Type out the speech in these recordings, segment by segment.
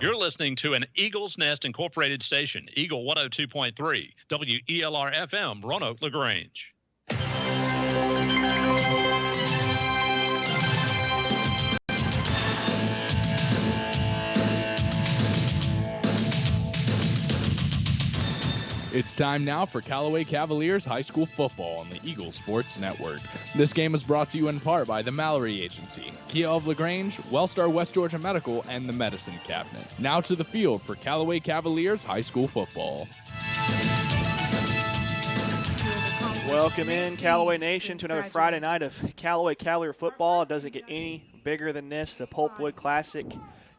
You're listening to an Eagles Nest Incorporated station, Eagle 102.3, WELR-FM, Roanoke, LaGrange. It's time now for Callaway Cavaliers High School Football on the Eagle Sports Network. This game is brought to you in part by the Mallory Agency, Kia of LaGrange, Wellstar West Georgia Medical, and the Medicine Cabinet. Now to the field for Callaway Cavaliers High School Football. Welcome in, Callaway Nation, to another Friday night of Callaway Cavalier football. It doesn't get any bigger than this, the Pulpwood Classic,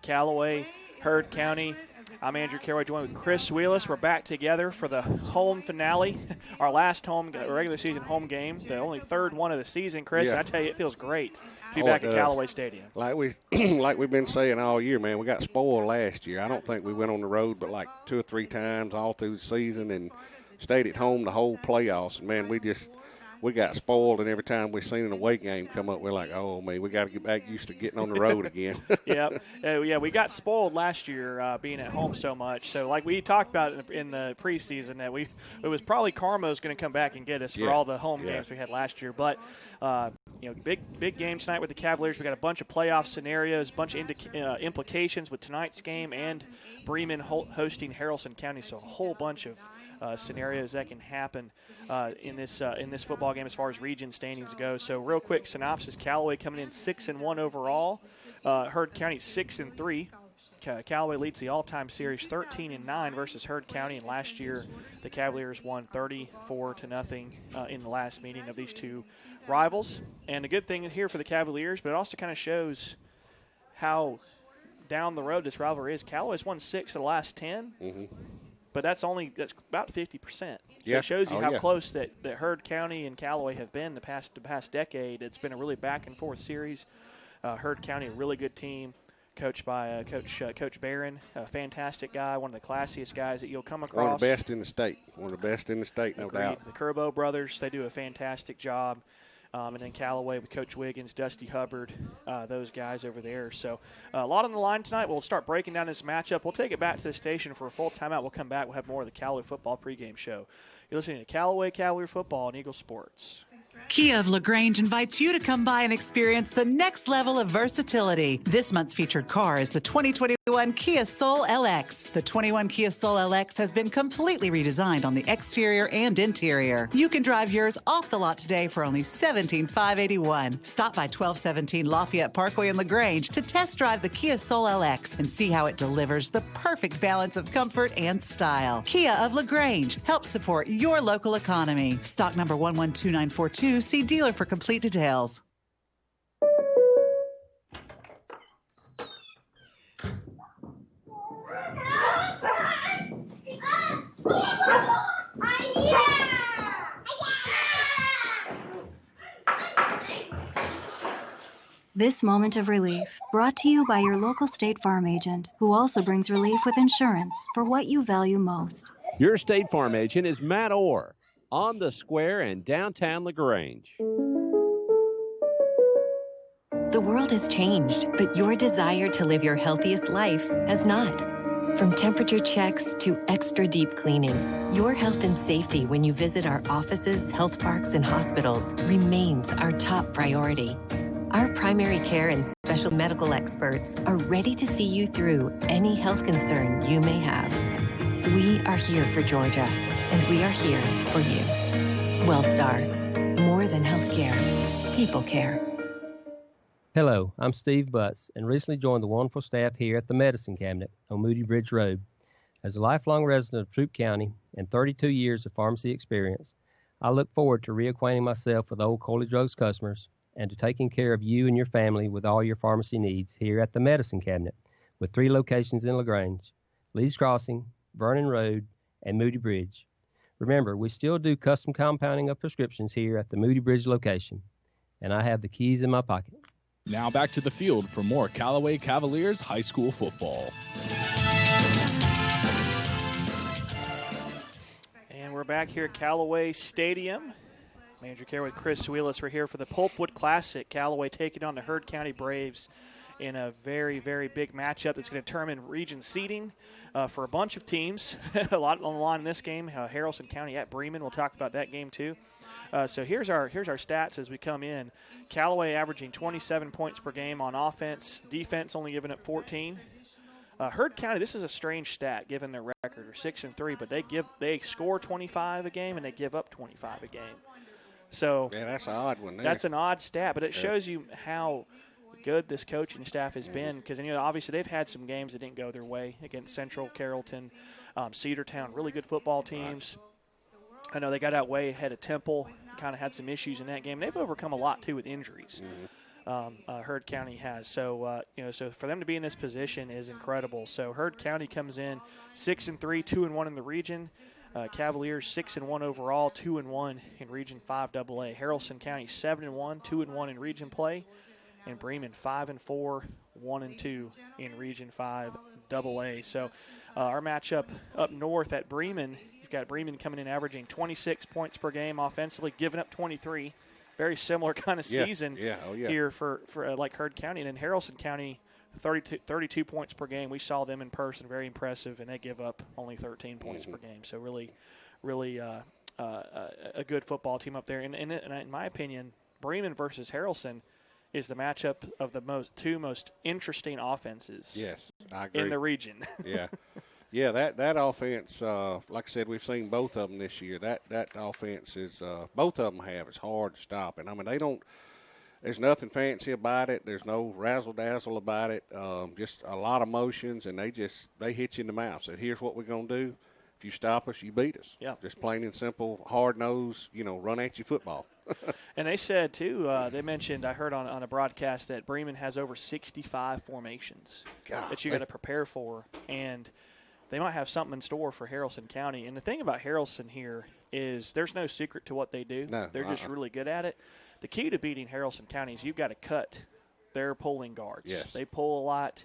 Callaway, Heard County. I'm Andrew Carroy, joined with Chris Wheelis. We're back together for the home finale, our last regular season home game, the only third one of the season. Chris, I tell you, it feels great to be back at Callaway Stadium. Like we've been saying all year, man, we got spoiled last year. I don't think we went on the road but like 2 or 3 times all through the season and stayed at home the whole playoffs. And, man, we got spoiled, and every time we seen an away game come up, we're like, oh, man, we got to get back used to getting on the road again. Yeah, we got spoiled last year being at home so much. So, like we talked about in the preseason, that it was probably karma's going to come back and get us for all the home games we had last year. But, big game tonight with the Cavaliers. We got a bunch of playoff scenarios, a bunch of implications with tonight's game and Bremen hosting Haralson County. So, a whole bunch of scenarios that can happen in this football game as far as region standings go. So real quick synopsis: Callaway coming in 6-1 overall. Heard County 6-3. Callaway leads the all-time series 13-9 versus Heard County, and last year the Cavaliers won 34-0 in the last meeting of these two rivals. And the good thing here for the Cavaliers, but it also kind of shows how down the road this rivalry is. Callaway's won 6 of the last 10. Mm-hmm. But that's about 50%. So it shows you how close that Heard County and Callaway have been the past decade. It's been a really back and forth series. Heard County, a really good team, coached by Coach Barron, a fantastic guy, one of the classiest guys that you'll come across. One of the best in the state, no doubt. The Curbo brothers, they do a fantastic job. And then Callaway with Coach Wiggins, Dusty Hubbard, those guys over there. So a lot on the line tonight. We'll start breaking down this matchup. We'll take it back to the station for a full timeout. We'll come back. We'll have more of the Callaway football pregame show. You're listening to Callaway Cavalier Football on Eagle Sports. Kia of LaGrange invites you to come by and experience the next level of versatility. This month's featured car is the 2021 Kia Soul LX. The 21 Kia Soul LX has been completely redesigned on the exterior and interior. You can drive yours off the lot today for only $17,581. Stop by 1217 Lafayette Parkway in LaGrange to test drive the Kia Soul LX and see how it delivers the perfect balance of comfort and style. Kia of LaGrange helps support your local economy. Stock number 112942. See dealer for complete details. This moment of relief, brought to you by your local State Farm agent, who also brings relief with insurance for what you value most. Your State Farm agent is Matt Orr, on the square in downtown LaGrange. The world has changed, but your desire to live your healthiest life has not. From temperature checks to extra deep cleaning, your health and safety when you visit our offices, health parks, and hospitals remains our top priority. Our primary care and special medical experts are ready to see you through any health concern you may have. We are here for Georgia, and we are here for you. Wellstar, more than healthcare, people care. Hello, I'm Steve Butts, and recently joined the wonderful staff here at the Medicine Cabinet on Moody Bridge Road. As a lifelong resident of Troup County and 32 years of pharmacy experience, I look forward to reacquainting myself with old Coley Drugs customers and to taking care of you and your family with all your pharmacy needs here at the Medicine Cabinet, with 3 locations in LaGrange: Lee's Crossing, Vernon Road, and Moody Bridge. Remember, we still do custom compounding of prescriptions here at the Moody Bridge location, and I have the keys in my pocket. Now back to the field for more Callaway Cavaliers High School football. And we're back here at Callaway Stadium. Manager Care with Chris Wheelis. We're here for the Pulpwood Classic. Callaway taking on the Heard County Braves in a very, very big matchup that's going to determine region seeding for a bunch of teams. A lot on the line in this game. Haralson County at Bremen. We'll talk about that game too. So here's our stats as we come in. Callaway averaging 27 points per game on offense. Defense only giving up 14. Heard County, this is a strange stat given their record. They're 6-3, but they score 25 a game and they give up 25 a game. So yeah, that's an odd one there. That's an odd stat, but it shows you how good this coaching staff has been, because obviously they've had some games that didn't go their way against Central, Carrollton, Cedartown, really good football teams. Right. I know they got out way ahead of Temple, kind of had some issues in that game. They've overcome a lot too with injuries. Heard County has. So so for them to be in this position is incredible. So Heard County comes in 6-3, 2-1 in the region. Cavaliers 6-1 overall, 2-1 in Region 5 AA. Haralson County 7-1, 2-1 in region play, and Bremen 5-4, 1-2 in Region 5 AA. So our matchup up north at Bremen, you've got Bremen coming in averaging 26 points per game offensively, giving up 23. Very similar kind of season here for like Heard County. And in Haralson County, 32 points per game. We saw them in person, very impressive, and they give up only 13 points per game. So really a good football team up there. And in my opinion, Bremen versus Haralson is the matchup of the two most interesting offenses I agree. in the region. Yeah, that offense, like I said, we've seen both of them this year. That offense is both of them have. It's hard to stop. And, I mean, there's nothing fancy about it. There's no razzle-dazzle about it. Just a lot of motions, and they hit you in the mouth. Said, here's what we're going to do. If you stop us, you beat us. Yeah. Just plain and simple, hard-nosed, run at you football. And they said, too, they mentioned, I heard on a broadcast that Bremen has over 65 formations that you got to prepare for. And they might have something in store for Haralson County. And the thing about Haralson here is there's no secret to what they do. No, they're just really good at it. The key to beating Haralson County is you've got to cut their pulling guards. Yes. They pull a lot.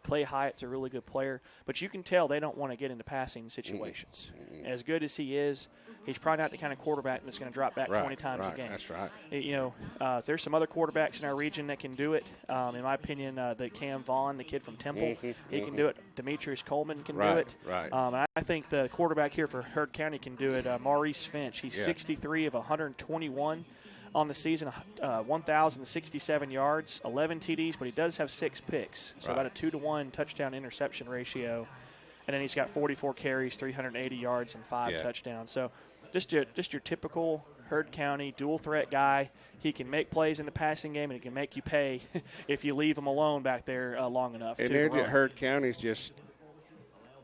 Clay Hyatt's a really good player, but you can tell they don't want to get into passing situations. As good as he is, he's probably not the kind of quarterback that's going to drop back 20 times a game. That's right. There's some other quarterbacks in our region that can do it. In my opinion, the Cam Vaughn, the kid from Temple, he can do it. Demetrius Coleman can do it. Right. And I think the quarterback here for Heard County can do it. Maurice Finch, he's 63 of 121 on the season, 1,067 yards, 11 TDs, but he does have 6 picks, so about a 2-to-1 touchdown interception ratio. And then he's got 44 carries, 380 yards, and 5 touchdowns. So just your typical Heard County dual threat guy. He can make plays in the passing game, and he can make you pay if you leave him alone back there long enough. And Heard County's just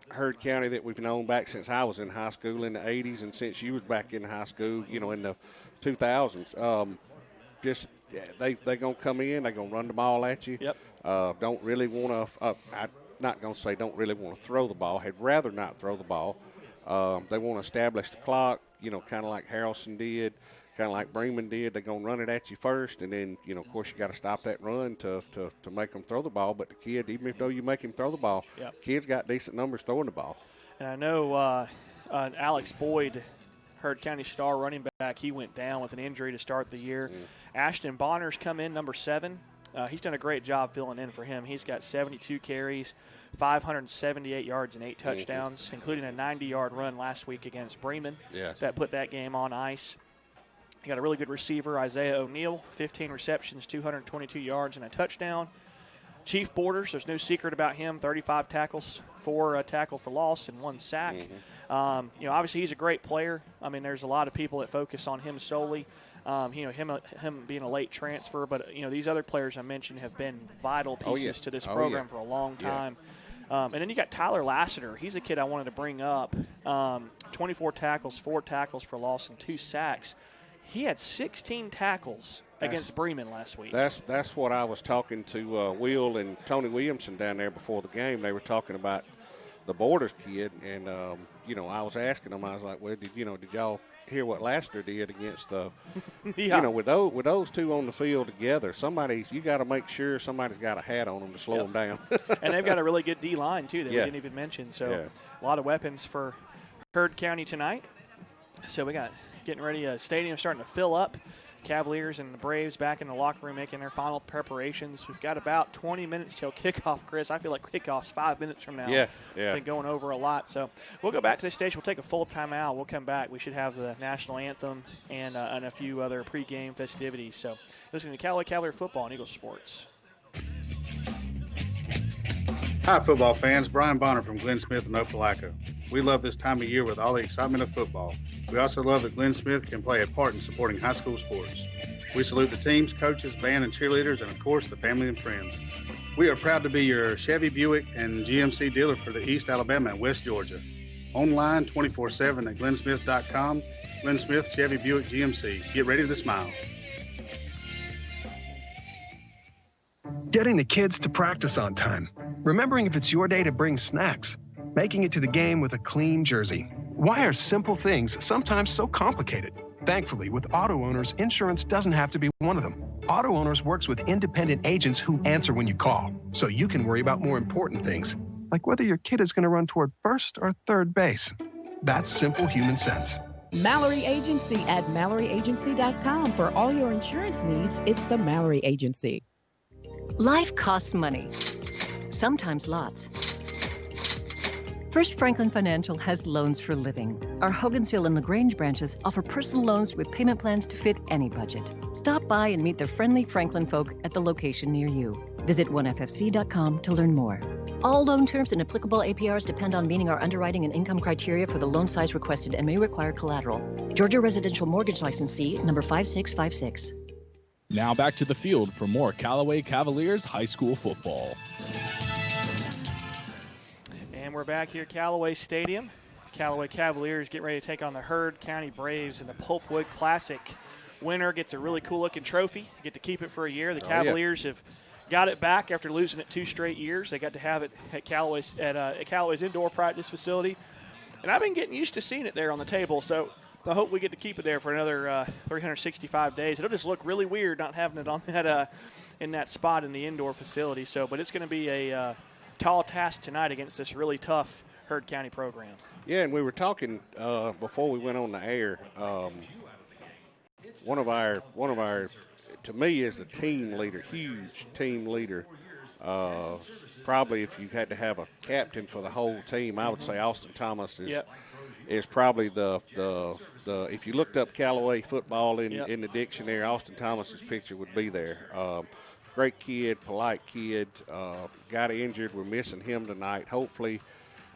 Heard County that we've known back since I was in high school in the 80s, and since you was back in high school, in the 2000s. They going to come in, they're going to run the ball at you. Yep. Don't really want to I'm not going to say don't really want to throw the ball. I'd rather not throw the ball. They want to establish the clock, kind of like Haralson did, kind of like Bremen did. They're going to run it at you first, and then, of course, you got to stop that run to make them throw the ball. But the kid, even though you make him throw the ball, kid's got decent numbers throwing the ball. And I know Alex Boyd, Heard County star running back, he went down with an injury to start the year. Ashton Bonner's come in, number 7. He's done a great job filling in for him. He's got 72 carries, 578 yards, and 8 touchdowns, including a 90-yard run last week against Bremen that put that game on ice. You got a really good receiver, Isaiah O'Neal, 15 receptions, 222 yards, and a touchdown. Chief Borders, there's no secret about him, 35 tackles, 4 tackle for loss, and 1 sack. Obviously he's a great player. I mean, there's a lot of people that focus on him solely. Him being a late transfer, but these other players I mentioned have been vital pieces to this program for a long time. And then you got Tyler Lassiter. He's a kid I wanted to bring up. 24 tackles, 4 tackles for loss, and 2 sacks. He had 16 tackles against Bremen last week. That's what I was talking to Will and Tony Williamson down there before the game. They were talking about the Borders kid, and I was asking them. I was like, "Well, did y'all hear what Lassiter did against the, with those two on the field together? You got to make sure somebody's got a hat on them to slow them down." And they've got a really good D line too that we didn't even mention. So a lot of weapons for Heard County tonight. So we got getting ready. Stadium starting to fill up. Cavaliers and the Braves back in the locker room making their final preparations. We've got about 20 minutes till kickoff, Chris. I feel like kickoff's 5 minutes from now. Yeah. Been going over a lot. So we'll go back to the station. We'll take a full timeout. We'll come back. We should have the national anthem and a few other pregame festivities. So listening to Callaway Cavalier football on Eagle Sports. Hi, football fans. Brian Bonner from Glenn Smith in Opelika. We love this time of year with all the excitement of football. We also love that Glenn Smith can play a part in supporting high school sports. We salute the teams, coaches, band, and cheerleaders, and of course, the family and friends. We are proud to be your Chevy, Buick, and GMC dealer for the East Alabama and West Georgia. Online 24/7 at glennsmith.com. Glenn Smith, Chevy, Buick, GMC. Get ready to smile. Getting the kids to practice on time. Remembering if it's your day to bring snacks. Making it to the game with a clean jersey. Why are simple things sometimes so complicated? Thankfully, with Auto Owners, insurance doesn't have to be one of them. Auto Owners works with independent agents who answer when you call, so you can worry about more important things, like whether your kid is going to run toward first or third base. That's simple human sense. Mallory Agency at MalloryAgency.com. For all your insurance needs, it's the Mallory Agency. Life costs money, sometimes lots. First Franklin Financial has loans for living. Our Hogansville and LaGrange branches offer personal loans with payment plans to fit any budget. Stop by and meet the friendly Franklin folk at the location near you. Visit onefc.com to learn more. All loan terms and applicable APRs depend on meeting our underwriting and income criteria for the loan size requested and may require collateral. Georgia Residential Mortgage Licensee number 5656. Now back to the field for more Callaway Cavaliers high school football. And we're back here at Callaway Stadium. Callaway Cavaliers get ready to take on the Heard County Braves in the Pulpwood Classic. Winner gets a really cool-looking trophy. Get to keep it for a year. The Cavaliers have got it back after losing it 2 straight years. They got to have it at Callaway's indoor practice facility. And I've been getting used to seeing it there on the table, so I hope we get to keep it there for another 365 days. It'll just look really weird not having it on that in that spot in the indoor facility. So, but it's going to be a tall task tonight against this really tough Heard County program. Yeah, and we were talking before we went on the air. One of our, to me, is a team leader, huge team leader. Probably if you had to have a captain for the whole team, I would say Austin Thomas is probably the if you looked up Callaway football in the dictionary, Austin Thomas's picture would be there. Great kid, polite kid, got injured. We're missing him tonight. Hopefully,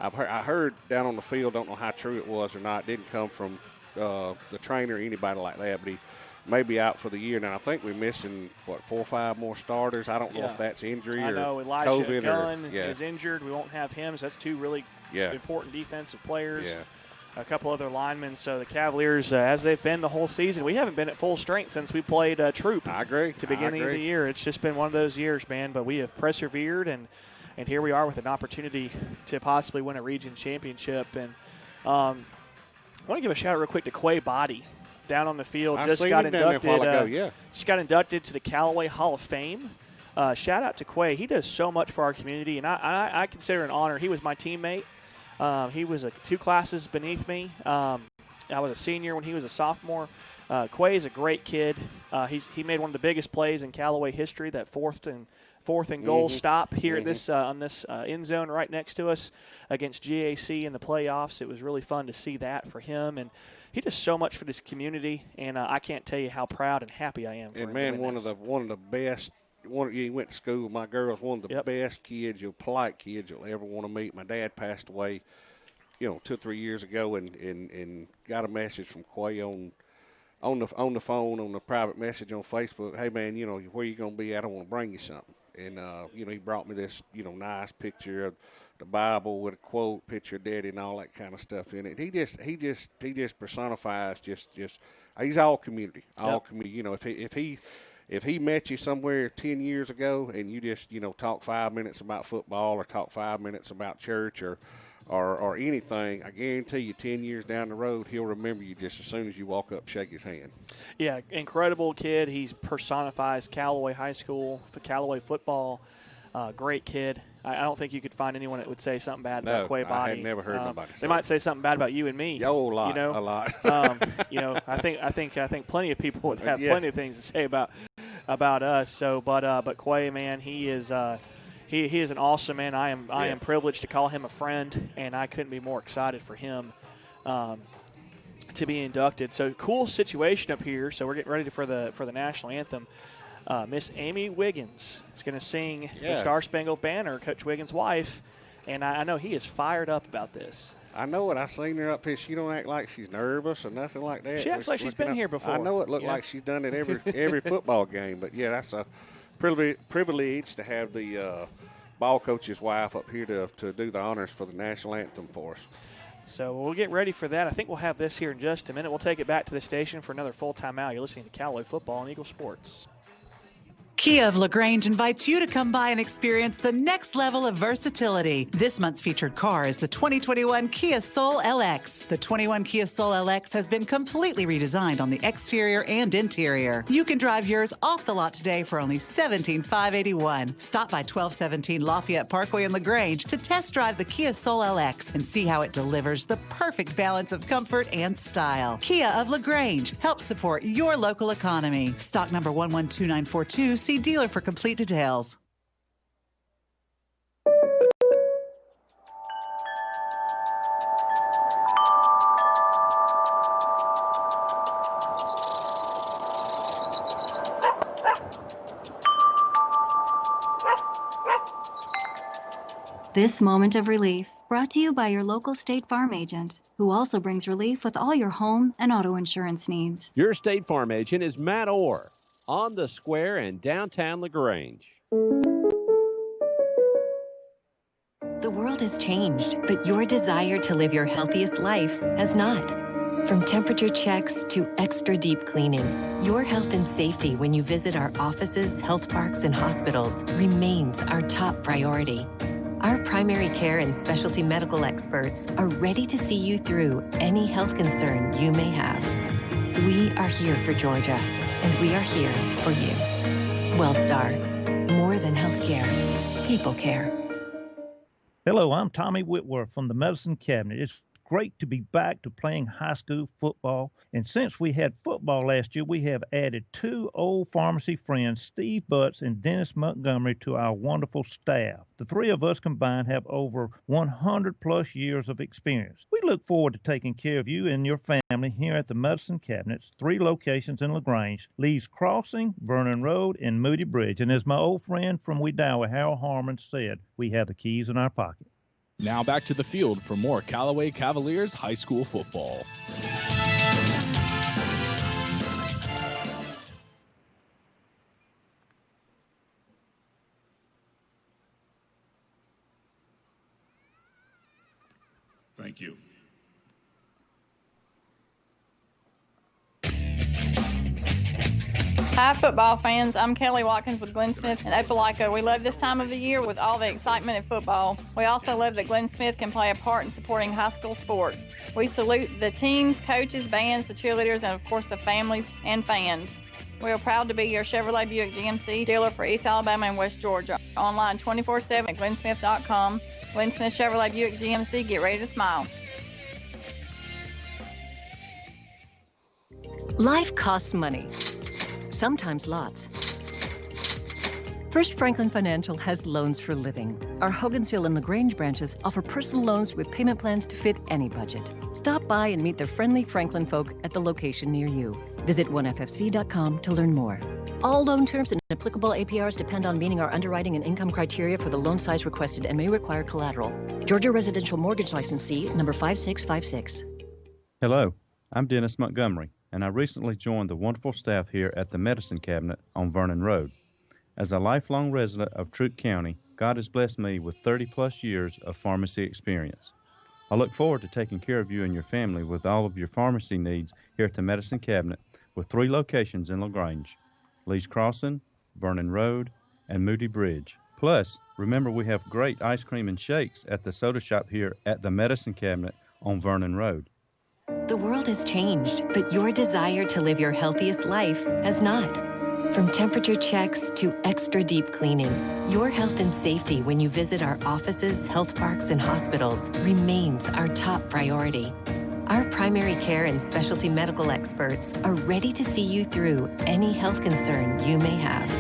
I heard down on the field, don't know how true it was or not, didn't come from the trainer or anybody like that, but he may be out for the year. Now, I think we're missing, 4 or 5 more starters. I don't know if that's injury or Elijah COVID. Gunn is injured. We won't have him, so that's 2 really important defensive players. Yeah. A couple other linemen. So the Cavaliers, as they've been the whole season, we haven't been at full strength since we played Troop. I agree. To beginning of the year. It's just been one of those years, man. But we have persevered, and here we are with an opportunity to possibly win a region championship. And I want to give a shout out real quick to Quay Body down on the field. Just got inducted to the Callaway Hall of Fame. Shout out to Quay. He does so much for our community, and I consider it an honor. He was my teammate. He was 2 classes beneath me. I was a senior when he was a sophomore. Quay is a great kid. He made one of the biggest plays in Callaway history, that fourth and goal stop here at this on this end zone right next to us against GAC in the playoffs. It was really fun to see that for him, and he does so much for this community. And I can't tell you how proud and happy I am for him. And man, one of the best. He went to school with my girls. One of the best kids, polite kids you'll ever want to meet. My dad passed away, 2 or 3 years ago, and got a message from Quay on the phone, on the private message on Facebook. Hey man, where you gonna be at? I want to bring you something. And he brought me this nice picture of the Bible with a quote, picture of Daddy, and all that kind of stuff in it. He just personifies just he's all community, community. If he met you somewhere 10 years ago and you just, talk 5 minutes about football or talk 5 minutes about church or anything, I guarantee you 10 years down the road, he'll remember you just as soon as you walk up, shake his hand. Yeah, incredible kid. He personifies Callaway High School, for Callaway football. Great kid. I don't think you could find anyone that would say something bad about Quay Body. I had never heard nobody say They might say something bad about you and me. A lot. I think plenty of people would have plenty of things to say about us. So, but Quay, man, he is he is an awesome man. I am privileged to call him a friend, and I couldn't be more excited for him to be inducted. So, cool situation up here. So we're getting ready for the national anthem. Miss Amy Wiggins is going to sing the Star Spangled Banner, Coach Wiggins' wife, and I know he is fired up about this. I know it. I seen her up here. She don't act like she's nervous or nothing like that. She acts like she's been here before. I know it looked like she's done it every football game, but that's a privilege to have the ball coach's wife up here to do the honors for the national anthem for us. So we'll get ready for that. I think we'll have this here in just a minute. We'll take it back to the station for another full timeout. You're listening to Callaway Football on Eagle Sports. Kia of LaGrange invites you to come by and experience the next level of versatility. This month's featured car is the 2021 Kia Soul LX. The 21 Kia Soul LX has been completely redesigned on the exterior and interior. You can drive yours off the lot today for only $17,581. Stop by 1217 Lafayette Parkway in LaGrange to test drive the Kia Soul LX and see how it delivers the perfect balance of comfort and style. Kia of LaGrange helps support your local economy. Stock number 112942. See dealer for complete details. This moment of relief brought to you by your local State Farm agent, who also brings relief with all your home and auto insurance needs. Your State Farm agent is Matt Orr on the square in downtown LaGrange. The world has changed, but your desire to live your healthiest life has not. From temperature checks to extra deep cleaning, your health and safety when you visit our offices, health parks, and hospitals remains our top priority. Our primary care and specialty medical experts are ready to see you through any health concern you may have. We are here for Georgia, and we are here for you. Wellstar, more than healthcare, people care. Hello, I'm Tommy Whitworth from the Medicine Cabinet. It's great to be back to playing high school football. And since we had football last year, we have added two old pharmacy friends, Steve Butts and Dennis Montgomery, to our wonderful staff. The three of us combined have over 100 plus years of experience. We look forward to taking care of you and your family here at the Medicine Cabinet's 3 locations in LaGrange, Lee's Crossing, Vernon Road, and Moody Bridge. And as my old friend from Wedowee, Harold Harmon, said, we have the keys in our pocket. Now back to the field for more Callaway Cavaliers high school football. Thank you. Hi, football fans. I'm Kelly Watkins with Glenn Smith and Opelika. We love this time of the year with all the excitement in football. We also love that Glenn Smith can play a part in supporting high school sports. We salute the teams, coaches, bands, the cheerleaders, and of course the families and fans. We are proud to be your Chevrolet Buick GMC dealer for East Alabama and West Georgia. Online 24/7 at glennsmith.com. Glenn Smith Chevrolet Buick GMC. Get ready to smile. Life costs money. Sometimes lots. First Franklin Financial has loans for living. Our Hogansville and LaGrange branches offer personal loans with payment plans to fit any budget. Stop by and meet the friendly Franklin folk at the location near you. Visit oneffc.com to learn more. All loan terms and applicable APRs depend on meeting our underwriting and income criteria for the loan size requested and may require collateral. Georgia Residential Mortgage Licensee number 5656. Hello, I'm Dennis Montgomery, and I recently joined the wonderful staff here at the Medicine Cabinet on Vernon Road. As a lifelong resident of Troup County, God has blessed me with 30-plus years of pharmacy experience. I look forward to taking care of you and your family with all of your pharmacy needs here at the Medicine Cabinet with 3 locations in LaGrange, Lee's Crossing, Vernon Road, and Moody Bridge. Plus, remember we have great ice cream and shakes at the soda shop here at the Medicine Cabinet on Vernon Road. The world has changed, but your desire to live your healthiest life has not. From temperature checks to extra deep cleaning, your health and safety when you visit our offices, health parks, and hospitals remains our top priority. Our primary care and specialty medical experts are ready to see you through any health concern you may have.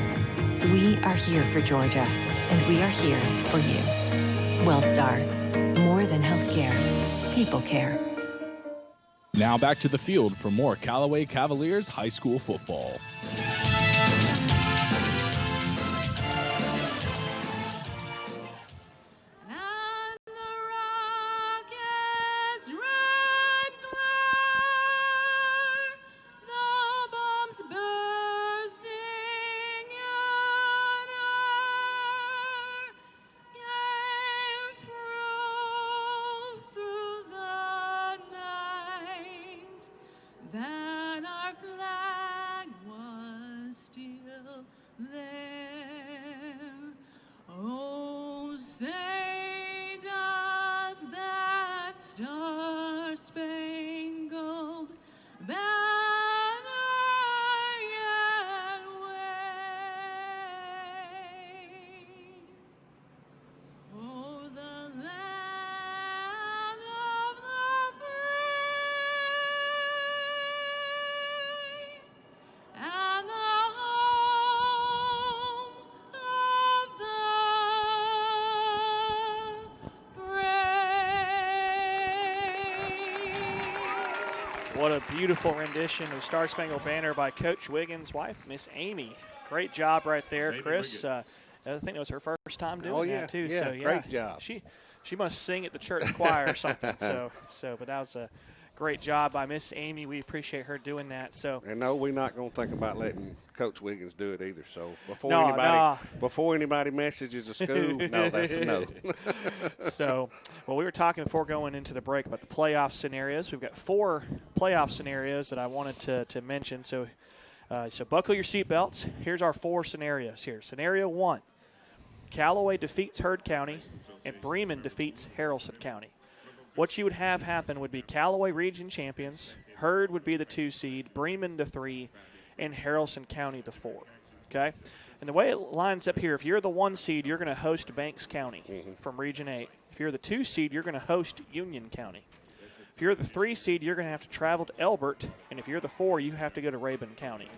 We are here for Georgia, and we are here for you. WellStar, more than healthcare, people care. Now back to the field for more Callaway Cavaliers high school football. Then our flag was still there. Oh, say does that star-spangled banner yet wave? Oh, the land of the free and the home of the brave. What a beautiful rendition of Star Spangled Banner by Coach Wiggins' wife, Miss Amy. Great job right there, Chris. I think it was her first time doing that too. Yeah, So great job. She must sing at the church choir or something. But that was a great job by Miss Amy. We appreciate her doing that. So And no, we're not going to think about letting Coach Wiggins do it either. So before anybody messages the school, no, that's a no. So, well, we were talking before going into the break about the playoff scenarios. We've got 4 playoff scenarios that I wanted to mention. So buckle your seatbelts. Here's our 4 scenarios here. Scenario 1, Callaway defeats Heard County and Bremen defeats Haralson County. What you would have happen would be Callaway region champions, Heard would be the 2 seed, Bremen the 3, and Haralson County the 4. Okay? And the way it lines up here, if you're the 1 seed, you're going to host Banks County from Region 8. If you're the 2 seed, you're going to host Union County. If you're the 3 seed, you're going to have to travel to Elbert, and if you're the 4, you have to go to Rabun County.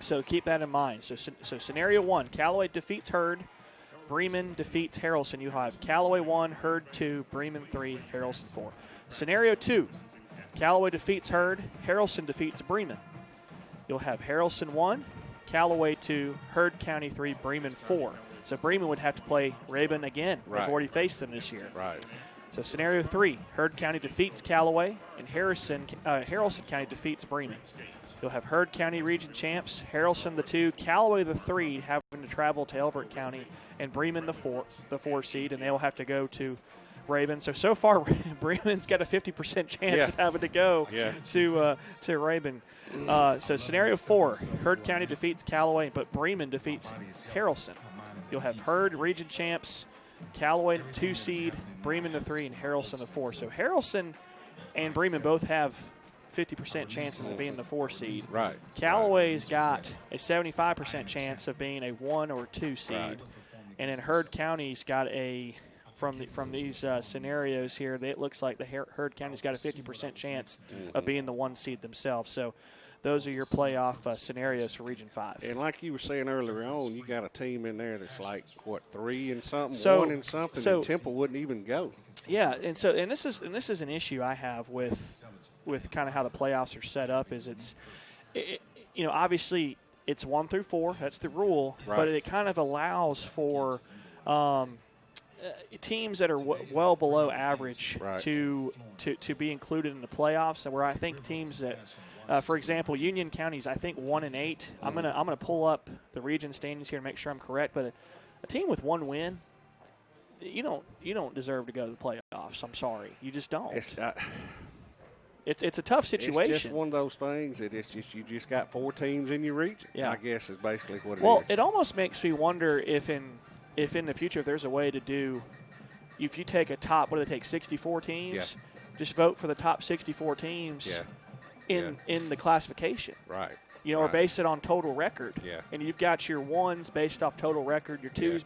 So keep that in mind. So scenario 1, Callaway defeats Heard, Bremen defeats Haralson. You have Callaway 1, Heard 2, Bremen 3, Haralson 4. Scenario 2, Callaway defeats Heard, Haralson defeats Bremen. You'll have Haralson 1, Callaway 2, Heard County 3, Bremen 4. So Bremen would have to play Rabun again. Right. We've already faced them this year. Right. So scenario 3, Heard County defeats Callaway, and Haralson County defeats Bremen. You'll have Heard County region champs, Haralson the 2, Callaway the 3, having to travel to Elbert County, and Bremen the 4 seed, and they'll have to go to Rabun. So far, Bremen's got a 50% chance of having to go to Rabun. So scenario 4, Heard County defeats Callaway, but Bremen defeats Haralson. You'll have Heard region champs, Callaway 2 seed, Bremen the 3, and Haralson the 4. So Haralson and Bremen both have 50% chances of being the 4 seed. Right. Callaway's got a 75% chance of being a 1 or 2 seed. Right. And then Heard County's got from these scenarios here, it looks like the Heard County's got a 50% chance of being the 1 seed themselves. So those are your playoff scenarios for Region 5. And like you were saying earlier on, you got a team in there that's like, 3 and something, 1 and something, and Temple wouldn't even go. Yeah, and this is an issue I have with kind of how the playoffs are set up. Is obviously it's 1 through 4. That's the rule, right. But it kind of allows for teams that are well below average right. to be included in the playoffs, and where I think teams that, for example, Union County's I think 1 and 8. I'm gonna pull up the region standings here and make sure I'm correct, but a team with 1 win, you don't deserve to go to the playoffs. I'm sorry, you just don't. It's a tough situation. It's just one of those things that it's just you just got 4 teams in your region. Yeah. I guess is basically what it is. Well, it almost makes me wonder if in the future if there's a way to do, if you take a top, what do they take, 64 teams? Yeah. Just vote for the top 64 teams in the classification. Right. or base it on total record. Yeah. And you've got your ones based off total record, your twos,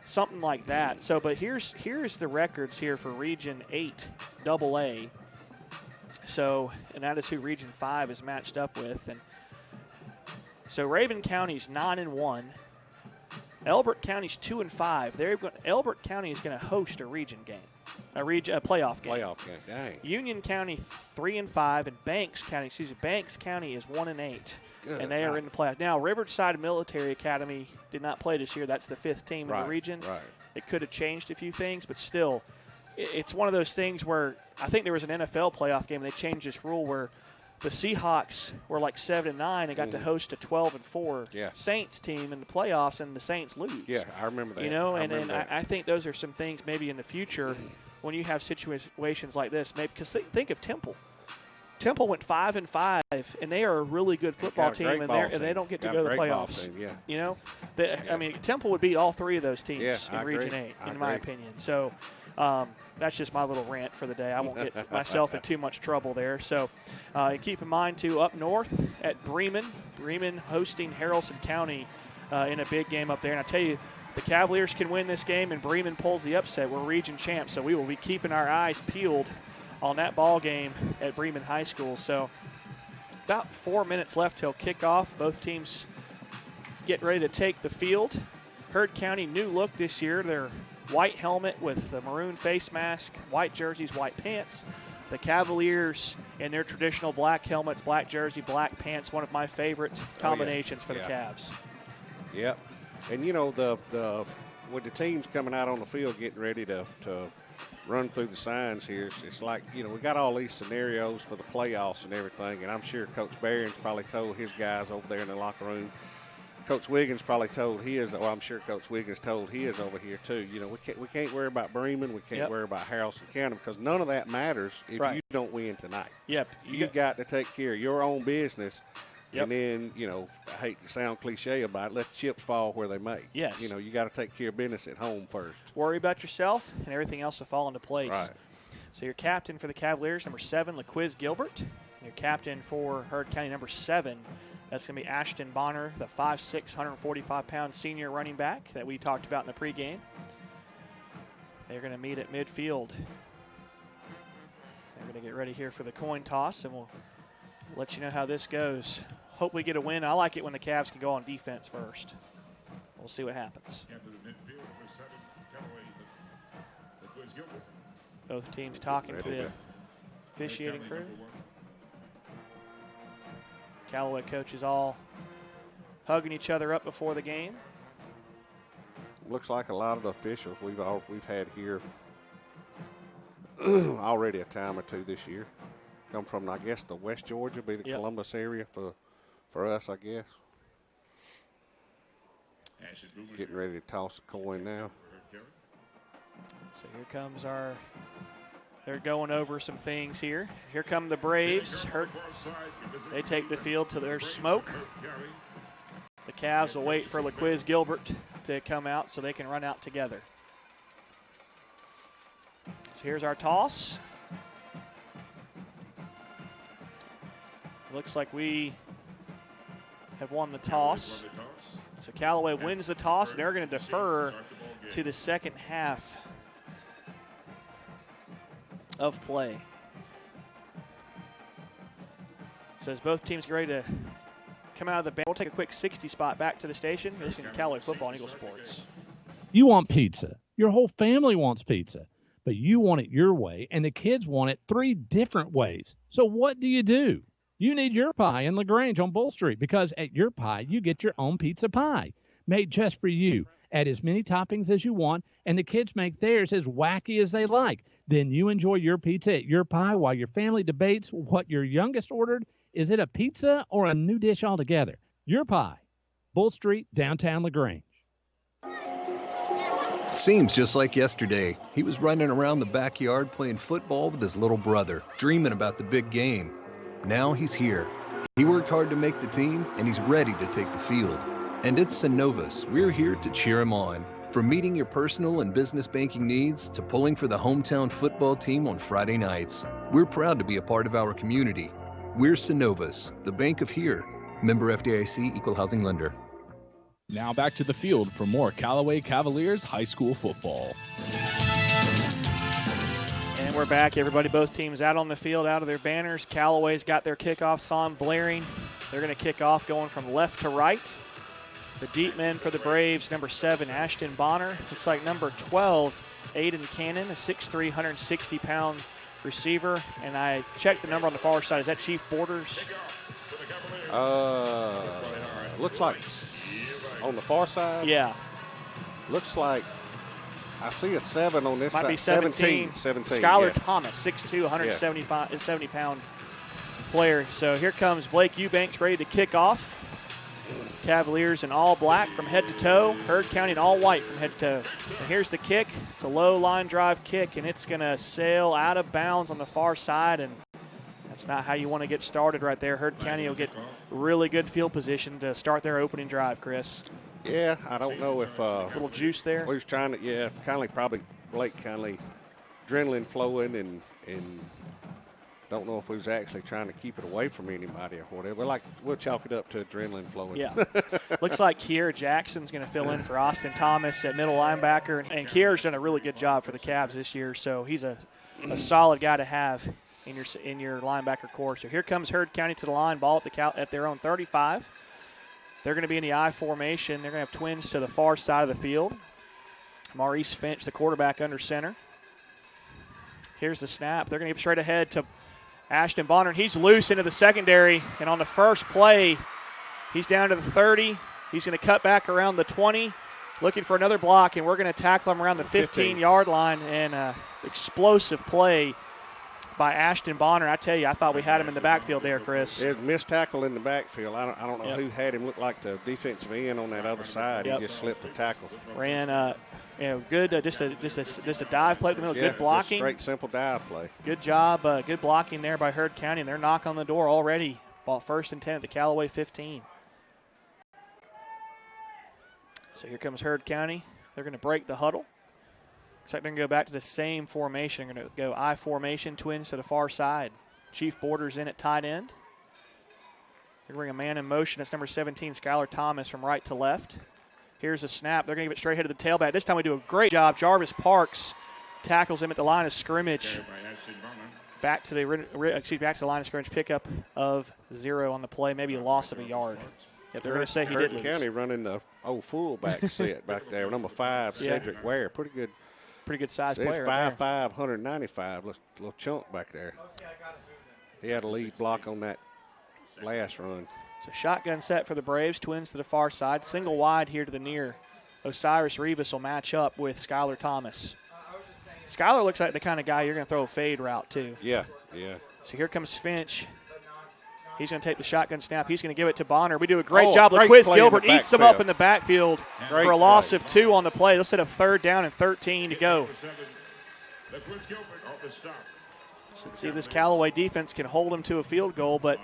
something like that. So, but here's the records here for Region 8 AA. So, and that is who Region 5 is matched up with. And so Raven County's 9-1. Elbert County's 2-5. Elbert County is going to host a region game, a playoff game. Playoff game, dang. Union County 3-5, and Banks County is 1-8, and they are in the playoff. Now Riverside Military Academy did not play this year. That's the 5th team in the region. Right. It could have changed a few things, but still, it's one of those things where I think there was an NFL playoff game, and they changed this rule where the Seahawks were like 7-9 and got to host a 12-4 Saints team in the playoffs, and the Saints lose. Yeah, I remember that. I think those are some things maybe in the future when you have situations like this. Maybe because think of Temple. Temple went 5-5, and they are a really good football team, and they don't get to go to the playoffs. I mean, Temple would beat all 3 of those teams in Region 8, in my opinion. So. That's just my little rant for the day. I won't get myself in too much trouble there. So keep in mind, too, up north at Bremen hosting Haralson County in a big game up there. And I tell you, the Cavaliers can win this game and Bremen pulls the upset. We're region champs, so we will be keeping our eyes peeled on that ball game at Bremen High School. So about 4 minutes left till kickoff. Both teams get ready to take the field. Heard County, new look this year. They're white helmet with the maroon face mask, white jerseys, white pants. The Cavaliers in their traditional black helmets, black jersey, black pants, one of my favorite combinations for the Cavs. Yep. And, with the teams coming out on the field getting ready to run through the signs here, it's like, we got all these scenarios for the playoffs and everything, and I'm sure Coach Barron's probably told his guys over there in the locker room. Coach Wiggins probably told his. Well, I'm sure Coach Wiggins told his over here too. We can't worry about Bremen. We can't worry about Haralson County because none of that matters if you don't win tonight. Yep. You got to take care of your own business, and then I hate to sound cliche about it. Let the chips fall where they may. Yes. You got to take care of business at home first. Worry about yourself, and everything else will fall into place. Right. So your captain for the Cavaliers, number 7, LaQuiz Gilbert. And your captain for Heard County, number 7. That's going to be Ashton Bonner, the 5'6", 145-pound senior running back that we talked about in the pregame. They're going to meet at midfield. They're going to get ready here for the coin toss, and we'll let you know how this goes. Hope we get a win. I like it when the Cavs can go on defense first. We'll see what happens. Both teams talking to the officiating crew. Callaway coaches all hugging each other up before the game. Looks like a lot of the officials we've had here already a time or two this year come from, I guess, the West Georgia, be the Columbus area for us, I guess. Getting ready to toss a coin now. So here comes they're going over some things here. Here come the Braves. They take the field to their smoke. The Cavs will wait for LaQuiz Gilbert to come out so they can run out together. So here's our toss. Looks like we have won the toss. So Callaway wins the toss, and they're going to defer to the second half of play. So as both teams get ready to come out of the bench, we'll take a quick 60 spot back to the station. You're listening to Callaway Football and Eagle Sports. You want pizza. Your whole family wants pizza, but you want it your way, and the kids want it 3 different ways. So what do? You need Your Pie in LaGrange on Bull Street, because at Your Pie, you get your own pizza pie made just for you. Add as many toppings as you want, and the kids make theirs as wacky as they like. Then you enjoy your pizza at Your Pie while your family debates what your youngest ordered. Is it a pizza or a new dish altogether? Your Pie, Bull Street, downtown LaGrange. Seems just like yesterday. He was running around the backyard playing football with his little brother, dreaming about the big game. Now he's here. He worked hard to make the team, and he's ready to take the field. And at Synovus, we're here to cheer him on. From meeting your personal and business banking needs to pulling for the hometown football team on Friday nights, we're proud to be a part of our community. We're Synovus, the bank of here. Member FDIC, Equal Housing Lender. Now back to the field for more Callaway Cavaliers high school football. And we're back, everybody. Both teams out on the field, out of their banners. Callaway's got their kickoff song blaring. They're going to kick off going from left to right. The deep men for the Braves, number 7, Ashton Bonner. Looks like number 12, Aiden Cannon, a 6'3", 160-pound receiver. And I checked the number on the far side. Is that Chief Borders? Looks like on the far side. Yeah. Looks like I see a 7 on this Might side. be 17. Skylar Thomas, 6'2", 170-pound player. So here comes Blake Eubanks ready to kick off. Cavaliers in all black from head to toe. Heard County in all white from head to toe. And here's the kick. It's a low line drive kick, and it's going to sail out of bounds on the far side, and that's not how you want to get started right there. Heard County will get really good field position to start their opening drive, Chris. Yeah, I don't know if little juice there. We was trying to, probably Blake adrenaline flowing, and don't know if we was actually trying to keep it away from anybody or whatever. We'll chalk it up to adrenaline flowing. Yeah. Looks like Kier Jackson's going to fill in for Austin Thomas at middle linebacker, and Kier's done a really good job for the Cavs this year, so he's a solid guy to have in your linebacker core. So here comes Heard County to the line, ball at their own 35. They're going to be in the I formation. They're going to have twins to the far side of the field. Maurice Finch, the quarterback, under center. Here's the snap. They're going to get straight ahead to Ashton Bonner. He's loose into the secondary, and on the first play, he's down to the 30. He's going to cut back around the 20, looking for another block, and we're going to tackle him around the 15-yard line. And explosive play by Ashton Bonner. I tell you, I thought we had him in the backfield there, Chris. It missed tackle in the backfield. I don't know who had him. Looked like the defensive end on that other side. He just slipped the tackle. Ran, good, just a dive play. Good blocking. Straight, simple dive play. Good job, good blocking there by Heard County, and they're knocking on the door already. Ball 1st and 10 at the Callaway 15. So here comes Heard County. They're going to break the huddle. Looks like they're going to go back to the same formation. They're going to go I formation, twins to the far side. Chief Borders in at tight end. They're going to bring a man in motion. That's number 17, Skylar Thomas, from right to left. Here's a snap. They're going to give it straight ahead to the tailback. This time we do a great job. Jarvis Parks tackles him at the line of scrimmage. Back to the line of scrimmage. Pickup of 0 on the play. Maybe a loss of a yard. Yep, they're going to say he did lose. County running the old fullback set back there. Number 5, Cedric Ware. Pretty good size player. 5'5", 195. Little chunk back there. He had a lead block on that last run. So shotgun set for the Braves. Twins to the far side. Single wide here to the near. Osiris Rivas will match up with Skylar Thomas. Skylar looks like the kind of guy you're going to throw a fade route to. Yeah. So here comes Finch. He's going to take the shotgun snap. He's going to give it to Bonner. We do a great job. LaQuiz Gilbert eats him up in the backfield for a loss of 2 on the play. Let's set up 3rd down and 13 to go. So let's see if this Callaway defense can hold him to a field goal. But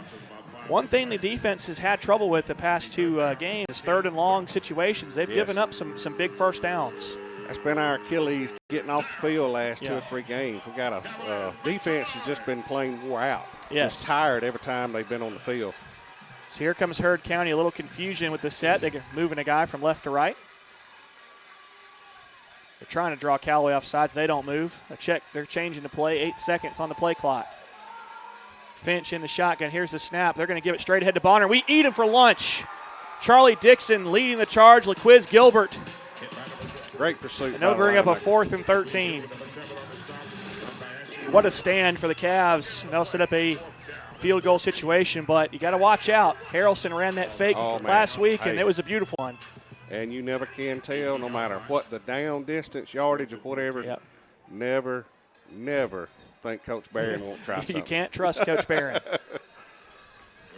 one thing the defense has had trouble with the past 2 games is 3rd and long situations. They've given up some big first downs. That's been our Achilles, getting off the field last 2 or 3 games. We got a defense has just been plain wore out. Yes. Just tired every time they've been on the field. So here comes Heard County. A little confusion with the set. They're moving a guy from left to right. They're trying to draw Callaway off sides. They don't move. They're changing the play. 8 seconds on the play clock. Finch in the shotgun. Here's the snap. They're going to give it straight ahead to Bonner. We eat him for lunch. Charlie Dixon leading the charge. LaQuiz Gilbert. Great pursuit. And they'll bring up a 4th and 13. What a stand for the Cavs. And they'll set up a field goal situation, but you got to watch out. Harrelson ran that fake last week, and it was a beautiful one. And you never can tell, no matter what the down distance, yardage, or whatever. Never think Coach Barron won't try something. You can't trust Coach Barron.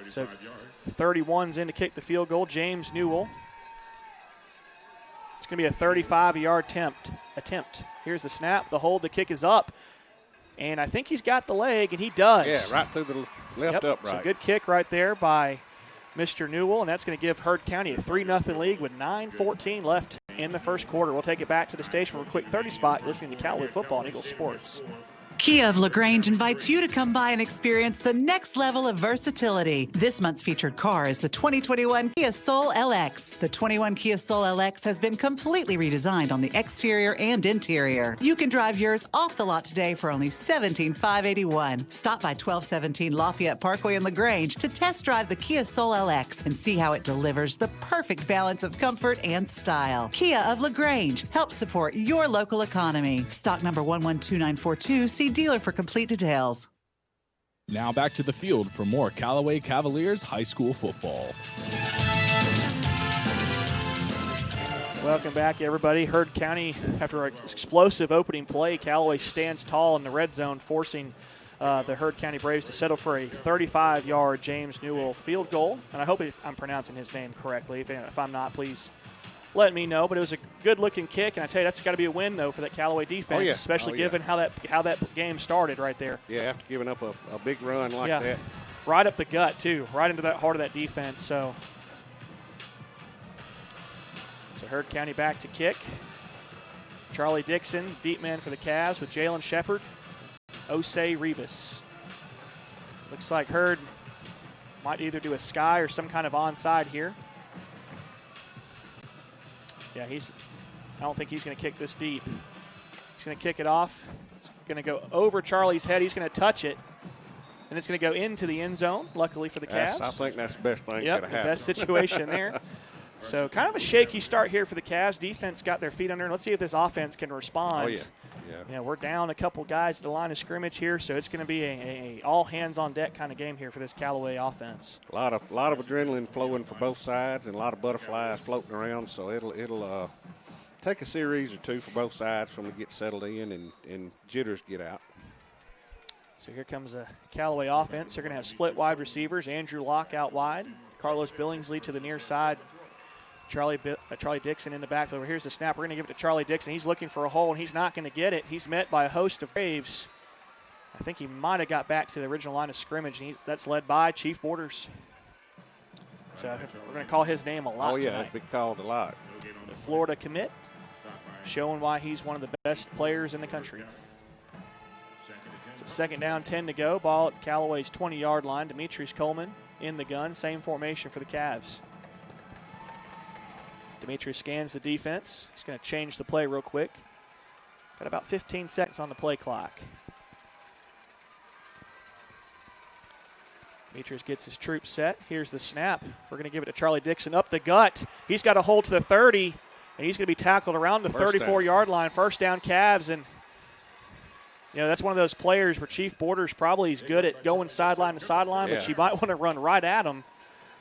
So 31's in to kick the field goal. James Newell. It's going to be a 35-yard attempt. Here's the snap, the hold, the kick is up. And I think he's got the leg, and he does. Yeah, right through the left upright. So good kick right there by Mr. Newell, and that's going to give Heard County a 3-0 lead with 9:14 left in the first quarter. We'll take it back to the station for a quick 30 spot, listening to Callaway Football and Eagle Sports. Kia of LaGrange invites you to come by and experience the next level of versatility. This month's featured car is the 2021 Kia Soul LX. The 21 Kia Soul LX has been completely redesigned on the exterior and interior. You can drive yours off the lot today for only $17,581. Stop by 1217 Lafayette Parkway in LaGrange to test drive the Kia Soul LX and see how it delivers the perfect balance of comfort and style. Kia of LaGrange helps support your local economy. Stock number 112942. See dealer for complete details. Now back to the field for more Callaway Cavaliers high school football. Welcome back, everybody. Heard County, after an explosive opening play, Callaway stands tall in the red zone, forcing the Heard County Braves to settle for a 35-yard James Newell field goal. And I hope I'm pronouncing his name correctly. If I'm not, please let me know. But it was a good-looking kick, and I tell you, that's got to be a win, though, for that Callaway defense, especially given how that game started right there. Yeah, after giving up a big run like that. Right up the gut, too, right into that heart of that defense. So Heard County back to kick. Charlie Dixon, deep man for the Cavs with Jalen Shepard, Osei Rivas. Looks like Heard might either do a sky or some kind of onside here. Yeah, I don't think he's going to kick this deep. He's going to kick it off. It's going to go over Charlie's head. He's going to touch it, and it's going to go into the end zone, luckily for the Cavs. I think that's the best thing Yep, could have the happened. best situation there. So kind of a shaky start here for the Cavs. Defense got their feet under, and let's see if this offense can respond. Oh, yeah. You know, we're down a couple guys at the line of scrimmage here, so it's going to be a all-hands-on-deck kind of game here for this Callaway offense. A lot of adrenaline flowing for both sides and a lot of butterflies floating around, so it'll take a series or two for both sides when we get settled in and jitters get out. So here comes a Callaway offense. They're going to have split wide receivers. Andrew Locke out wide. Carlos Billingsley to the near side. Charlie Dixon in the backfield. Here's the snap. We're going to give it to Charlie Dixon. He's looking for a hole, and he's not going to get it. He's met by a host of Braves. I think he might have got back to the original line of scrimmage, and that's led by Chief Borders. So we're going to call his name a lot tonight. Oh, yeah, it's been called a lot. The Florida commit, showing why he's one of the best players in the country. So second down, 10 to go. Ball at Callaway's 20-yard line. Demetrius Coleman in the gun. Same formation for the Cavs. Demetrius scans the defense. He's going to change the play real quick. Got about 15 seconds on the play clock. Demetrius gets his troops set. Here's the snap. We're going to give it to Charlie Dixon up the gut. He's got a hold to the 30, and he's going to be tackled around the 34-yard line. First down, Cavs. And, you know, that's one of those players where Chief Borders probably is good at going sideline to sideline, but you might want to run right at him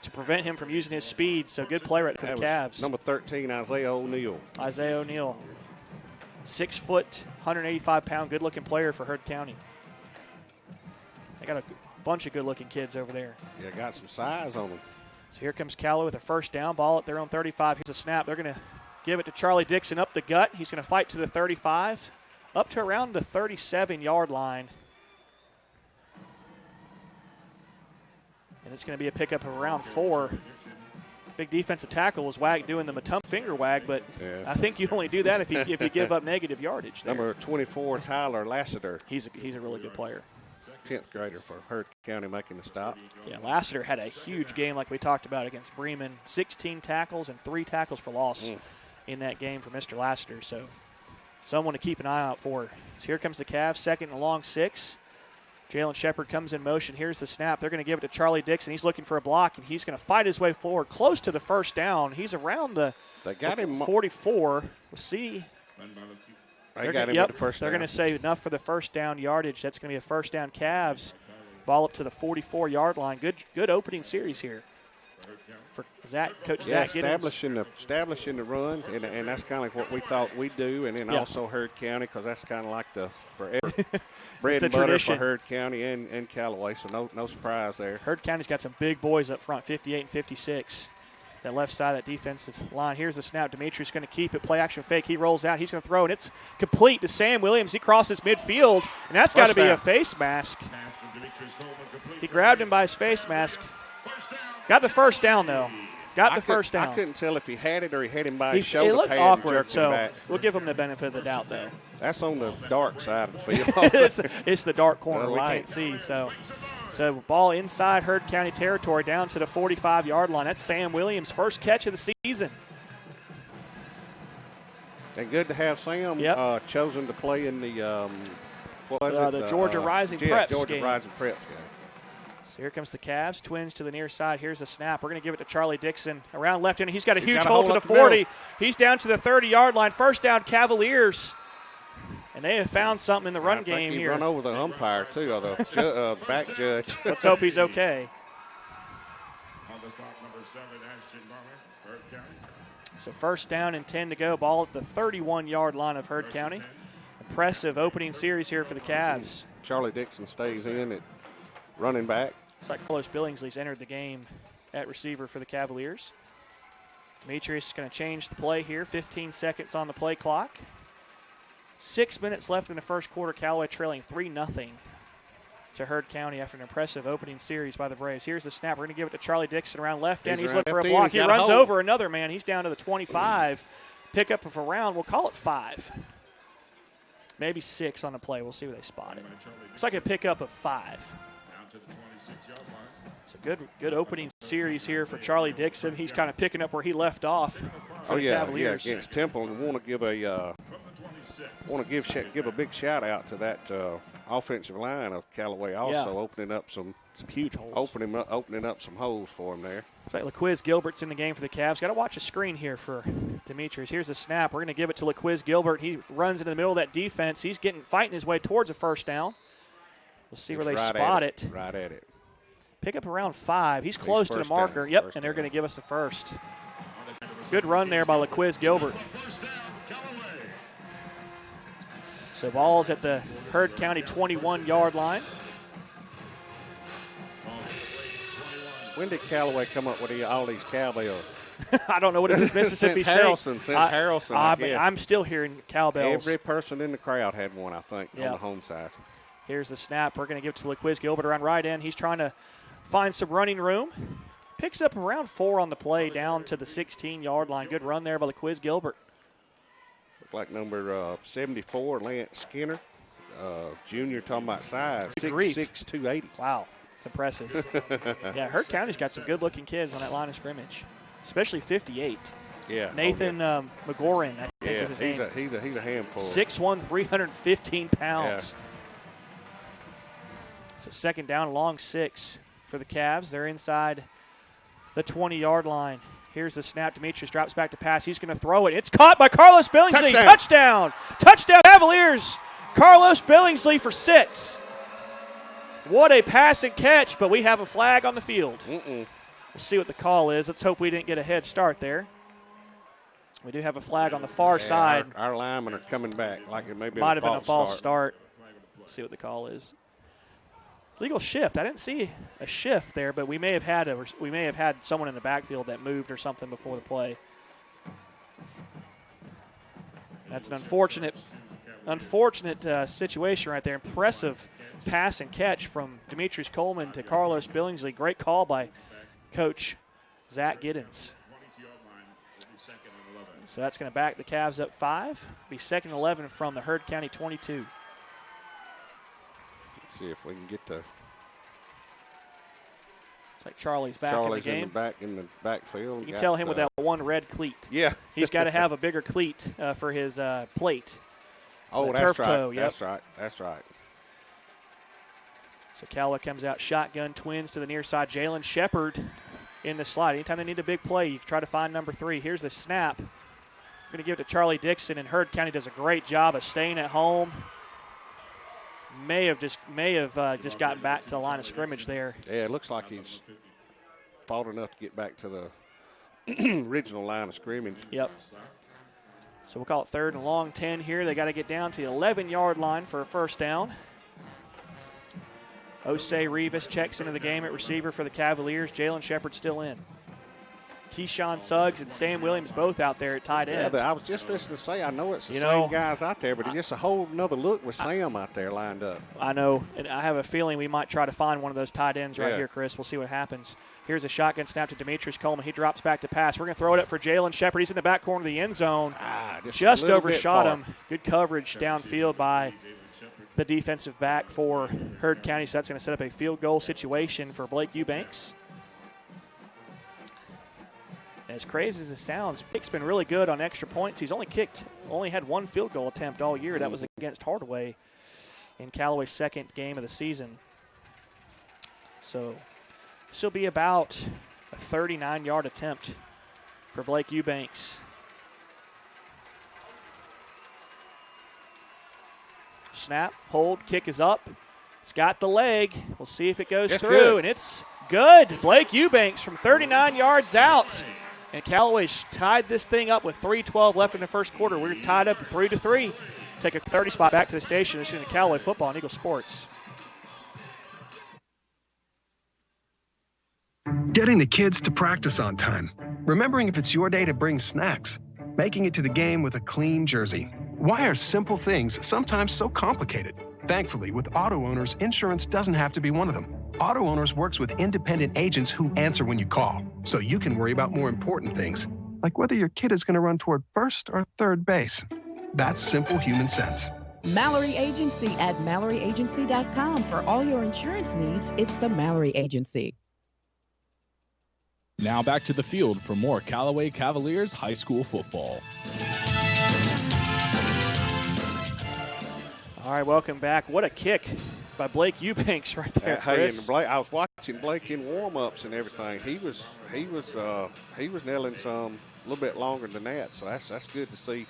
to prevent him from using his speed. So good play right for the Cavs. Number 13, Isaiah O'Neal. 6 foot, 185-pound, good-looking player for Heard County. They got a bunch of good-looking kids over there. Yeah, got some size on them. So here comes Callaway with a first down, ball at their own 35. Here's a snap. They're going to give it to Charlie Dixon up the gut. He's going to fight to the 35, up to around the 37-yard line. And it's going to be a pickup of around 4. Big defensive tackle was doing the Matump finger wag, but I think you only do that if you give up negative yardage there. Number 24, Tyler Lassiter. He's a really good player. 10th grader for Heard County making the stop. Yeah, Lassiter had a huge game like we talked about against Bremen. 16 tackles and 3 tackles for loss in that game for Mr. Lassiter. So someone to keep an eye out for. So here comes the Cavs, second and long 6. Jalen Shepard comes in motion. Here's the snap. They're going to give it to Charlie Dixon. He's looking for a block, and he's going to fight his way forward close to the first down. He's around the 44. We'll see. They got him at the first down. They're going to say enough for the first down yardage. That's going to be a first down Cavs. Ball up to the 44-yard line. Good opening series here for Coach Zach Giddens. Establishing the run, and that's kind of like what we thought we'd do, and then also Heard County, because that's kind of like bread and butter tradition for Heard County and Callaway, so no surprise there. Heard County's got some big boys up front, 58 and 56. That left side of that defensive line. Here's the snap. Demetrius going to keep it. Play action fake. He rolls out. He's going to throw, and it's complete to Sam Williams. He crosses midfield, and that's got to be a face mask. He grabbed him by his face mask. Got the first down, though. First down. I couldn't tell if he had it or he had him by his shoulder It looked pad awkward, and jerked him back. we'll give him the benefit of the doubt, though. That's on the dark side of the field. it's the dark corner. The We can't lights. see. So ball inside Heard County territory down to the 45-yard line. That's Sam Williams' first catch of the season. And good to have Sam chosen to play in the the Georgia Rising Preps Georgia game. Rising Preps game. So here comes the Cavs. Twins to the near side. Here's the snap. We're going to give it to Charlie Dixon around left end. He's got a huge hole to the 40. He's down to the 30-yard line. First down, Cavaliers. And they have found something in the run game he here. run over the umpire, too, or the back judge. Let's hope he's okay. So first down and 10 to go. Ball at the 31-yard line of Heard County. Impressive opening series here for the Cavs. Charlie Dixon stays in at running back. Looks like Carlos Billingsley's entered the game at receiver for the Cavaliers. Demetrius is going to change the play here. 15 seconds on the play clock. 6 minutes left in the first quarter. Callaway trailing 3-0 to Heard County after an impressive opening series by the Braves. Here's the snap. We're going to give it to Charlie Dixon around left end. He's looking for a block. He runs over another man. He's down to the 25. Pickup of a round. We'll call it 5. Maybe 6 on the play. We'll see where they spot it. Looks like a pickup of 5. It's a good opening series here for Charlie Dixon. He's kind of picking up where he left off for the Cavaliers. Yeah, against Temple. And want to give a big shout out to that offensive line of Callaway, also opening up some huge holes. Opening up some holes for him there. Looks like LaQuiz Gilbert's in the game for the Cavs. Got to watch a screen here for Demetrius. Here's the snap. We're going to give it to LaQuiz Gilbert. He runs into the middle of that defense. He's fighting his way towards a first down. We'll see where they spot it. Right at it. Pick up around 5. He's close to the marker. Yep, and they're going to give us the first. Good run there by LaQuiz Gilbert. So ball's at the Heard County 21-yard line. When did Callaway come up with all these cowbells? I don't know what it is. Mississippi State. Since Harrelson, I guess. I'm still hearing cowbells. Every person in the crowd had one, I think, on the home side. Here's the snap. We're going to give it to LaQuiz Gilbert around right end. He's trying to find some running room. Picks up around 4 on the play down to the 16-yard line. Good run there by LaQuiz Gilbert. Looked like number 74, Lance Skinner. Junior, talking about size, 6'6", 280. Wow, it's impressive. Yeah, Heard County's got some good-looking kids on that line of scrimmage, especially 58. Yeah. Nathan McGoran, I think is his name. He's a handful. 6'1", 315 pounds. Yeah. So second down, long 6 for the Cavs. They're inside the 20-yard line. Here's the snap. Demetrius drops back to pass. He's going to throw it. It's caught by Carlos Billingsley. Touchdown. Touchdown, Cavaliers. Carlos Billingsley for 6. What a pass and catch, but we have a flag on the field. We'll see what the call is. Let's hope we didn't get a head start there. We do have a flag on the far side. Our linemen are coming back like it may be Might have been a false start. Let's see what the call is. Legal shift. I didn't see a shift there, but we may have had someone in the backfield that moved or something before the play. That's an unfortunate situation right there. Impressive pass and catch from Demetrius Coleman to Carlos Billingsley. Great call by Coach Zach Giddens. So that's going to back the Cavs up 5. Be second and 11 from the Heard County 22. Let's see if we can get the. It's like Charlie's back in the game. In the backfield. You can tell him with that one red cleat. Yeah. He's got to have a bigger cleat for his plate. Oh, that's right. Toe, yep. That's right. So Callaway comes out shotgun, Twins to the near side. Jalen Shepard in the slot. Anytime they need a big play, you try to find number 3. Here's the snap. We're going to give it to Charlie Dixon, and Heard County does a great job of staying at home. May have just gotten back to the line of scrimmage there. Yeah, it looks like he's fought enough to get back to the original line of scrimmage. Yep. So we'll call it third and long 10 here. They got to get down to the 11-yard line for a first down. Osei Rivas checks into the game at receiver for the Cavaliers. Jalen Shepard still in. Keyshawn Suggs and Sam Williams both out there at tight end. Yeah, I was just fixing to say, I know it's the same guys out there, but it's just a whole nother look with Sam out there lined up. I know, and I have a feeling we might try to find one of those tight ends right here, Chris. We'll see what happens. Here's a shotgun snap to Demetrius Coleman. He drops back to pass. We're going to throw it up for Jalen Shepard. He's in the back corner of the end zone. Just overshot him. Good coverage downfield by the defensive back for Heard County. So that's going to set up a field goal situation for Blake Eubanks. And as crazy as it sounds, Blake's been really good on extra points. He's only had one field goal attempt all year. That was against Hardaway in Callaway's second game of the season. So this will be about a 39-yard attempt for Blake Eubanks. Snap, hold, kick is up. It's got the leg. We'll see if it goes through, good. And it's good. Blake Eubanks from 39 yards out. And Callaway's tied this thing up with 3:12 left in the first quarter. We're tied up 3-3. Take a 30 spot back to the station. This is Callaway football on Eagle Sports. Getting the kids to practice on time. Remembering if it's your day to bring snacks. Making it to the game with a clean jersey. Why are simple things sometimes so complicated? Thankfully, with auto owners, insurance doesn't have to be one of them. Auto Owners works with independent agents who answer when you call, so you can worry about more important things, like whether your kid is going to run toward first or third base. That's simple human sense. Mallory Agency at MalloryAgency.com. For all your insurance needs, it's the Mallory Agency. Now back to the field for more Callaway Cavaliers high school football. All right, welcome back. What a kick by Blake Eubanks right there, Chris. Hey, I was watching Blake in warm-ups and everything. He was nailing some a little bit longer than that. So that's good to see.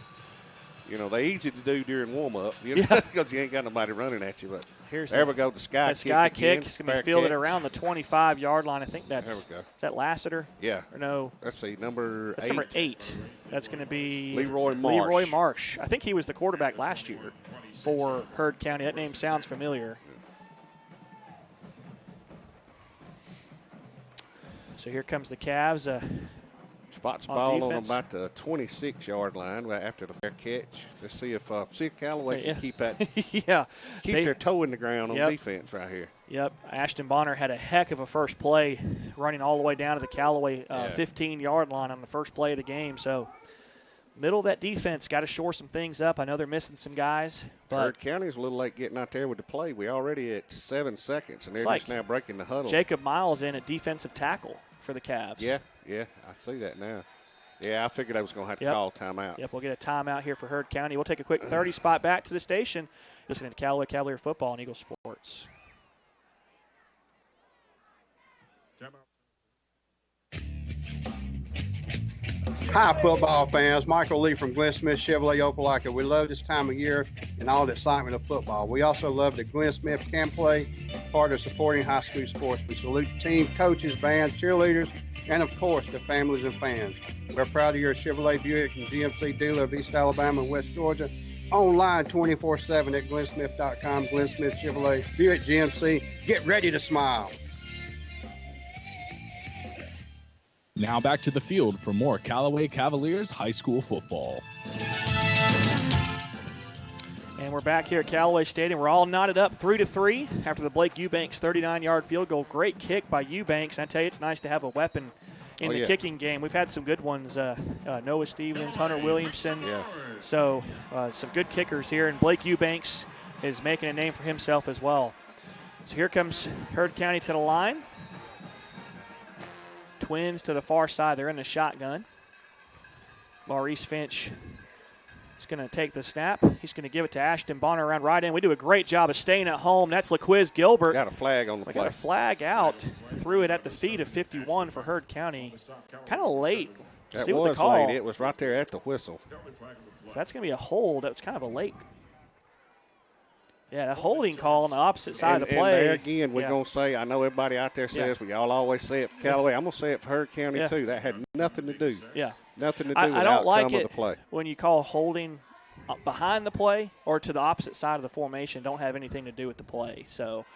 You know, they're easy to do during warm-up, because you ain't got nobody running at you. But there we go, the sky kick. It's going to be fielded around the 25-yard line. I think that's there we go. Is that Lassiter? Yeah. Or no? Let's see, number 8. That's number 8. That's going to be Leroy Marsh. I think he was the quarterback last year for Heard County. That name sounds familiar. So here comes the Cavs. Spots the ball on about the 26-yard line after the fair catch. Let's see if Callaway can keep that. Keep their toe in the ground on defense right here. Yep. Ashton Bonner had a heck of a first play, running all the way down to the Callaway 15-yard line on the first play of the game. So middle of that defense got to shore some things up. I know they're missing some guys. But Heard County's a little late getting out there with the play. We're already at 7 seconds, and they're just now breaking the huddle. Jacob Miles in at defensive tackle for the Cavs. Yeah, I see that now. Yeah, I figured I was going to have to call timeout. Yep, we'll get a timeout here for Heard County. We'll take a quick 30 spot back to the station. Listening to Callaway Cavalier football on Eagle Sports. Hi, football fans. Michael Lee from Glenn Smith Chevrolet Opelika. We love this time of year and all the excitement of football. We also love the Glenn Smith Can Play, part of supporting high school sports. We salute the team, coaches, bands, cheerleaders, and of course the families and fans. We're proud of your Chevrolet Buick and GMC dealer of East Alabama and West Georgia. Online 24/7 at glennsmith.com. Glenn Smith Chevrolet Buick GMC. Get ready to smile. Now back to the field for more Callaway Cavaliers high school football. And we're back here at Callaway Stadium. We're all knotted up 3-3 after the Blake Eubanks 39-yard field goal. Great kick by Eubanks. And I tell you, it's nice to have a weapon in the kicking game. We've had some good ones, Noah Stevens, Hunter Williamson. Yeah. So some good kickers here. And Blake Eubanks is making a name for himself as well. So here comes Heard County to the line. Twins to the far side. They're in the shotgun. Maurice Finch is going to take the snap. He's going to give it to Ashton Bonner around right in. We do a great job of staying at home. That's LaQuiz Gilbert. Got a flag on the play. Got a flag out. Threw it at the feet of 51 for Heard County. Kind of late. That See was what the call. late. It was right there at the whistle. If that's going to be a hold. That's kind of a late. Yeah, a holding call on the opposite side of the play. And there again, we're going to say, I know everybody out there says, we all always say it for Callaway. I'm going to say it for Heard County, too. That had nothing to do. Yeah. Nothing to do with the outcome of the play. When you call holding behind the play or to the opposite side of the formation, don't have anything to do with the play. So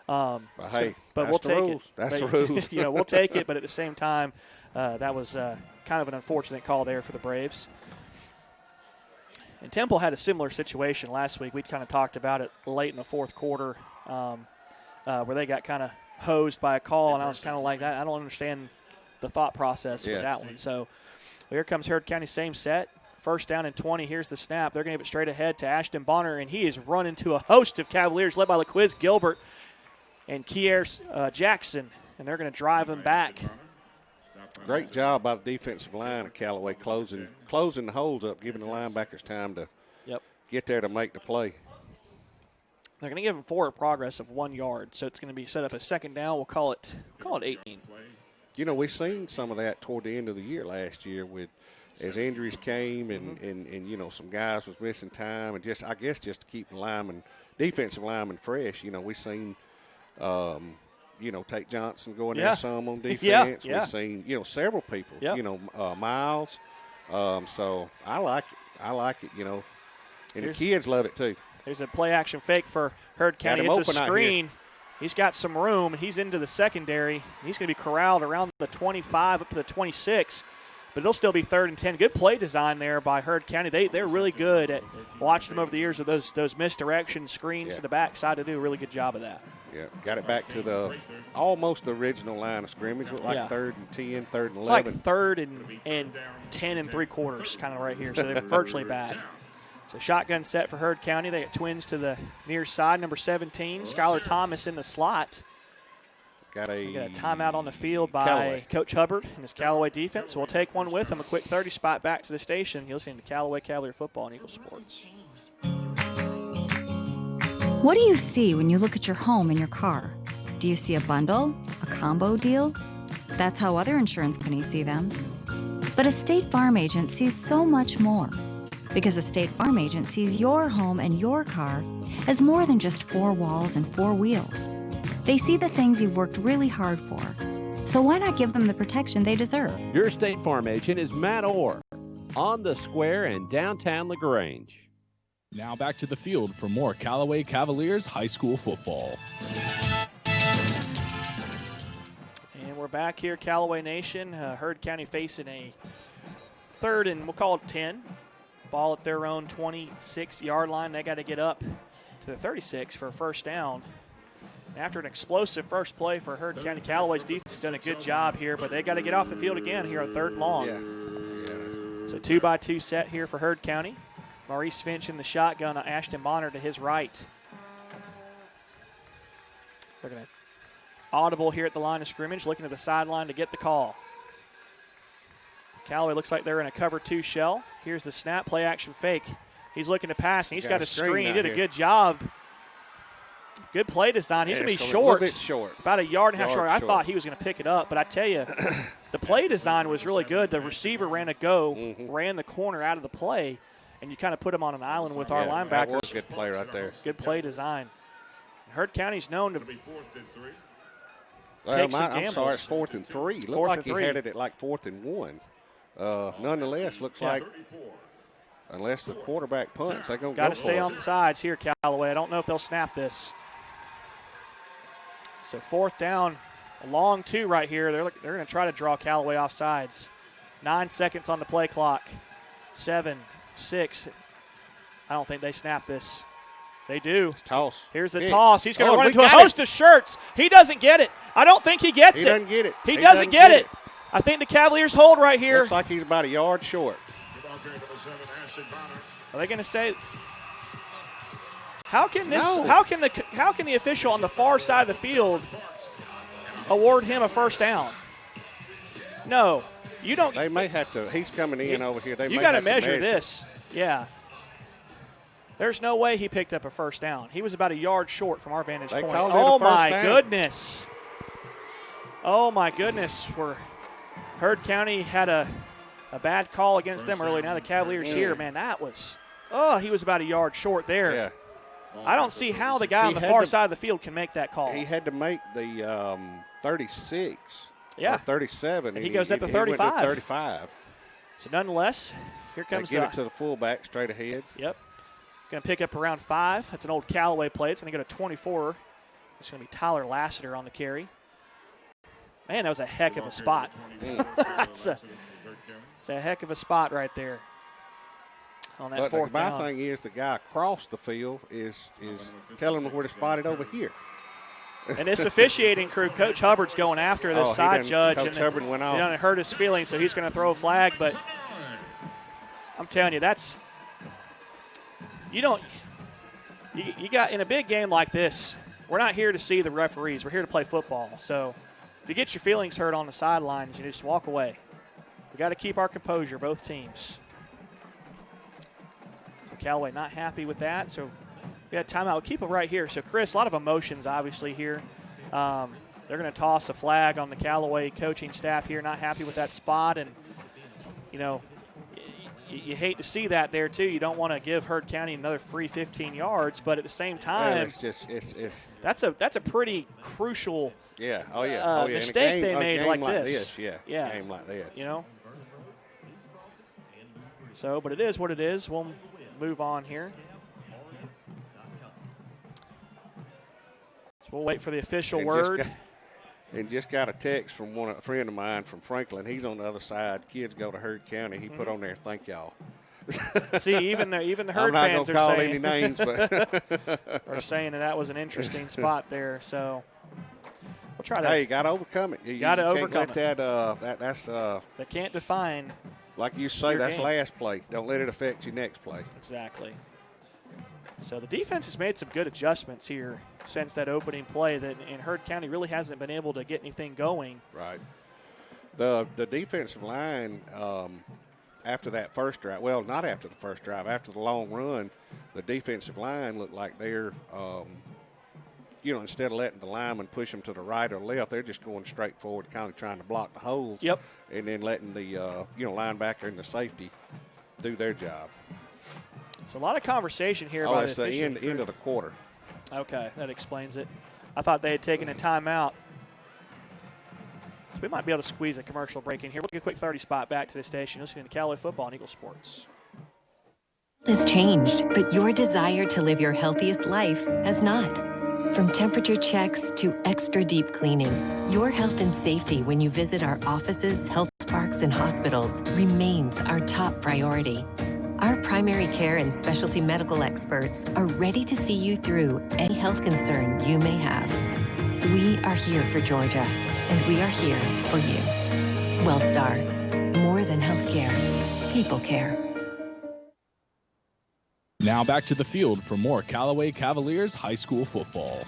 But hey, but that's we'll the take rules. it. That's But, the rules. we'll take it. But at the same time, that was kind of an unfortunate call there for the Braves. And Temple had a similar situation last week. We kind of talked about it late in the fourth quarter, where they got kind of hosed by a call, and I was kind of like that. I don't understand the thought process with that one. So here comes Heard County, same set. First down and 20. Here's the snap. They're going to give it straight ahead to Ashton Bonner, and he is run into a host of Cavaliers led by LaQuiz Gilbert and Kier Jackson, and they're going to drive him back. Great job by the defensive line at Callaway closing the holes up, giving the linebackers time to get there to make the play. They're going to give him forward progress of 1 yard, so it's going to be set up as second down. We'll call it 18. You know, we've seen some of that toward the end of the year last year as injuries came and you know, some guys was missing time, and just to keep the defensive linemen fresh. You know, we've seen you know, Tate Johnson going there some on defense. We've seen, you know, several people, you know, Miles. So I like it, you know. And the kids love it too. There's a play action fake for Heard County. It's a screen. He's got some room, and he's into the secondary. He's going to be corralled around the 25 up to the 26. But it'll still be 3rd and 10. Good play design there by Heard County. They're really good at watching them over the years with those misdirection screens to the backside. To do a really good job of that. Yeah, got it back to the almost the original line of scrimmage. Looked like 3rd and 10, 3rd and 11. It's like 3rd and 10 3/4 kind of right here. So they're virtually back. So shotgun set for Heard County. They got twins to the near side. Number 17, Skylar Thomas in the slot. Got a timeout on the field by Callaway. Coach Hubbard and his Callaway defense. So we'll take one with him. A quick 30 spot back to the station. You're listening to Callaway Cavalier Football and Eagle Sports. What do you see when you look at your home and your car? Do you see a bundle? A combo deal? That's how other insurance companies see them. But a State Farm agent sees so much more. Because a State Farm agent sees your home and your car as more than just 4 walls and 4 wheels. They see the things you've worked really hard for. So why not give them the protection they deserve? Your State Farm agent is Matt Orr on the square in downtown LaGrange. Now back to the field for more Callaway Cavaliers high school football. And we're back here, Callaway Nation. Heard County facing a 3rd and we'll call it 10. Ball at their own 26-yard line. They got to get up to the 36 for a first down. After an explosive first play for Heard County, Callaway's defense has done a good job here, but they got to get off the field again here on 3rd and long. So 2-by-2 set here for Heard County. Maurice Finch in the shotgun, Ashton Bonner to his right. They're going to audible here at the line of scrimmage, looking to the sideline to get the call. Callaway looks like they're in a cover 2 shell. Here's the snap, play action fake. He's looking to pass, and he's got a screen. He did a good job. Good play design. He's going to be short. A little bit short. About a yard and a half short. I thought he was going to pick it up, but I tell you, the play design was really good. The receiver ran a go, ran the corner out of the play, and you kind of put him on an island with our linebackers. That was a good play right there. Good play design. Heard County's known to take some I'm gambles. sorry, it's 4th and 3. Looked like he had it at like 4th and 1. Nonetheless, looks like unless the quarterback punts, they're going to go for it. Got to stay on the sides here, Callaway. I don't know if they'll snap this. So 4th down, a long 2 right here. They're going to try to draw Callaway off sides. 9 seconds on the play clock. 7, 6. I don't think they snap this. They do. Toss. Here's the toss. He's going to run into a it. host of shirts. He doesn't get it. I don't think he gets it. He doesn't get it. He doesn't get it. I think the Cavaliers hold right here. Looks like he's about a yard short. Are they going to say? How can this? No. How can the official on the far side of the field award him a first down? No, you don't. They may have to. He's coming in over here. You got to measure this. Yeah. There's no way he picked up a first down. He was about a yard short from our vantage point. Oh my goodness! Oh my goodness! Heard County had a bad call against them early. Now the Cavaliers here, man, that was. Oh, he was about a yard short there. Yeah. I don't see how the guy on the far side of the field can make that call. He had to make the 36. Yeah. Or 37. And he goes up to 35. He went to 35. So nonetheless, here comes they get it to the fullback straight ahead. Yep. Going to pick up around 5. That's an old Callaway play. It's going to go to 24. It's going to be Tyler Lassiter on the carry. Man, that was a heck of a spot. It's a heck of a spot right there on that fourth down. My thing is the guy across the field is telling them where to spot it over here. And this officiating crew, Coach Hubbard's going after this side judge. Coach Hubbard went off. He done hurt his feelings, so he's going to throw a flag. But I'm telling you, that's – you got – in a big game like this, we're not here to see the referees. We're here to play football. So if you get your feelings hurt on the sidelines, you just walk away. We got to keep our composure, both teams. So Callaway not happy with that, so – we got timeout. We'll keep it right here. So, Chris, a lot of emotions, obviously, here. They're going to toss a flag on the Callaway coaching staff here, not happy with that spot. And, you know, you hate to see that there, too. You don't want to give Heard County another free 15 yards. But at the same time, that's a pretty crucial mistake they made like this. A game like this. You know? So, but it is what it is. We'll move on here. We'll wait for the official word. Just got a text from a friend of mine from Franklin. He's on the other side. Kids go to Heard County. He put on there, "Thank y'all." See, even the Heard fans are saying any names, but are saying that was an interesting spot there. So we'll try to. Hey, you got to overcome it. You got to overcome it. That's that can't define. Like you say, that's game. Last play. Don't let it affect your next play. Exactly. So the defense has made some good adjustments here since that opening play. And Heard County really hasn't been able to get anything going. Right. The defensive line after that first drive, well, not after the first drive, after the long run, the defensive line looked like they're, instead of letting the linemen push them to the right or left, they're just going straight forward, kind of trying to block the holes. Yep. And then letting the linebacker and the safety do their job. So a lot of conversation here about it's the end of the quarter. Okay, that explains it. I thought they had taken a timeout. So we might be able to squeeze a commercial break in here. We'll take a quick 30 spot back to the station. Listening to Callaway Football and Eagle Sports. Has changed, but your desire to live your healthiest life has not. From temperature checks to extra deep cleaning, your health and safety when you visit our offices, health parks, and hospitals remains our top priority. Our primary care and specialty medical experts are ready to see you through any health concern you may have. We are here for Georgia, and we are here for you. WellStar, more than healthcare, people care. Now back to the field for more Callaway Cavaliers high school football.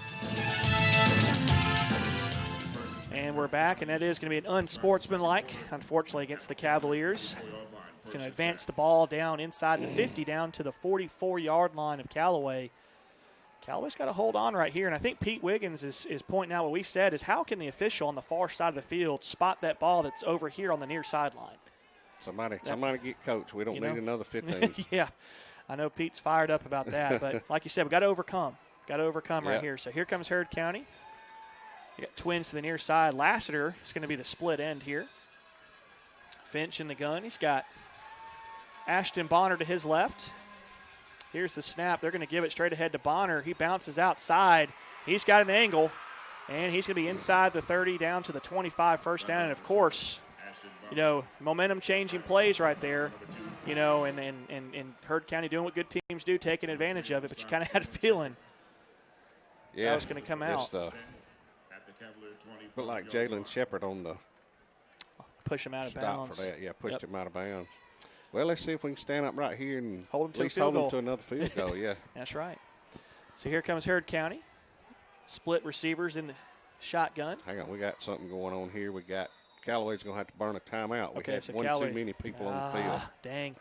And we're back, and that is going to be an unsportsmanlike, unfortunately, against the Cavaliers. Going to advance the ball down inside the 50, down to the 44-yard line of Callaway. Callaway's got to hold on right here, and I think Pete Wiggins is pointing out what we said is how can the official on the far side of the field spot that ball that's over here on the near sideline? Somebody get coach. We don't need another 15. Yeah, I know Pete's fired up about that, but like you said, we got to overcome. Got to overcome right here. So here comes Heard County. You got twins to the near side. Lassiter is going to be the split end here. Finch in the gun. He's got Ashton Bonner to his left. Here's the snap. They're going to give it straight ahead to Bonner. He bounces outside. He's got an angle, and he's going to be inside the 30 down to the 25 first down. And, of course, momentum-changing plays right there, and Heard County doing what good teams do, taking advantage of it. But you kind of had a feeling that was going to come out. But like Jalen Shepard on the push him out of bounds. For that. Yeah, pushed him out of bounds. Well, let's see if we can stand up right here and hold him to another field goal. Yeah, that's right. So here comes Heard County. Split receivers in the shotgun. Hang on, we got something going on here. We got Callaway's going to have to burn a timeout. We had one too many people on the field. Dang.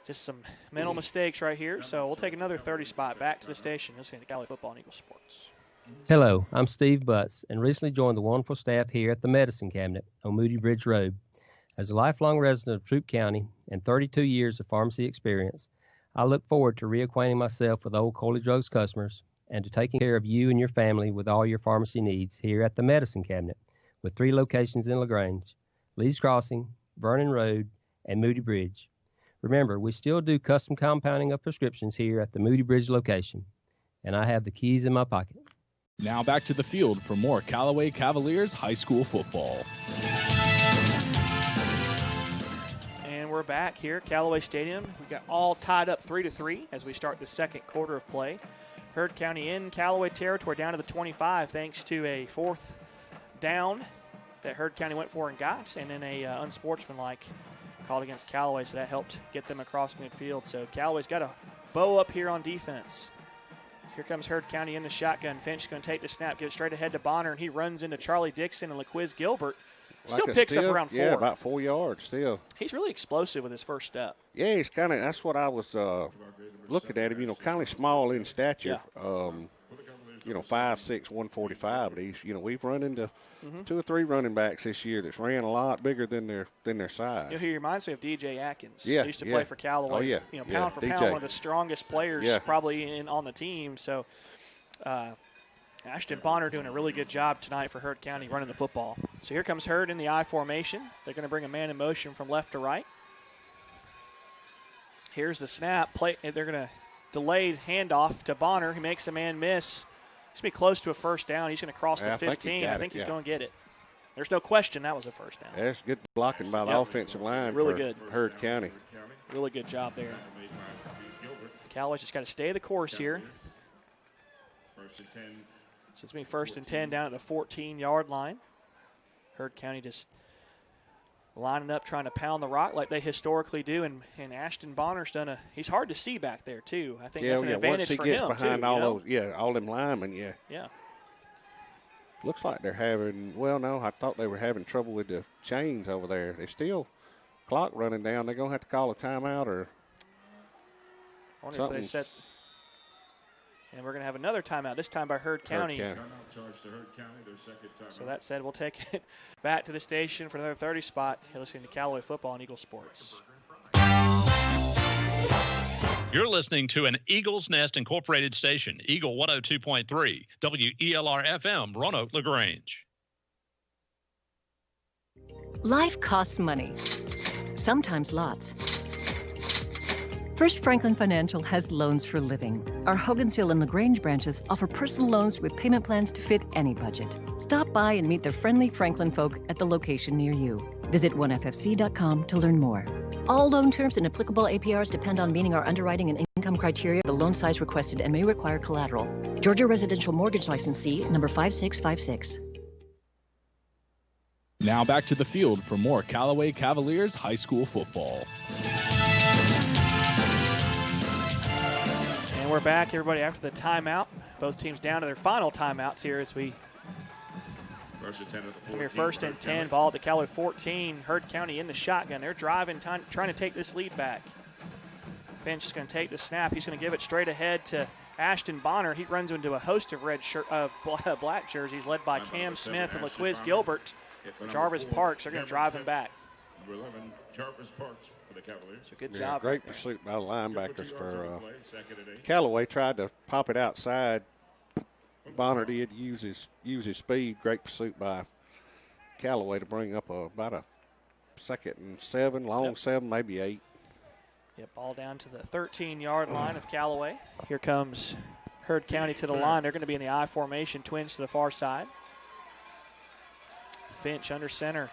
Just some mental mistakes right here. So we'll take another 30 spot back to the station. Listening to Callaway Football and Eagle Sports. Hello, I'm Steve Butts and recently joined the wonderful staff here at the Medicine Cabinet on Moody Bridge Road. As a lifelong resident of Troup County and 32 years of pharmacy experience, I look forward to reacquainting myself with old Coley Drugs customers and to taking care of you and your family with all your pharmacy needs here at the Medicine Cabinet with 3 locations in LaGrange, Lee's Crossing, Vernon Road, and Moody Bridge. Remember, we still do custom compounding of prescriptions here at the Moody Bridge location, and I have the keys in my pocket. Now back to the field for more Callaway Cavaliers high school football. And we're back here at Callaway Stadium. We got all tied up 3-3 as we start the second quarter of play. Heard County in Callaway territory down to the 25 thanks to a fourth down that Heard County went for and got, and then a unsportsmanlike called against Callaway, so that helped get them across midfield. So Callaway's got a bow up here on defense. Here comes Heard County in the shotgun. Finch is going to take the snap, give it straight ahead to Bonner, and he runs into Charlie Dixon and LaQuiz Gilbert. Still picks up around 4. Yeah, about 4 yards still. He's really explosive with his first step. Yeah, he's kind of, that's what I was looking at him, kind of small in stature. Yeah. 5'6", 145. But he's, we've run into 2 or 3 running backs this year that's ran a lot bigger than their size. He reminds me of DJ Atkins. Yeah, he used to play for Callaway. Oh, yeah. Pound for pound, one of the strongest players probably on the team. So Ashton Bonner doing a really good job tonight for Heard County running the football. So here comes Heard in the I formation. They're going to bring a man in motion from left to right. Here's the snap. They're going to delay handoff to Bonner. He makes a man miss. He's going to be close to a first down. He's going to cross the 15. I think he's going to get it. There's no question that was a first down. That's good blocking by the offensive line really for good. Heard County. Really good job there. Callaway's just got to stay the course here. So it's going to be 1st and 10 down at the 14-yard line. Heard County just lining up, trying to pound the rock like they historically do, and Ashton Bonner's he's hard to see back there, too. I think that's an advantage for him, once he gets behind too. all them linemen, Yeah. Looks like they're having, I thought they were having trouble with the chains over there. They still clock running down. They're going to have to call a timeout or I wonder if they set. And we're going to have another timeout, this time by Heard County. So that said, we'll take it back to the station for another 30 spot. You're listening to Callaway Football on Eagle Sports. You're listening to an Eagles Nest Incorporated station, Eagle 102.3, WELR-FM, Roanoke, LaGrange. Life costs money, sometimes lots. First Franklin Financial has loans for living. Our Hogansville and LaGrange branches offer personal loans with payment plans to fit any budget. Stop by and meet the friendly Franklin folk at the location near you. Visit oneffc.com to learn more. All loan terms and applicable APRs depend on meeting our underwriting and income criteria, the loan size requested, and may require collateral. Georgia Residential Mortgage Licensee, number 5656. Now back to the field for more Callaway Cavaliers high school football. And we're back, everybody, after the timeout. Both teams down to their final timeouts here as we come here 1st and 10, ball at the Callaway 14. Heard County in the shotgun. They're driving, trying to take this lead back. Finch is going to take the snap. He's going to give it straight ahead to Ashton Bonner. He runs into a host of black jerseys led by Cam Smith and LaQuiz Gilbert. Jarvis Parks are going to drive him back. Number 11, Jarvis Parks for the Cavaliers. So good job. Great pursuit by the linebackers for Callaway. Tried to pop it outside. Bonner did use his speed. Great pursuit by Callaway to bring up about a 2nd and 7, long 7, maybe 8. Yep, ball down to the 13-yard line of Callaway. Here comes Heard County to the line. They're going to be in the I formation, twins to the far side. Finch under center.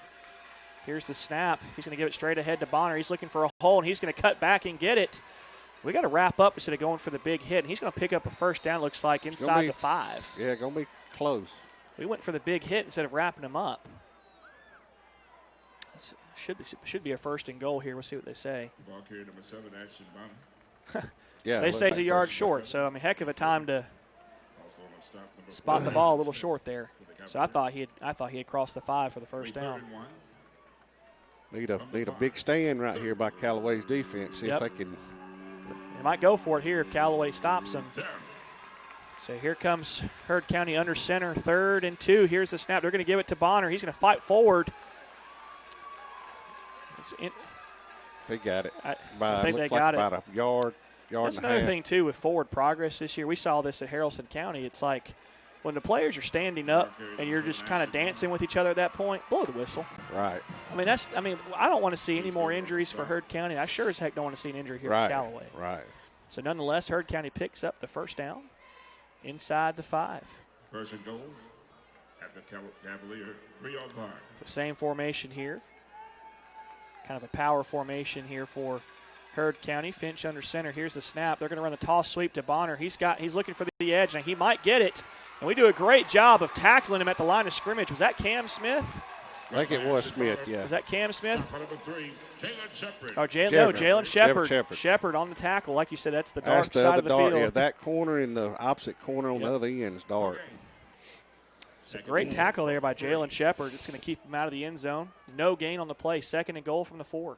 Here's the snap. He's going to give it straight ahead to Bonner. He's looking for a hole, and he's going to cut back and get it. We got to wrap up instead of going for the big hit. And he's going to pick up a first down, looks like, inside the 5. Yeah, going to be close. We went for the big hit instead of wrapping him up. Should be a 1st and goal here. We'll see what they say. Ball carrier number 7, Ashton Bonner. Yeah, they say he's a yard short, so, heck of a time to spot the ball a little short there. So I thought he had crossed the 5 for the first down. Need a big stand right here by Callaway's defense. See if they can. They might go for it here if Callaway stops them. So here comes Heard County under center, 3rd and 2. Here's the snap. They're going to give it to Bonner. He's going to fight forward. They got it. I think they got it. About a yard That's and a another half. thing, too, with forward progress this year. We saw this at Haralson County. It's like when the players are standing up and you're just kind of dancing with each other at that point, blow the whistle. Right. I don't want to see any more injuries for Heard County. I sure as heck don't want to see an injury here at Callaway. Right. So nonetheless, Heard County picks up the first down inside the 5. First and goal at the Cavalier 3-yard line. Same formation here. Kind of a power formation here for Heard County. Finch under center. Here's the snap. They're going to run the toss sweep to Bonner. He's looking for the edge, and he might get it. And we do a great job of tackling him at the line of scrimmage. Was that Cam Smith? I think it was Smith, yeah. Was that Cam Smith? Number 3, Jalen Shepard. Oh, Jalen Shepard. Shepard. Shepard on the tackle. Like you said, that's the dark side of the field. Yeah, that corner and the opposite corner on the other end is dark. It's a great tackle there by Jalen Shepard. It's going to keep him out of the end zone. No gain on the play. 2nd and goal from the 4.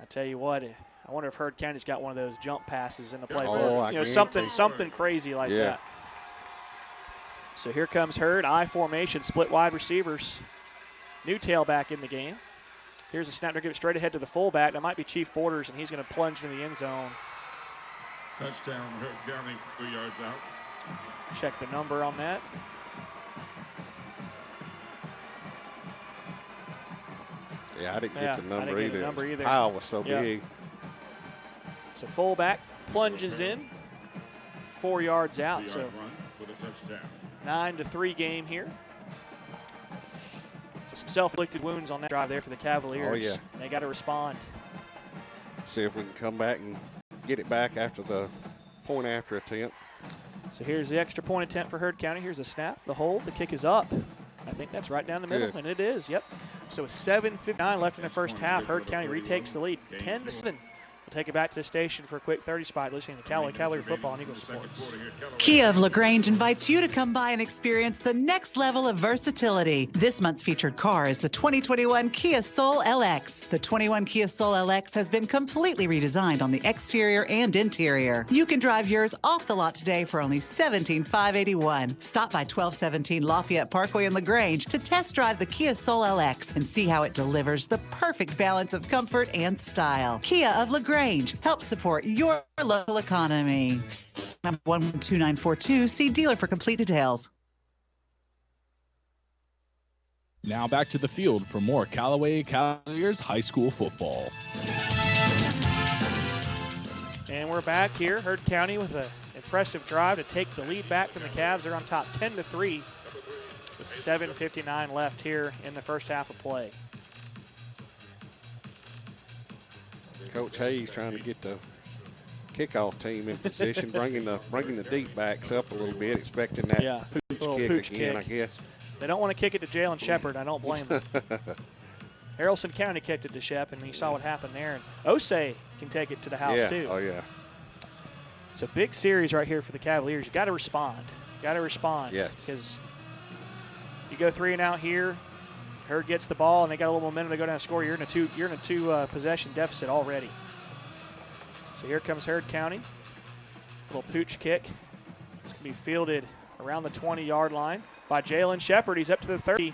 I tell you what, I wonder if Heard County's got one of those jump passes in the playbook. Something crazy like that. So here comes Heard. I formation, split wide receivers. New tailback in the game. Here's a snap. They're going to give it straight ahead to the fullback. That might be Chief Borders, and he's going to plunge into the end zone. Touchdown, Heard County, 3 yards out. Check the number on that. Yeah, I didn't get the number I didn't either. Get the number either. The pile was so big. So fullback plunges in, 4 yards out. 3-yard So run with a touchdown. 9-3 game here. So some self-inflicted wounds on that drive there for the Cavaliers. Oh, yeah. And they got to respond. See if we can come back and get it back after the point after attempt. So here's the extra point attempt for Heard County. Here's the snap, the hold, the kick is up. I think that's right down the middle, and it is, yep. So with 7:59 left in the first half, Heard County retakes the lead, 10-7. We'll take it back to the station for a quick 30 spot, listening to Callaway Cavalier Football on Eagle Sports. Kia of LaGrange invites you to come by and experience the next level of versatility. This month's featured car is the 2021 Kia Soul LX. The 21 Kia Soul LX has been completely redesigned on the exterior and interior. You can drive yours off the lot today for only $17,581. Stop by 1217 Lafayette Parkway in LaGrange to test drive the Kia Soul LX and see how it delivers the perfect balance of comfort and style. Kia of LaGrange helps support your local economy. Number 112942. See dealer for complete details. Now back to the field for more Callaway Cavaliers high school football. And we're back here. Heard County with an impressive drive to take the lead back from the Cavs. They're on top 10-3 with 7:59 left here in the first half of play. Coach Hayes trying to get the kickoff team in position, bringing the deep backs up a little bit, expecting that pooch kick again, I guess. They don't want to kick it to Jalen Shepard. I don't blame them. Haralson County kicked it to Shep, and you saw what happened there. And Osei can take it to the house, too. Oh, yeah. So big series right here for the Cavaliers. You got to respond. Yes. Because you go 3 and out here. Heard gets the ball, and they got a little momentum to go down and score. You're in a two possession deficit already. So here comes Heard County. Little pooch kick. It's going to be fielded around the 20-yard line by Jalen Shepard. He's up to the 30.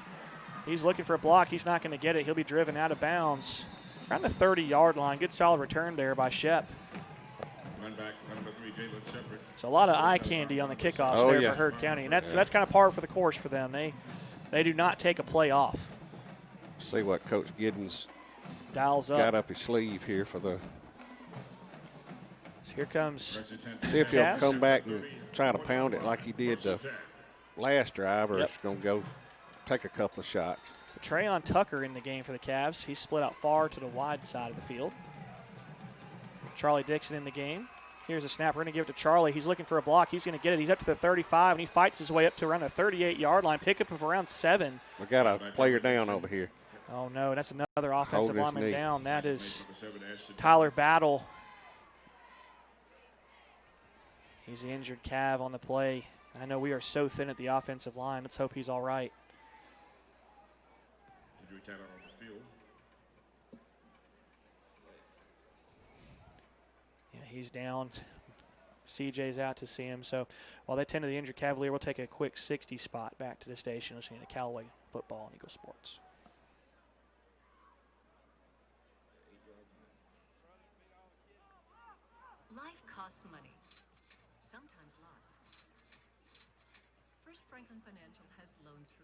He's looking for a block. He's not going to get it. He'll be driven out of bounds around the 30-yard line. Good solid return there by Shep. Run back, number 3, Jalen Shepard. So a lot of eye candy on the kickoffs for Heard County, and that's kind of par for the course for them. They do not take a play off. See what Coach Giddens dials got up his sleeve here for the. So here comes. See if he'll come back and try to pound it like he did the last drive, or it's going to go take a couple of shots. Trayon Tucker in the game for the Cavs. He's split out far to the wide side of the field. Charlie Dixon in the game. Here's a snap. We're going to give it to Charlie. He's looking for a block. He's going to get it. He's up to the 35, and he fights his way up to around the 38-yard line. Pickup of around 7. We got a player down over here. Oh, no, that's another offensive lineman down. That is Tyler Battle. He's the injured Cav on the play. I know we are so thin at the offensive line. Let's hope he's all right. Yeah, he's down. CJ's out to see him. So while they tend to the injured Cavalier, we'll take a quick 60 spot back to the station listening to Callaway Football and Eagle Sports. Life costs money, sometimes lots. First Franklin Financial has loans for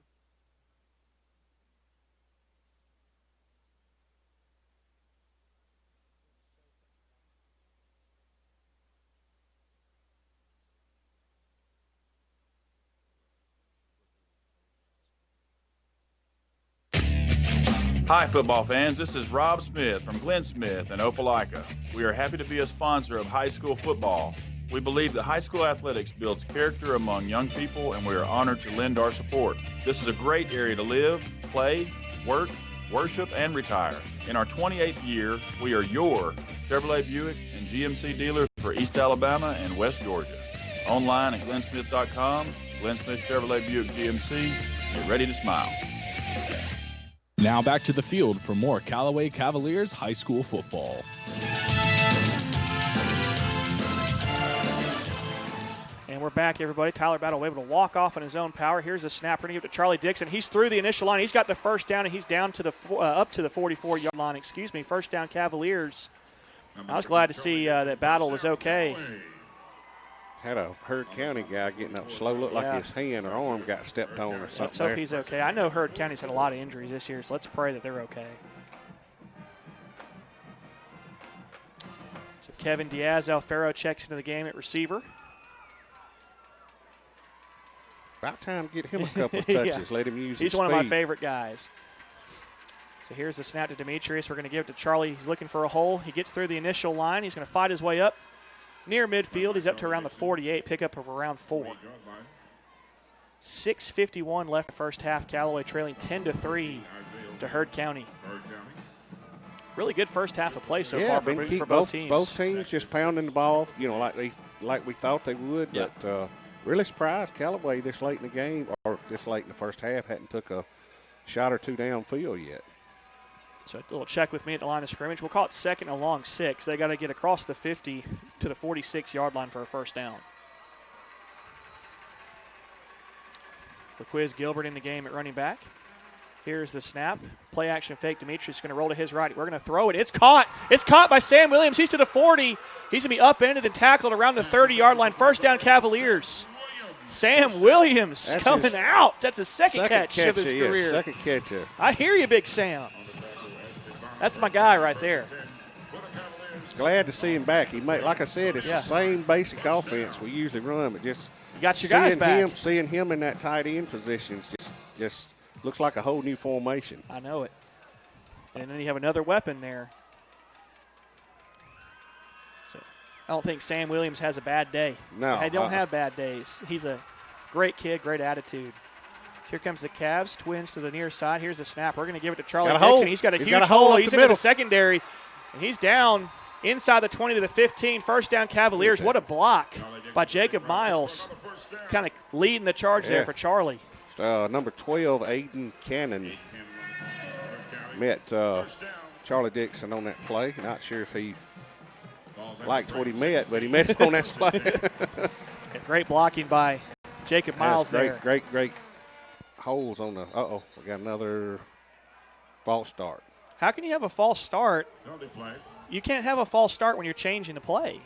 Hi, football fans. This is Rob Smith from Glenn Smith in Opelika. We are happy to be a sponsor of high school football. We believe that high school athletics builds character among young people, and we are honored to lend our support. This is a great area to live, play, work, worship, and retire. In our 28th year, we are your Chevrolet Buick and GMC dealer for East Alabama and West Georgia. Online at glennsmith.com, Glenn Smith Chevrolet Buick GMC. Get ready to smile. Now back to the field for more Callaway Cavaliers high school football. And we're back, everybody. Tyler Battle able to walk off on his own power. Here's a snap. We're going to give it to Charlie Dixon. He's through the initial line. He's got the first down, and he's down to the up to the 44-yard line. First down, Cavaliers. I was glad to see that Battle was okay. Had a Heard County guy getting up slow. Looked like his hand or arm got stepped on or something. Let's hope he's okay. I know Heard County's had a lot of injuries this year, so let's pray that they're okay. So Kevin Diaz-Alfaro checks into the game at receiver. About time to get him a couple of touches. Let him use his speed. He's one of my favorite guys. So here's the snap to Demetrius. We're going to give it to Charlie. He's looking for a hole. He gets through the initial line. He's going to fight his way up. Near midfield, he's up to around the 48, pickup of around 4. 6:51 left in the first half. Callaway trailing 10-3 to Heard County. Really good first half of play so far for both teams. Both teams just pounding the ball, like we thought they would. Yep. But really surprised Callaway this late in the game, or this late in the first half, hadn't took a shot or two downfield yet. So a little check with me at the line of scrimmage. We'll call it second and long 6. They got to get across the 50 to the 46-yard line for a first down. LaQuiz Gilbert in the game at running back. Here's the snap. Play action fake. Demetrius is going to roll to his right. We're going to throw it. It's caught. It's caught by Sam Williams. He's to the 40. He's going to be upended and tackled around the 30-yard line. First down, Cavaliers. Sam Williams coming out. That's his second catch of his career. Second catch. I hear you, Big Sam. That's my guy right there. Glad to see him back. He like I said, it's the same basic offense we usually run, but just you got your guys back. Seeing him in that tight end position just looks like a whole new formation. I know it. And then you have another weapon there. So I don't think Sam Williams has a bad day. No. I don't have bad days. He's a great kid, great attitude. Here comes the Cavs, twins to the near side. Here's the snap. We're going to give it to Charlie Dixon. He's got a huge hole. He's into the secondary, and he's down inside the 20 to the 15. First down, Cavaliers. What a block by Jacob Miles. Kind of leading the charge there for Charlie. Number 12, Aiden Cannon, met Charlie Dixon on that play. Not sure if he liked what he met, but he met him on that play. Great blocking by Jacob Miles there. Great holes on the we got another false start. How can you have a false start? You can't have a false start when you're changing the play.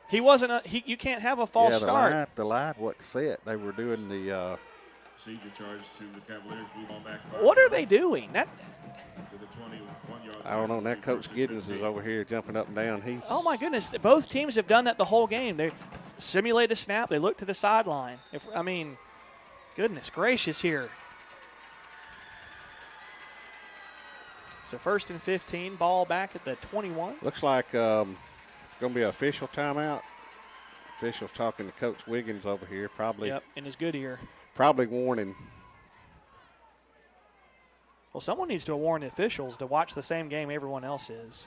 He wasn't you can't have a false start. The light what set. They were doing the procedure charge to the Cavaliers. What are they doing? I don't know. That Coach Giddens is over here jumping up and down. Oh my goodness! Both teams have done that the whole game. They simulate a snap. They look to the sideline. Goodness gracious here. So 1st and 15, ball back at the 21. Looks like it's going to be an official timeout. Officials talking to Coach Wiggins over here, probably. Yep, in his good ear. Probably warning. Well, someone needs to warn the officials to watch the same game everyone else is.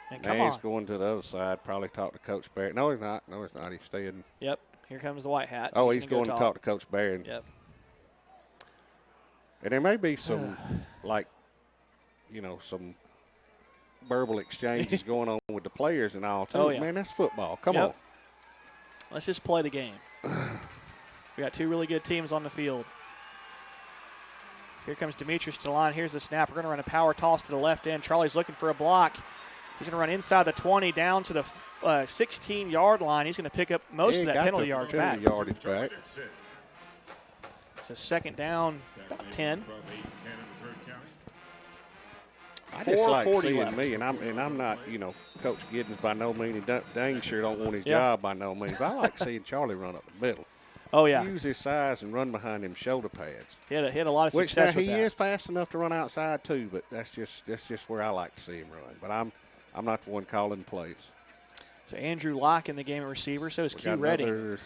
And come on. He's going to the other side, probably talk to Coach Barrett. No, he's not. He's staying. Yep, here comes the white hat. Oh, he's going to talk to Coach Barrett. Yep. And there may be some, some verbal exchanges going on with the players and all, too. Oh, yeah. Man, that's football. Come on. Let's just play the game. We got two really good teams on the field. Here comes Demetrius to the line. Here's the snap. We're going to run a power toss to the left end. Charlie's looking for a block. He's going to run inside the 20 down to the 16-yard line. He's going to pick up most of that penalty yardage back. So second down, about 10. I just like seeing left. Me, and I'm not, Coach Giddens by no means. Dang sure don't want his job by no means. I like seeing Charlie run up the middle. use his size and run behind them shoulder pads. He had a lot of success with he that. is fast enough to run outside too, but that's just where I like to see him run. But I'm not the one calling plays. So Andrew Locke in the game at receiver. So is Q Redding.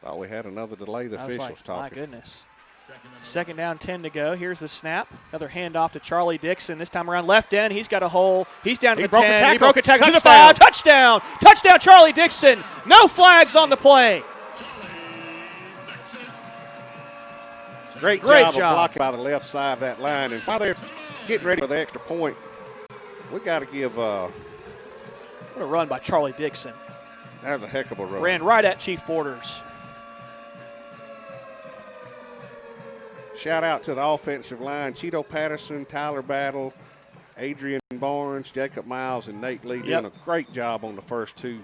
Thought we had another delay. The officials talking. My goodness. Second down, 10 to go. Here's the snap. Another handoff to Charlie Dixon. This time around left end. He's got a hole. He's down to the 10. He broke a tackle to the 5. Touchdown. Touchdown, Charlie Dixon. No flags on the play. Great job of blocking by the left side of that line. And while they're getting ready for the extra point, we got to give what a run by Charlie Dixon. That was a heck of a run. Ran right at Chief Borders. Shout out to the offensive line, Cheeto Patterson, Tyler Battle, Adrian Barnes, Jacob Miles, and Nate Lee doing a great job on the first two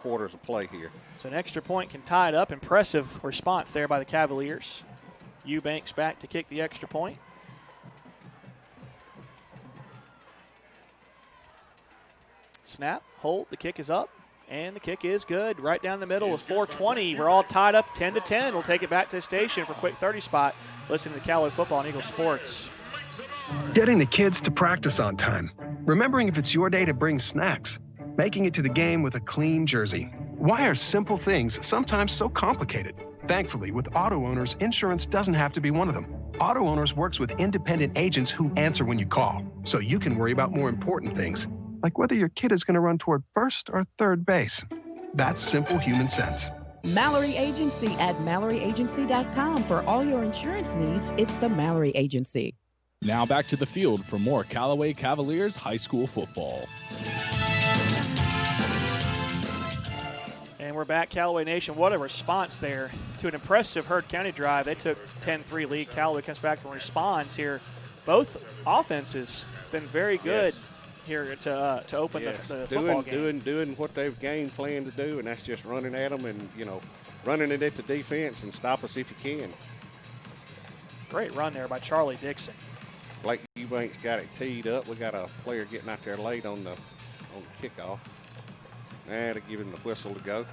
quarters of play here. So an extra point can tie it up. Impressive response there by the Cavaliers. Eubanks back to kick the extra point. Snap, hold, the kick is up, and the kick is good. Right down the middle with 4:20. We're all tied up 10-10. We'll take it back to the station for a quick 30 spot. Listen to Callaway Football on Eagle Sports. Getting the kids to practice on time. Remembering if it's your day to bring snacks. Making it to the game with a clean jersey. Why are simple things sometimes so complicated? Thankfully, with auto owners, insurance doesn't have to be one of them. Auto Owners works with independent agents who answer when you call, so you can worry about more important things, like whether your kid is going to run toward first or third base. That's simple human sense. Mallory Agency at MalloryAgency.com. For all your insurance needs, it's the Mallory Agency. Now back to the field for more Callaway Cavaliers high school football. And we're back, Callaway Nation. What a response there to an impressive Heard County drive. They took 10-3 lead. Callaway comes back and responds here. Both offenses been very good here to open the football game. Doing what they've game planned to do, and that's just running at them and, running it at the defense and stop us if you can. Great run there by Charlie Dixon. Blake Eubanks got it teed up. We got a player getting out there late on the kickoff. And to give him the whistle to go.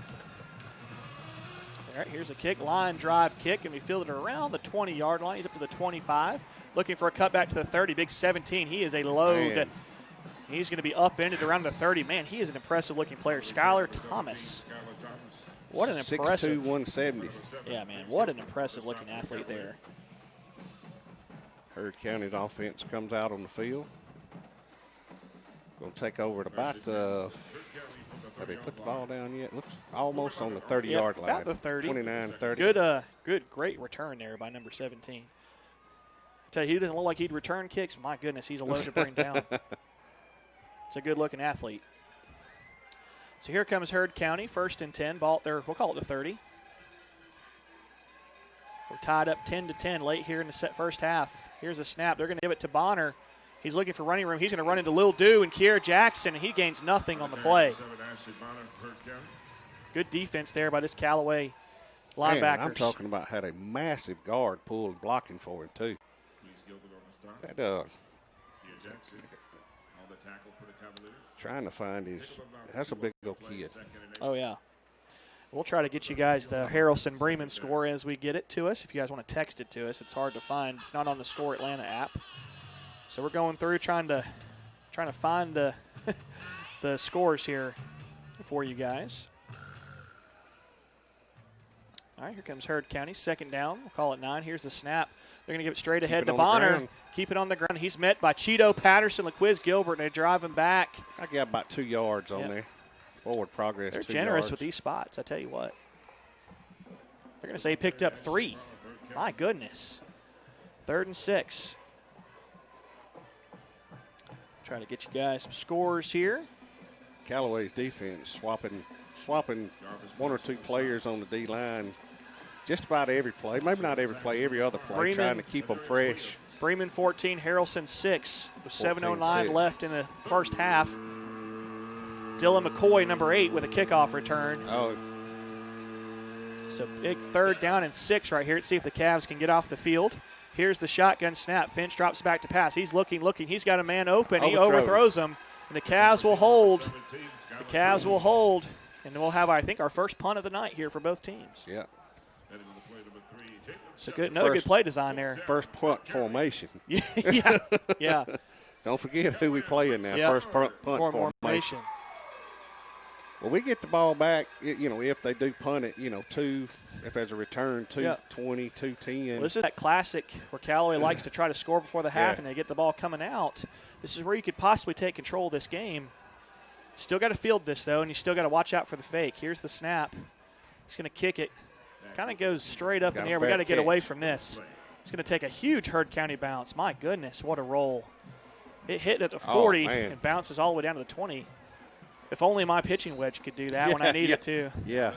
All right, here's a kick, line drive kick, and we fielded it around the 20-yard line. He's up to the 25, looking for a cutback to the 30. Big 17. He is a load. Man. He's going to be upended around the 30. Man, he is an impressive-looking player. Skylar Thomas. What an impressive. 6'2", 170. Yeah, man, what an impressive-looking athlete there. Heard County's offense comes out on the field. Going to take over at about the – have they put the ball down yet? Looks almost on the 30-yard line. About the 30. 29-30. Great return there by number 17. I tell you, he doesn't look like he'd return kicks. My goodness, he's a load to bring down. It's a good-looking athlete. So here comes Heard County, 1st and 10. Ball there, we'll call it the 30. We're tied up 10-10 late here in the first half. Here's a snap. They're going to give it to Bonner. He's looking for running room. He's going to run into Lil Dew and Kiera Jackson, and he gains nothing on the play. Good defense there by this Callaway linebackers. Man, I'm talking about had a massive guard pulled blocking for him, too. Trying to find that's a big old kid. Oh, yeah. We'll try to get you guys the Harrelson Bremen score as we get it to us. If you guys want to text it to us, it's hard to find. It's not on the Score Atlanta app. So we're going through trying to find the scores here for you guys. All right, here comes Heard County. 2nd down. We'll call it 9. Here's the snap. They're going to give it straight ahead to Bonner. Keep it on the ground. He's met by Cheeto Patterson, LaQuiz Gilbert, and they drive him back. I got about 2 yards on there. Forward progress. They're 2 generous yards. with these spots, I tell you what. They're going to say he picked up 3. My goodness. 3rd and 6. Try to get you guys some scores here. Callaway's defense swapping 1 or 2 players on the D-line just about every play. Maybe not every play, every other play, Bremen, trying to keep them fresh. Bremen 14, Harrelson 6 with 7:09 left in the first half. Dylan McCoy, number 8, with a kickoff return. Oh. So big 3rd down and 6 right here. Let's see if the Cavs can get off the field. Here's the shotgun snap. Finch drops back to pass. He's looking. He's got a man open. He overthrows him, and the Cavs will hold. The Cavs will hold. And we'll have, I think, our first punt of the night here for both teams. Yeah. So another good play design there. First punt formation. yeah. Don't forget who we play in now. Yep. First punt formation. Well, we get the ball back, if they do punt it, if there's a return, 2:20, 2:10. Well, this is that classic where Callaway likes to try to score before the half and they get the ball coming out. This is where you could possibly take control of this game. Still got to field this, though, and you still got to watch out for the fake. Here's the snap. He's going to kick it. It kind of goes straight up in the air. We got to get away from this. It's going to take a huge Heard County bounce. My goodness, what a roll. It hit at the 40 and bounces all the way down to the 20. If only my pitching wedge could do that when I need it to. Yeah.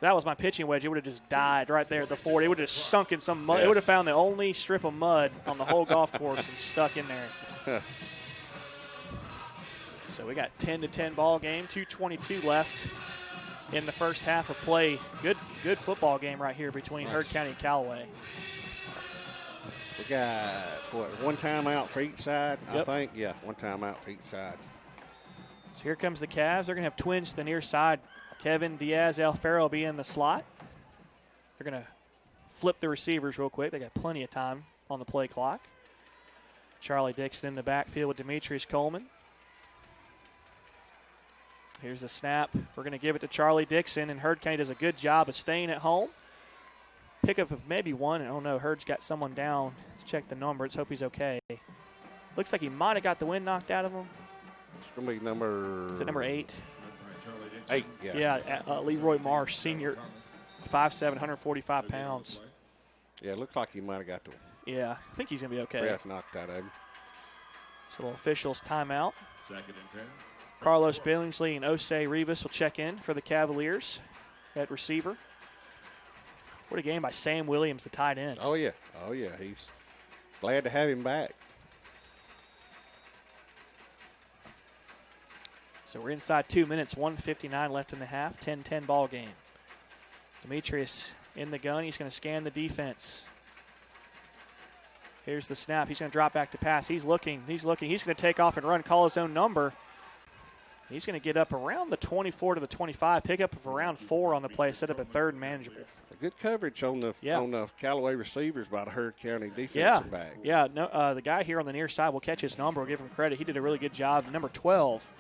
That was my pitching wedge. It would have just died right there at the 40. It would have just sunk in some mud. It would have found the only strip of mud on the whole golf course and stuck in there. So we got 10-10 ball game, 2:22 left in the first half of play. Good football game right here between Heard County and Callaway. We got, one timeout for each side, I think? Yeah, one timeout for each side. So here comes the Cavs. They're going to have twins to the near side. Kevin Diaz Alfaro will be in the slot. They're going to flip the receivers real quick. They got plenty of time on the play clock. Charlie Dixon in the backfield with Demetrius Coleman. Here's the snap. We're going to give it to Charlie Dixon, and Heard County does a good job of staying at home. Pickup of maybe one. I don't know. Heard's got someone down. Let's check the number. Let's hope he's okay. Looks like he might have got the wind knocked out of him. It's going to be number... Is it number 8? 8, yeah. Yeah, Leroy Marsh, senior, 5'7", 145 pounds. Yeah, it looks like he might have got the... Yeah, I think he's going to be okay. Ref knocked out of him. So the officials timeout. 2nd and 10. Carlos Billingsley and Osei Rivas will check in for the Cavaliers at receiver. What a game by Sam Williams, the tight end. Oh, yeah. He's glad to have him back. So we're inside 2 minutes, 1:59 left in the half, 10-10 ball game. Demetrius in the gun. He's going to scan the defense. Here's the snap. He's going to drop back to pass. He's looking. He's going to take off and run, call his own number. He's going to get up around the 24 to the 25, pick up of around 4 on the play, set up a third and manageable. Good coverage on the Callaway receivers by the Heard County defensive back. Yeah, the guy here on the near side will catch his number. We'll give him credit. He did a really good job. Number 12,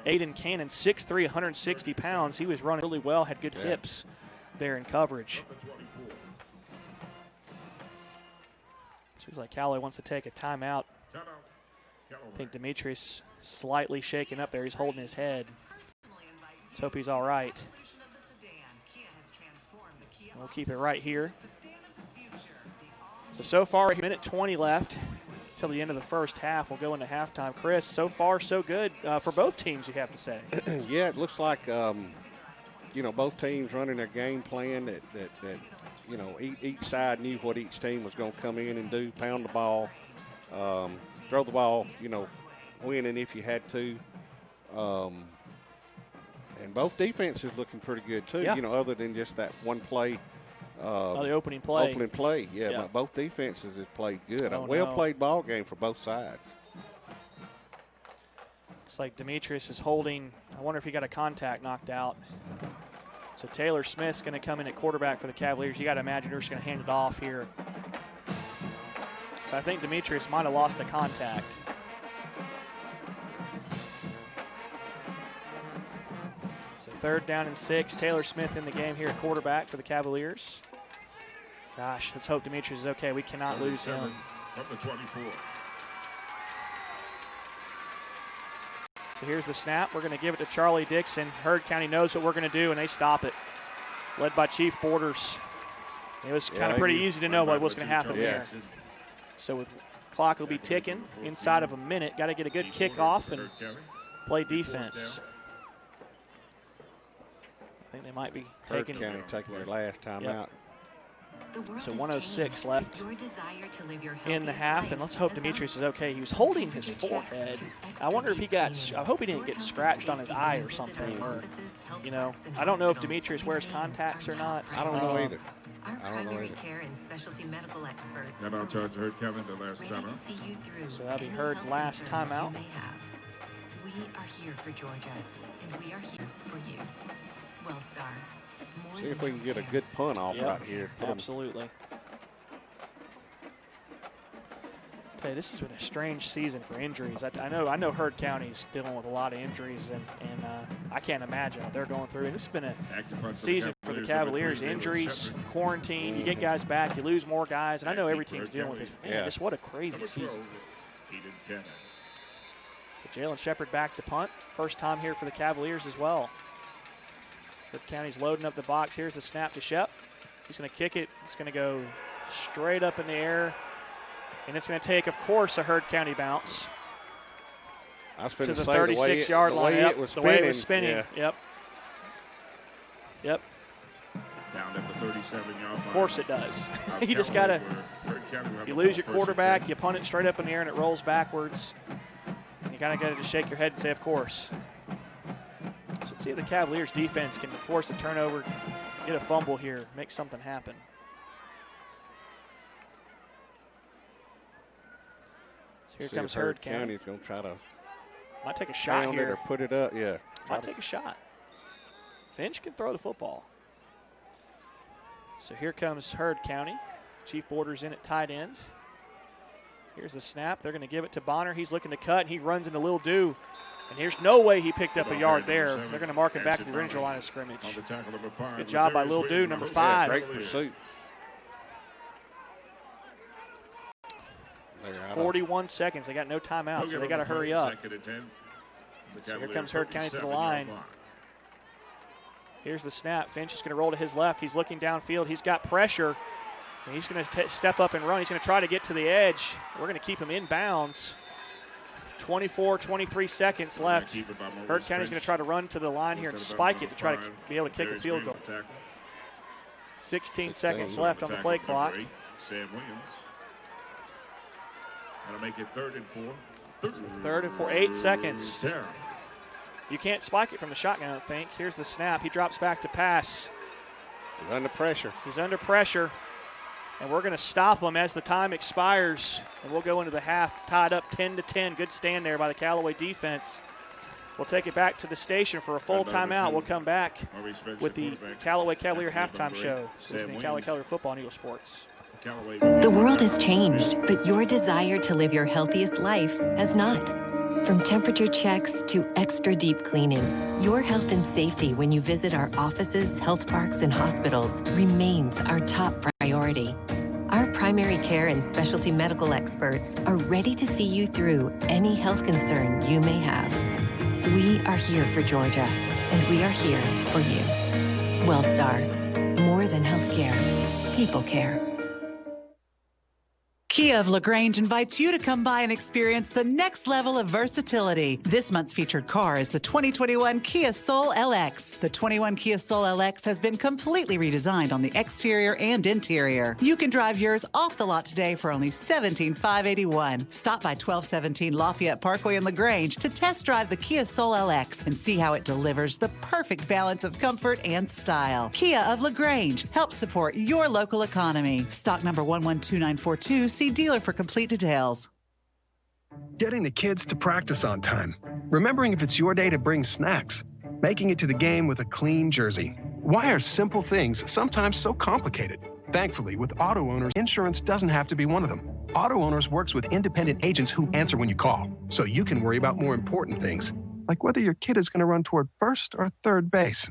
Aiden Cannon, 6'3", 160 pounds. He was running really well, had good hips there in coverage. Seems like Callaway wants to take a timeout. I think Demetrius slightly shaken up there. He's holding his head. Let's hope he's all right. We'll keep it right here. So far, a minute 20 left till the end of the first half. We'll go into halftime. Chris, so far so good for both teams, you have to say. Yeah, it looks like, both teams running their game plan that each side knew what each team was going to come in and do, pound the ball, throw the ball, winning if you had to. And both defenses looking pretty good, too, other than just that one play. The opening play. Opening play, but both defenses have played good. A well-played ball game for both sides. Looks like Demetrius is holding. I wonder if he got a contact knocked out. So Taylor Smith's going to come in at quarterback for the Cavaliers. You got to imagine they're just going to hand it off here. So I think Demetrius might have lost the contact. So 3rd down and 6. Taylor Smith in the game here at quarterback for the Cavaliers. Gosh, let's hope Demetrius is okay. We cannot lose him. From the 24. So here's the snap. We're going to give it to Charlie Dixon. Heard County knows what we're going to do, and they stop it. Led by Chief Borders. It was kind of pretty easy to know what was going to happen there. So with clock will be ticking inside of a minute. Got to get a good kickoff and play defense. I think they might be taking their last time out. So 1:06 left in the half, and let's hope Demetrius is okay. He was holding his forehead. I wonder if he got, I hope he didn't get scratched on his eye or something, or, I don't know if Demetrius wears contacts or not. I don't know either. That on charge Heard Kevin, the last timeout. So that'll be Heard's last timeout. We are here for Georgia, and we are here for you. Wellstar. See if we can get a good punt off right here. Absolutely. Tell you, this has been a strange season for injuries. I know Heard County's dealing with a lot of injuries, and I can't imagine what they're going through. And this has been a season for the Cavaliers. Injuries, quarantine, you get guys back, you lose more guys, and I know every team's dealing with this. Man, just what a crazy season. So Jalen Shepard back to punt. First time here for the Cavaliers as well. Heard County's loading up the box. Here's the snap to Shep. He's going to kick it. It's going to go straight up in the air. And it's going to take, of course, a Heard County bounce. I was to the say, 36-yard line. The way it was spinning. Yeah. Yep. Down at the 37-yard line. Of course it does. You just got to – you lose your quarterback, you punt it straight up in the air, and it rolls backwards. And you kind of got to just shake your head and say, of course. So let's see if the Cavaliers defense can force a turnover, get a fumble here, make something happen. So here comes Heard County. County's going to try to might take a shot here. Or put it up, yeah. Might take a shot. Finch can throw the football. So here comes Heard County. Chief Borders in at tight end. Here's the snap. They're going to give it to Bonner. He's looking to cut, and he runs into Lil Do. And there's no way he picked up a yard there. They're going to mark him back at the original line of scrimmage. Good job by Lil Do, number 5. Great pursuit. 41 seconds. They got no timeout, so they got to hurry up. So here comes Heard County to the line. Here's the snap. Finch is going to roll to his left. He's looking downfield. He's got pressure. And he's going to step up and run. He's going to try to get to the edge. We're going to keep him in bounds. 23 seconds left. Heard County's going to try to run to the line here and spike it to try to be able to kick a field goal. 16 seconds left on the play clock. Sam Williams. That'll make it 3rd and 4. 3rd and 4, 8 seconds. You can't spike it from the shotgun, I don't think. Here's the snap. He drops back to pass. He's under pressure. He's under pressure. And we're going to stop him as the time expires. And we'll go into the half tied up 10-10. Good stand there by the Callaway defense. We'll take it back to the station for a full timeout. We'll come back with the Callaway Cavalier halftime show. Listening to Callaway Cavalier Football on Eagle Sports. The world has changed, but your desire to live your healthiest life has not. From temperature checks to extra deep cleaning, your health and safety when you visit our offices, health parks, and hospitals remains our top priority. Our primary care and specialty medical experts are ready to see you through any health concern you may have. We are here for Georgia, and we are here for you. Wellstar, more than healthcare, people care. Kia of LaGrange invites you to come by and experience the next level of versatility. This month's featured car is the 2021 Kia Soul LX. The 21 Kia Soul LX has been completely redesigned on the exterior and interior. You can drive yours off the lot today for only $17,581. Stop by 1217 Lafayette Parkway in LaGrange to test drive the Kia Soul LX and see how it delivers the perfect balance of comfort and style. Kia of LaGrange helps support your local economy. Stock number 112942. See dealer for complete details. Getting the kids to practice on time. Remembering if it's your day to bring snacks. Making it to the game with a clean jersey. Why are simple things sometimes so complicated? Thankfully, with Auto Owners, insurance doesn't have to be one of them. Auto Owners works with independent agents who answer when you call, so you can worry about more important things, like whether your kid is going to run toward first or third base.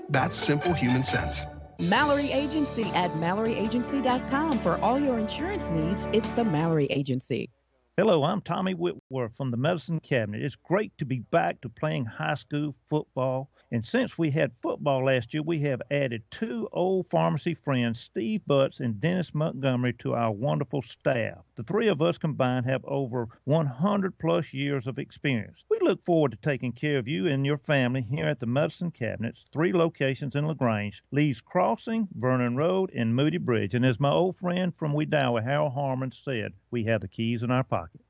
That's simple human sense. Mallory Agency at MalloryAgency.com. For all your insurance needs, it's the Mallory Agency. Hello, I'm Tommy Whitworth from the Medicine Cabinet. It's great to be back to playing high school football. And since we had football last year, we have added 2 old pharmacy friends, Steve Butts and Dennis Montgomery, to our wonderful staff. The 3 of us combined have over 100-plus years of experience. We look forward to taking care of you and your family here at the Medicine Cabinet's 3 locations in LaGrange, Lee's Crossing, Vernon Road, and Moody Bridge. And as my old friend from Wedowa, Harold Harmon, said, we have the keys in our pocket.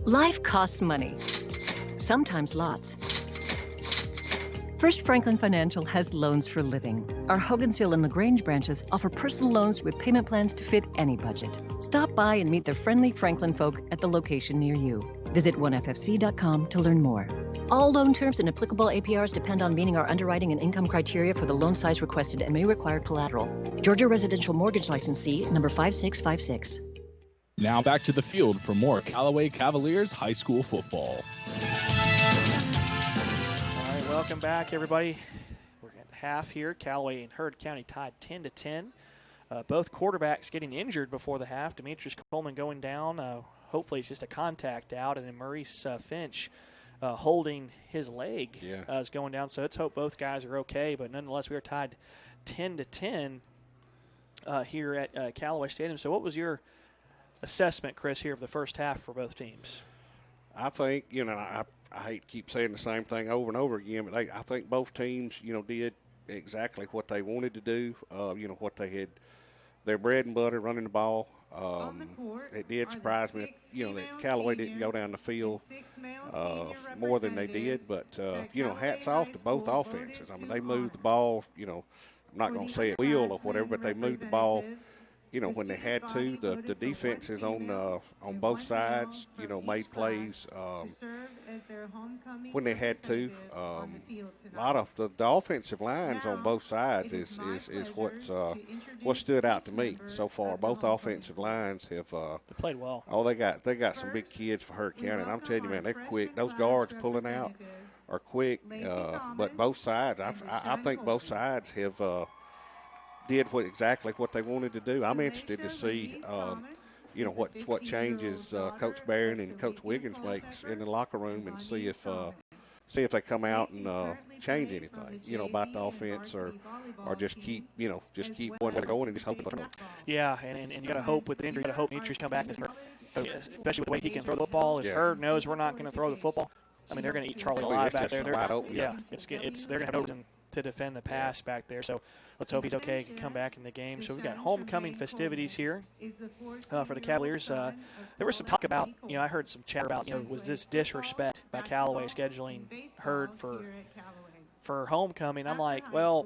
Life costs money, sometimes lots. First Franklin Financial has loans for living. Our Hogansville and LaGrange branches offer personal loans with payment plans to fit any budget. Stop by and meet the friendly Franklin folk at the location near you. Visit oneffc.com to learn more. All loan terms and applicable APRs depend on meeting our underwriting and income criteria for the loan size requested and may require collateral. Georgia Residential Mortgage Licensee number 5656. Now back to the field for more Callaway Cavaliers high school football. All right, welcome back, everybody. We're at the half here. Callaway and Heard County tied 10-10. Both quarterbacks getting injured before the half. Demetrius Coleman going down. Hopefully it's just a contact out, and then Maurice Finch holding his leg is going down. So let's hope both guys are okay. But nonetheless, we are tied 10-10 here at Callaway Stadium. So what was your assessment, Chris, here of the first half for both teams? I think, I hate to keep saying the same thing over and over again, but I think both teams, did exactly what they wanted to do, what they had, their bread and butter, running the ball. It did surprise me, that Callaway didn't go down the field more than they did. But, hats off to both offenses. I mean, they moved the ball, I'm not going to say it wheel or whatever, but they moved the ball, when they had to. The defenses on both sides, made plays when they had to. A lot of the offensive lines on both sides is what stood out to me so far. Both offensive lines have they played well. Oh, they got some big kids for Heard County, and I'm telling you, man, they're quick. Those guards pulling out are quick. But both sides, I think both sides have did exactly what they wanted to do. I'm interested to see, what changes Coach Barron and Coach Wiggins makes in the locker room, and see if they come out and change anything, about the offense, or just keep one way going and just hope it doesn't. Yeah, and you got to hope with the injury, you got to hope Demetrius come back, especially with the way he can throw the football. If Heard knows we're not going to throw the football, I mean, they're going to eat Charlie alive back there. Wide open, they're going to have open to defend the pass back there. So let's hope he's okay, can come back in the game. So we've got homecoming festivities here for the Cavaliers. There was some talk about, I heard some chatter about, was this disrespect by Callaway scheduling Heard for homecoming? I'm like, well,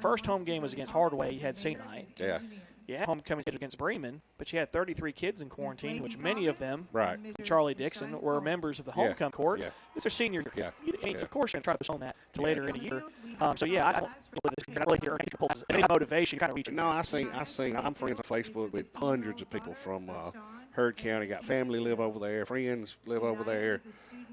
first home game was against Hardaway. You had senior night. Yeah. You had homecoming against Bremen, but you had 33 kids in quarantine, which many of them, right, Charlie Dixon, were members of the homecoming court. Yeah. It's their senior year. Yeah. Of course, you're going to try to postpone that to later in the year. I don't you're not really here any motivation. You kind of reach. No, I'm friends on Facebook with hundreds of people from Heard County. Got family live over there, friends live over there.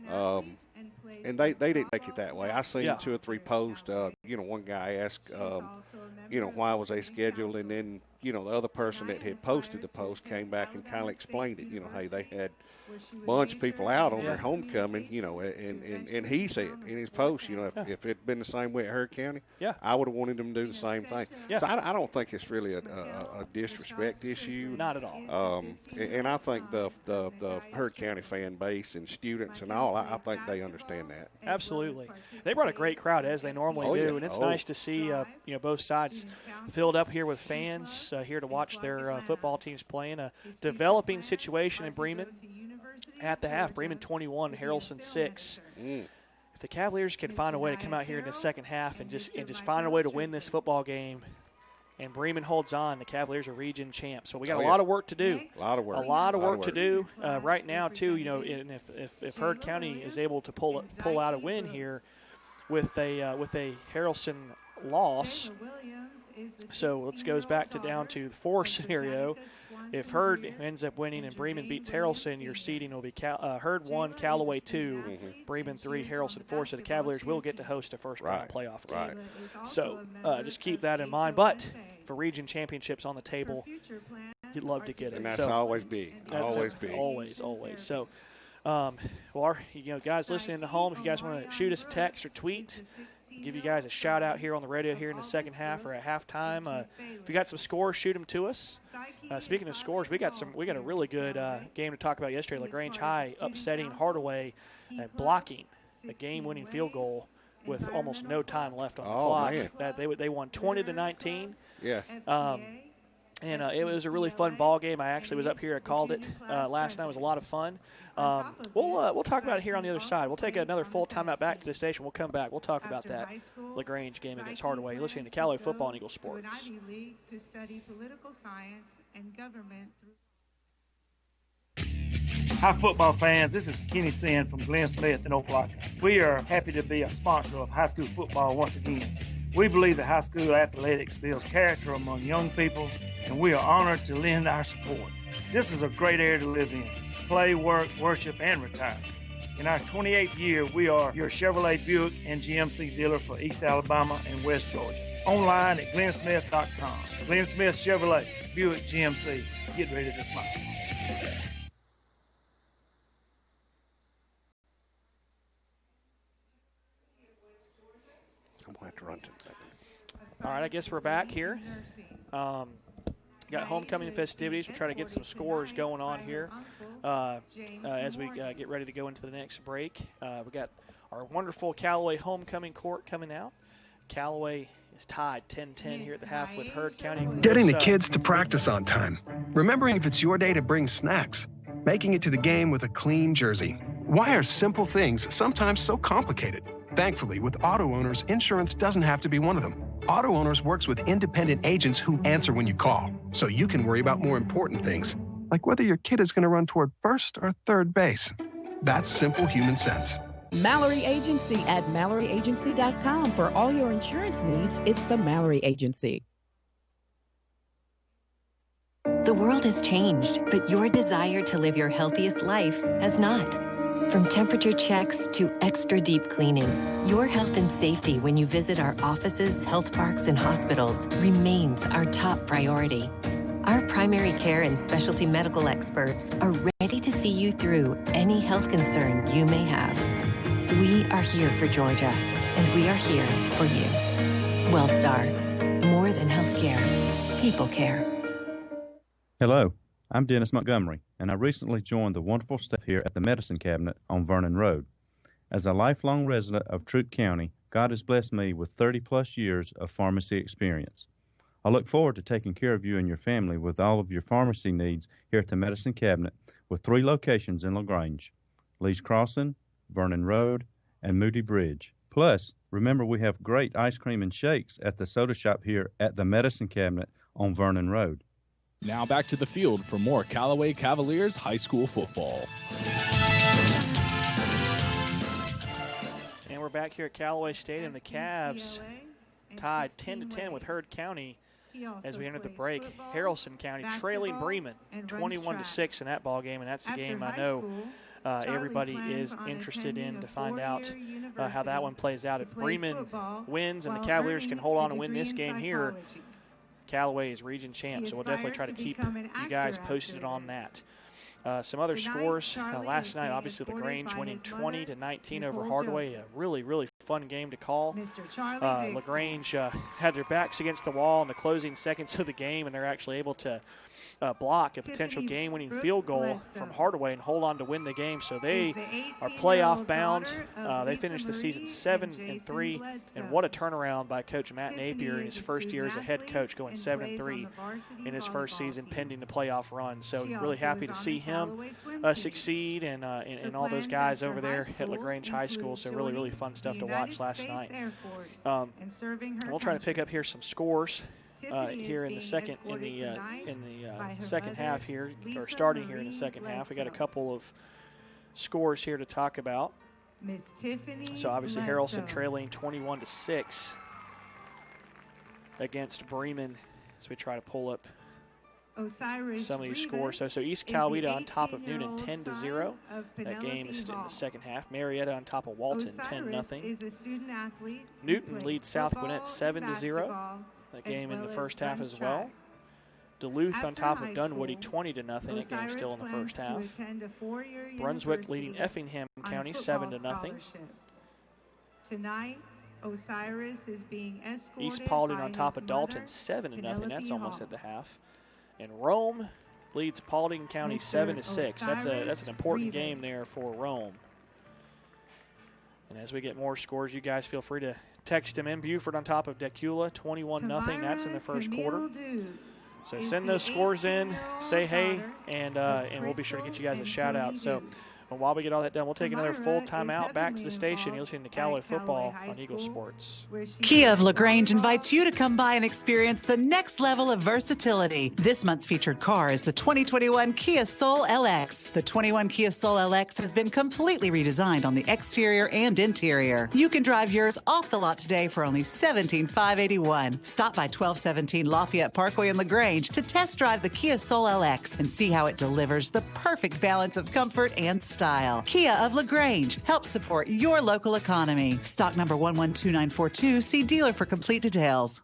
And they didn't take it that way. I seen 2 or 3 posts. One guy asked, why was they scheduled, and then the other person that had posted the post came back and kind of explained it. Hey, they had a bunch of people out on their homecoming. And he said in his post, if it had been the same way at Heard County, I would have wanted them to do the same thing. Yeah. So I don't think it's really a disrespect issue. Not at all. And I think the Heard County fan base and students and all, I think they understand that. Absolutely. They brought a great crowd, as they normally do, and it's nice to see both sides filled up here with fans here to watch their football teams playing. A developing situation in Bremen at the half. Bremen 21, Harrelson 6. If the Cavaliers can find a way to come out here in the second half and just find a way to win this football game, and Bremen holds on, the Cavaliers are region champs. So we got a lot of work to do. A lot of work. A lot of work to do right now too. And if Heard County is able to pull out a win here with a Harrelson loss. So let's goes back to down to the 4 scenario. If Heard ends up winning and Bremen beats Harrelson, your seeding will be Heard 1, Callaway 2, Bremen 3, Harrelson 4. So the Cavaliers will get to host a first-round playoff game. Right. So just keep that in mind. But for region championships on the table, you'd love to get it. And that's always big. Always big. Always. So, guys listening at home, if you guys want to shoot us a text or tweet, give you guys a shout out here on the radio here in the second half or at halftime. If you got some scores, shoot them to us. Speaking of scores, we got a really good game to talk about yesterday. LaGrange High upsetting Hardaway and blocking a game-winning field goal with almost no time left on the clock. Man. They won 20-19. Yeah. And it was a really fun ball game. I actually was up here. I called it last night. It was a lot of fun. We'll talk about it here on the other side. We'll take another full timeout back to the station. We'll come back. We'll talk about that LaGrange game against Hardaway. You're listening to Callaway Football and Eagle Sports. To study political science and government. Hi, football fans. This is Kenny Sand from Glenn Smith in Opelika. We are happy to be a sponsor of high school football once again. We believe that high school athletics builds character among young people, and we are honored to lend our support. This is a great area to live in. Play, work, worship, and retire. In our 28th year, we are your Chevrolet, Buick, and GMC dealer for East Alabama and West Georgia. Online at glennsmith.com. Glenn Smith Chevrolet, Buick, GMC. Get ready to smile. I'm going to have to run to that. All right, I guess we're back here. Got homecoming festivities. We'll try to get some scores going on here as we get ready to go into the next break. We got our wonderful Callaway homecoming court coming out. Callaway is tied 10-10 here at the half with Heard County. Getting the kids to practice on time. Remembering if it's your day to bring snacks. Making it to the game with a clean jersey. Why are simple things sometimes so complicated? Thankfully, with auto owners, insurance doesn't have to be one of them. Auto Owners works with independent agents who answer when you call, so you can worry about more important things, like whether your kid is going to run toward first or third base. That's simple human sense. Mallory Agency at MalloryAgency.com. For all your insurance needs, it's the Mallory Agency. The world has changed, but your desire to live your healthiest life has not. From temperature checks to extra deep cleaning, your health and safety when you visit our offices, health parks, and hospitals remains our top priority. Our primary care and specialty medical experts are ready to see you through any health concern you may have. We are here for Georgia, and we are here for you. WellStar, more than healthcare, people care. Hello, I'm Dennis Montgomery, and I recently joined the wonderful staff here at the Medicine Cabinet on Vernon Road. As a lifelong resident of Troup County, God has blessed me with 30-plus years of pharmacy experience. I look forward to taking care of you and your family with all of your pharmacy needs here at the Medicine Cabinet with 3 locations in LaGrange, Lee's Crossing, Vernon Road, and Moody Bridge. Plus, remember we have great ice cream and shakes at the soda shop here at the Medicine Cabinet on Vernon Road. Now back to the field for more Callaway Cavaliers high school football. And we're back here at Callaway Stadium. The Cavs tied 10-10 with Heard County as we enter the break. Haralson County trailing Bremen 21-6 in that ball game, and that's a game I know everybody is interested in to find out how that one plays out. If Bremen wins and the Cavaliers can hold on and win this game here, Callaway is region champ, so we'll definitely try to keep you guys posted on that. Some other scores last night, obviously LaGrange winning 20-19 over Hardaway. A really, really fun game to call. LaGrange had their backs against the wall in the closing seconds of the game, and they're actually able to block a potential game-winning field goal from Hardaway and hold on to win the game. So they are playoff bound. They finished the season 7-3, and what a turnaround by Coach Matt Napier in his first year as a head coach, going 7-3 in his first season pending the playoff run. So really happy to see him succeed and all those guys over there at LaGrange High School. So really, really fun stuff to watch last night. We'll try to pick up here some scores. Here in the second second half here, or starting here in the second half. We got a couple of scores here to talk about. So obviously Haralson trailing 21-6 against Bremen as we try to pull up some of these scores. So East Coweta on top of Noonan 10-0. That game is in the second half. Marietta on top of Walton 10-0. Newton leads South Gwinnett 7-0. That game in the first half as well. Duluth on top of Dunwoody 20-0. That game still in the first half. Brunswick leading Effingham County 7-0. Tonight, Osiris is being escorted. East Paulding on top of Dalton 7-0. That's almost at the half. And Rome leads Paulding County 7-6. That's an important game there for Rome. And as we get more scores, you guys feel free to text them in. Buford on top of Decula, 21-0. That's in the first quarter. So send those scores in, say hey, and we'll be sure to get you guys a shout out. So Well, while we get all that done, we'll take another full timeout. Back to the station. You're listening to Callaway Football on Eagle Sports. Kia of LaGrange invites you to come by and experience the next level of versatility. This month's featured car is the 2021 Kia Soul LX. The 21 Kia Soul LX has been completely redesigned on the exterior and interior. You can drive yours off the lot today for only $17,581. Stop by 1217 Lafayette Parkway in LaGrange to test drive the Kia Soul LX and see how it delivers the perfect balance of comfort and style. Kia of LaGrange helps support your local economy. Stock number 112942. See dealer for complete details.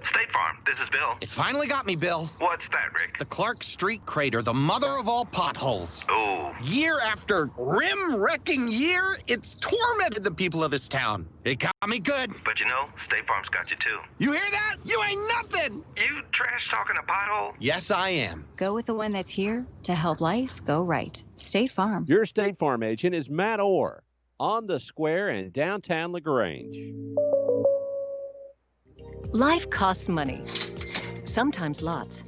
State Farm, this is Bill. It finally got me, Bill. What's that, Rick? The Clark Street crater, the mother of all potholes. Oh. Year after rim-wrecking year, it's tormented the people of this town. It got me good. But you know, State Farm's got you too. You hear that? You ain't nothing. You trash talking a pothole? Yes, I am. Go with the one that's here to help life go right. State Farm. Your State Farm agent is Matt Orr on the square in downtown LaGrange. Life costs money, sometimes lots.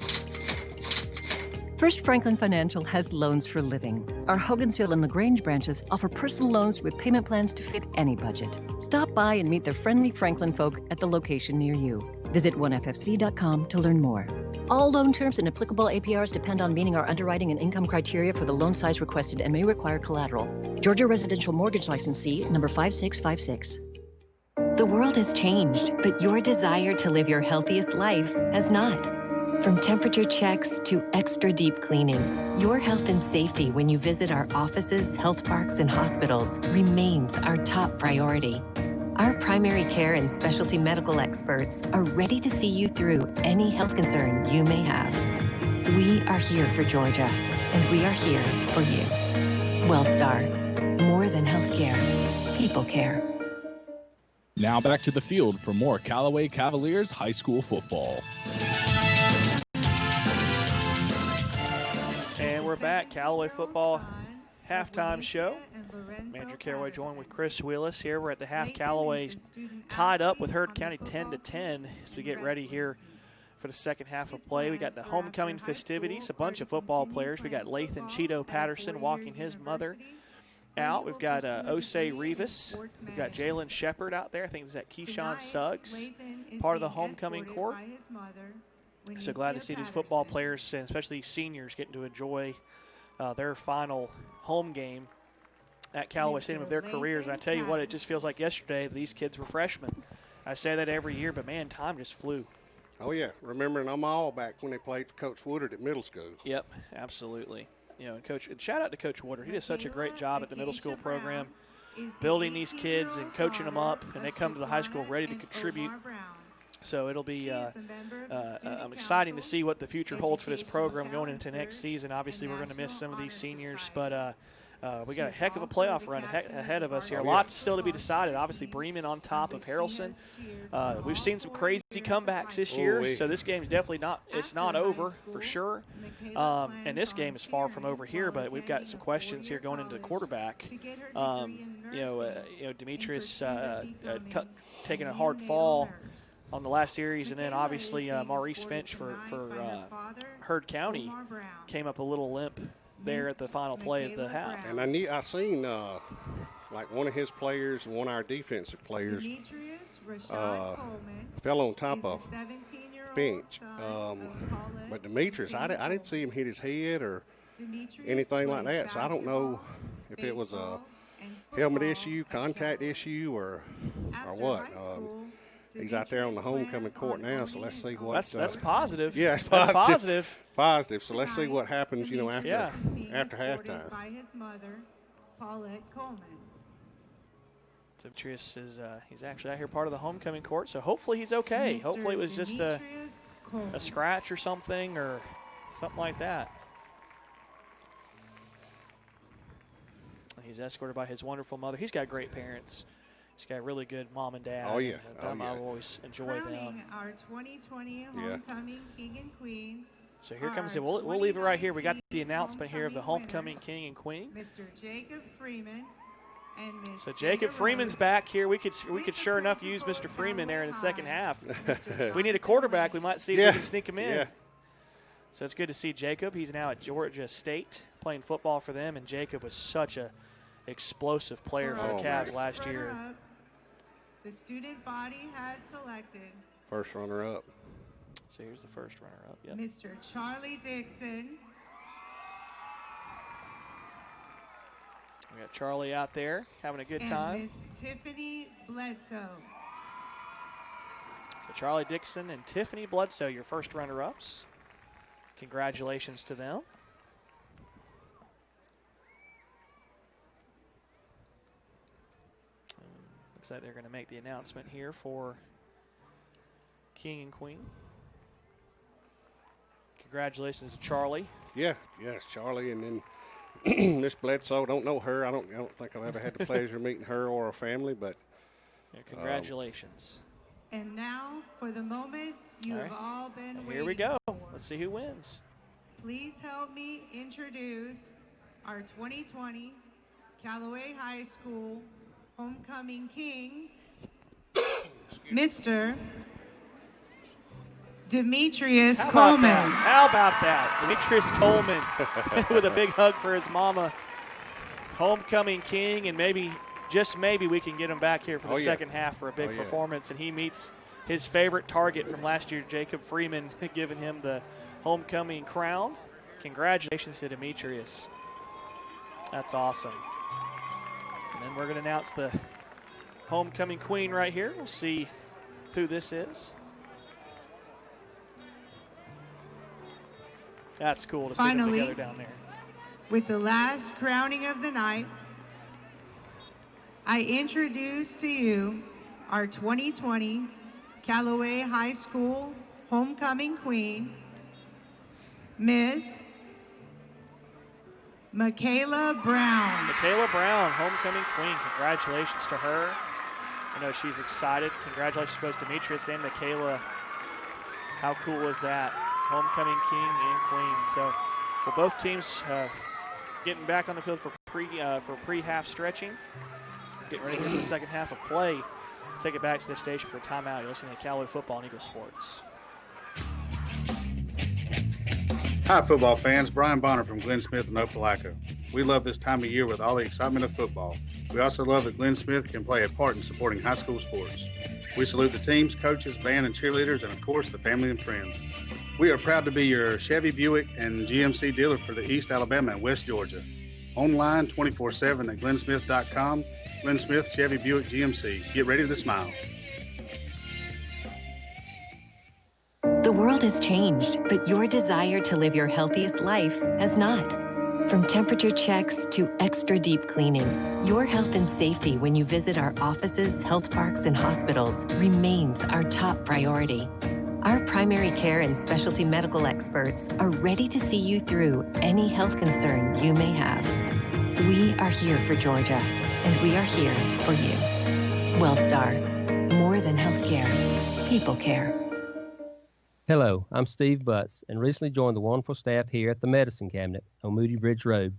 First Franklin Financial has loans for living. Our Hogansville and LaGrange branches offer personal loans with payment plans to fit any budget. Stop by and meet the friendly Franklin folk at the location near you. Visit oneffc.com to learn more. All loan terms and applicable APRs depend on meeting our underwriting and income criteria for the loan size requested and may require collateral. Georgia Residential Mortgage Licensee number 5656. The world has changed, but your desire to live your healthiest life has not. From temperature checks to extra deep cleaning, your health and safety when you visit our offices, health parks, and hospitals remains our top priority. Our primary care and specialty medical experts are ready to see you through any health concern you may have. We are here for Georgia, and we are here for you. WellStar, more than healthcare, people care. Now back to the field for more Callaway Cavaliers high school football. And we're back. Callaway football halftime show. Manager Callaway joined with Chris Willis here. We're at the half. Callaway's tied up with Heard County 10-10 as we get ready here for the second half of play. We got the homecoming festivities, a bunch of football players. We got Lathan Cheeto Patterson walking his mother out. We've got Osei Rivas. We've got Jalen Shepard out there. I think it's that Keyshawn Suggs, part of the homecoming court. So glad to see these football players, and especially these seniors, getting to enjoy their final home game at Callaway Stadium of their careers. And I tell you what, it just feels like yesterday these kids were freshmen. I say that every year, but, man, time just flew. Oh, yeah. Remembering them all back when they played for Coach Woodard at middle school. Yep, absolutely. You know, and shout out to Coach Woodard. He does such a great job at the middle school program, building these kids and coaching them up, and they come to the high school ready to contribute. So it'll be exciting to see what the future holds for this program going into next season. Obviously, we're going to miss some of these seniors, but we got a heck of a playoff run ahead of us here. A lot still to be decided. Obviously, Bremen on top of Harrelson. We've seen some crazy comebacks this year, so this game's definitely not over for sure. And this game is far from over here, but we've got some questions here going into the quarterback. Demetrius taking a hard fall on the last series, and then obviously Maurice Finch for Heard County came up a little limp there at the final play of the half. And I seen like one of his players and one of our defensive players fell on top of Finch. But Demetrius, I didn't see him hit his head or anything like that, so I don't know if it was a helmet issue, contact issue, or what. He's out there on the homecoming court now, so let's see what. That's positive. Yeah, it's positive. That's positive. Positive. So let's see what happens, after halftime. Demetrius is he's actually out here part of the homecoming court, so hopefully he's okay. Hopefully it was just a scratch or something like that. He's escorted by his wonderful mother. He's got great parents. He's got a really good mom and dad. Oh, yeah. I always enjoy them. Our 2020 homecoming king and queen. So here comes it. We'll leave it right here. We got the announcement here of the homecoming king and queen. Mr. Jacob Freeman. So Jacob Freeman's back here. We could sure enough use Mr. Freeman there in the second half. If we need a quarterback, we might see if we can sneak him in. Yeah. So it's good to see Jacob. He's now at Georgia State playing football for them, and Jacob was such a explosive player for the Cavs last year. The student body has selected First runner-up. So here's the first runner-up. Yep. Mr. Charlie Dixon. We got Charlie out there having a good and time. Miss Tiffany Bledsoe. So Charlie Dixon and Tiffany Bledsoe, your first runner-ups. Congratulations to them. Looks like they're going to make the announcement here for King and Queen. Congratulations to Charlie. Yeah, yes, Charlie, and then Miss Bledsoe. Don't know her. I don't think I've ever had the pleasure of meeting her or her family, but yeah, congratulations. And now, for the moment you have all been waiting. Here we go. Let's see who wins. Please help me introduce our 2020 Callaway High School Homecoming King, Mr. Demetrius Coleman. How about that? Demetrius Coleman with a big hug for his mama. Homecoming King, and maybe, just maybe, we can get him back here for the second half for a big performance, and he meets his favorite target from last year, Jacob Freeman, giving him the homecoming crown. Congratulations to Demetrius. That's awesome. And then we're going to announce the homecoming queen right here. We'll see who this is. That's cool to see them together down there. With the last crowning of the night, I introduce to you our 2020 Callaway High School Homecoming Queen, Miss Michaela Brown. Michaela Brown, homecoming queen. Congratulations to her. I know she's excited. Congratulations to both Demetrius and Michaela. How cool is that? Homecoming king and queen. So, well, both teams getting back on the field for pre-half stretching. Getting ready here for the second half of play. Take it back to the station for a timeout. You're listening to Callaway Football and Eagle Sports. Hi, football fans. Brian Bonner from Glenn Smith and Opelika. We love this time of year with all the excitement of football. We also love that Glenn Smith can play a part in supporting high school sports. We salute the teams, coaches, band, and cheerleaders, and of course, the family and friends. We are proud to be your Chevy, Buick, and GMC dealer for the East Alabama and West Georgia. Online 24/7 at glennsmith.com. Glenn Smith, Chevy, Buick, GMC. Get ready to smile. The world has changed, but your desire to live your healthiest life has not. From temperature checks to extra deep cleaning, your health and safety when you visit our offices, health parks, and hospitals remains our top priority. Our primary care and specialty medical experts are ready to see you through any health concern you may have. We are here for Georgia, and we are here for you. WellStar, more than healthcare, people care. Hello, I'm Steve Butts, and recently joined the wonderful staff here at the Medicine Cabinet on Moody Bridge Road.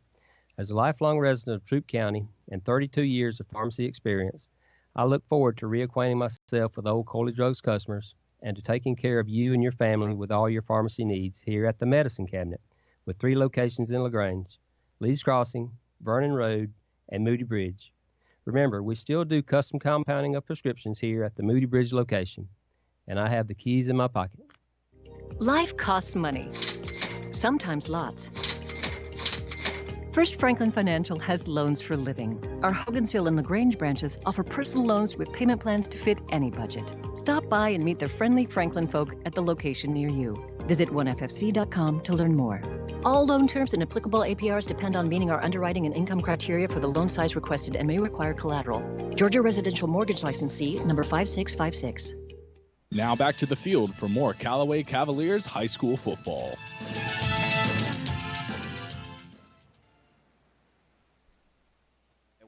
As a lifelong resident of Troup County and 32 years of pharmacy experience, I look forward to reacquainting myself with old Coley Drugs customers and to taking care of you and your family with all your pharmacy needs here at the Medicine Cabinet, with 3 locations in LaGrange, Lee's Crossing, Vernon Road, and Moody Bridge. Remember, we still do custom compounding of prescriptions here at the Moody Bridge location, and I have the keys in my pocket. Life costs money, sometimes lots. First Franklin Financial has loans for living. Our Hogansville and LaGrange branches offer personal loans with payment plans to fit any budget. Stop by and meet the friendly Franklin folk at the location near you. Visit oneffc.com to learn more. All loan terms and applicable APRs depend on meeting our underwriting and income criteria for the loan size requested and may require collateral. Georgia Residential Mortgage Licensee number 5656. Now back to the field for more Callaway Cavaliers high school football.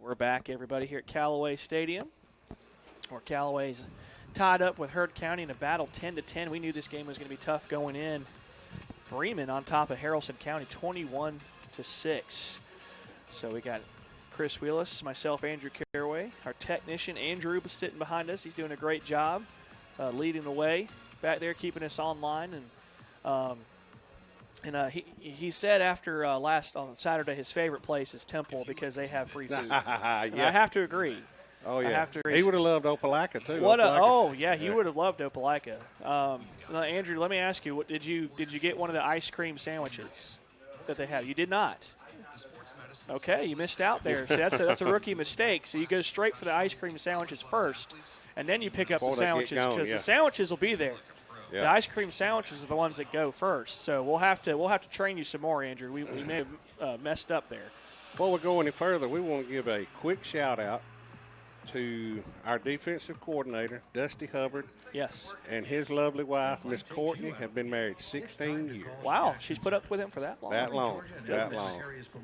We're back, everybody, here at Callaway Stadium, where Callaway's tied up with Heard County in a battle 10-10. We knew this game was going to be tough going in. Bremen on top of Haralson County 21-6. So we got Chris Wheelis, myself, Andrew Caraway, our technician, Andrew, sitting behind us. He's doing a great job leading the way back there, keeping us online. And And he said after on Saturday his favorite place is Temple because they have free food. Yeah. I have to agree. Oh, yeah. I have to agree. He would have loved Opelika, too. He would have loved Opelika. Andrew, let me ask you, did you get one of the ice cream sandwiches that they have? You did not. Okay, you missed out there. So that's a rookie mistake. So you go straight for the ice cream sandwiches first, and then you pick up the sandwiches because the sandwiches will be there. Yeah. The ice cream sandwiches are the ones that go first. So we'll have to train you some more, Andrew. We may have messed up there. Before we go any further, we want to give a quick shout out to our defensive coordinator, Dusty Hubbard. Yes. And his lovely wife, Miss Courtney, have been married 16 years. Wow, she's put up with him for that long. That long.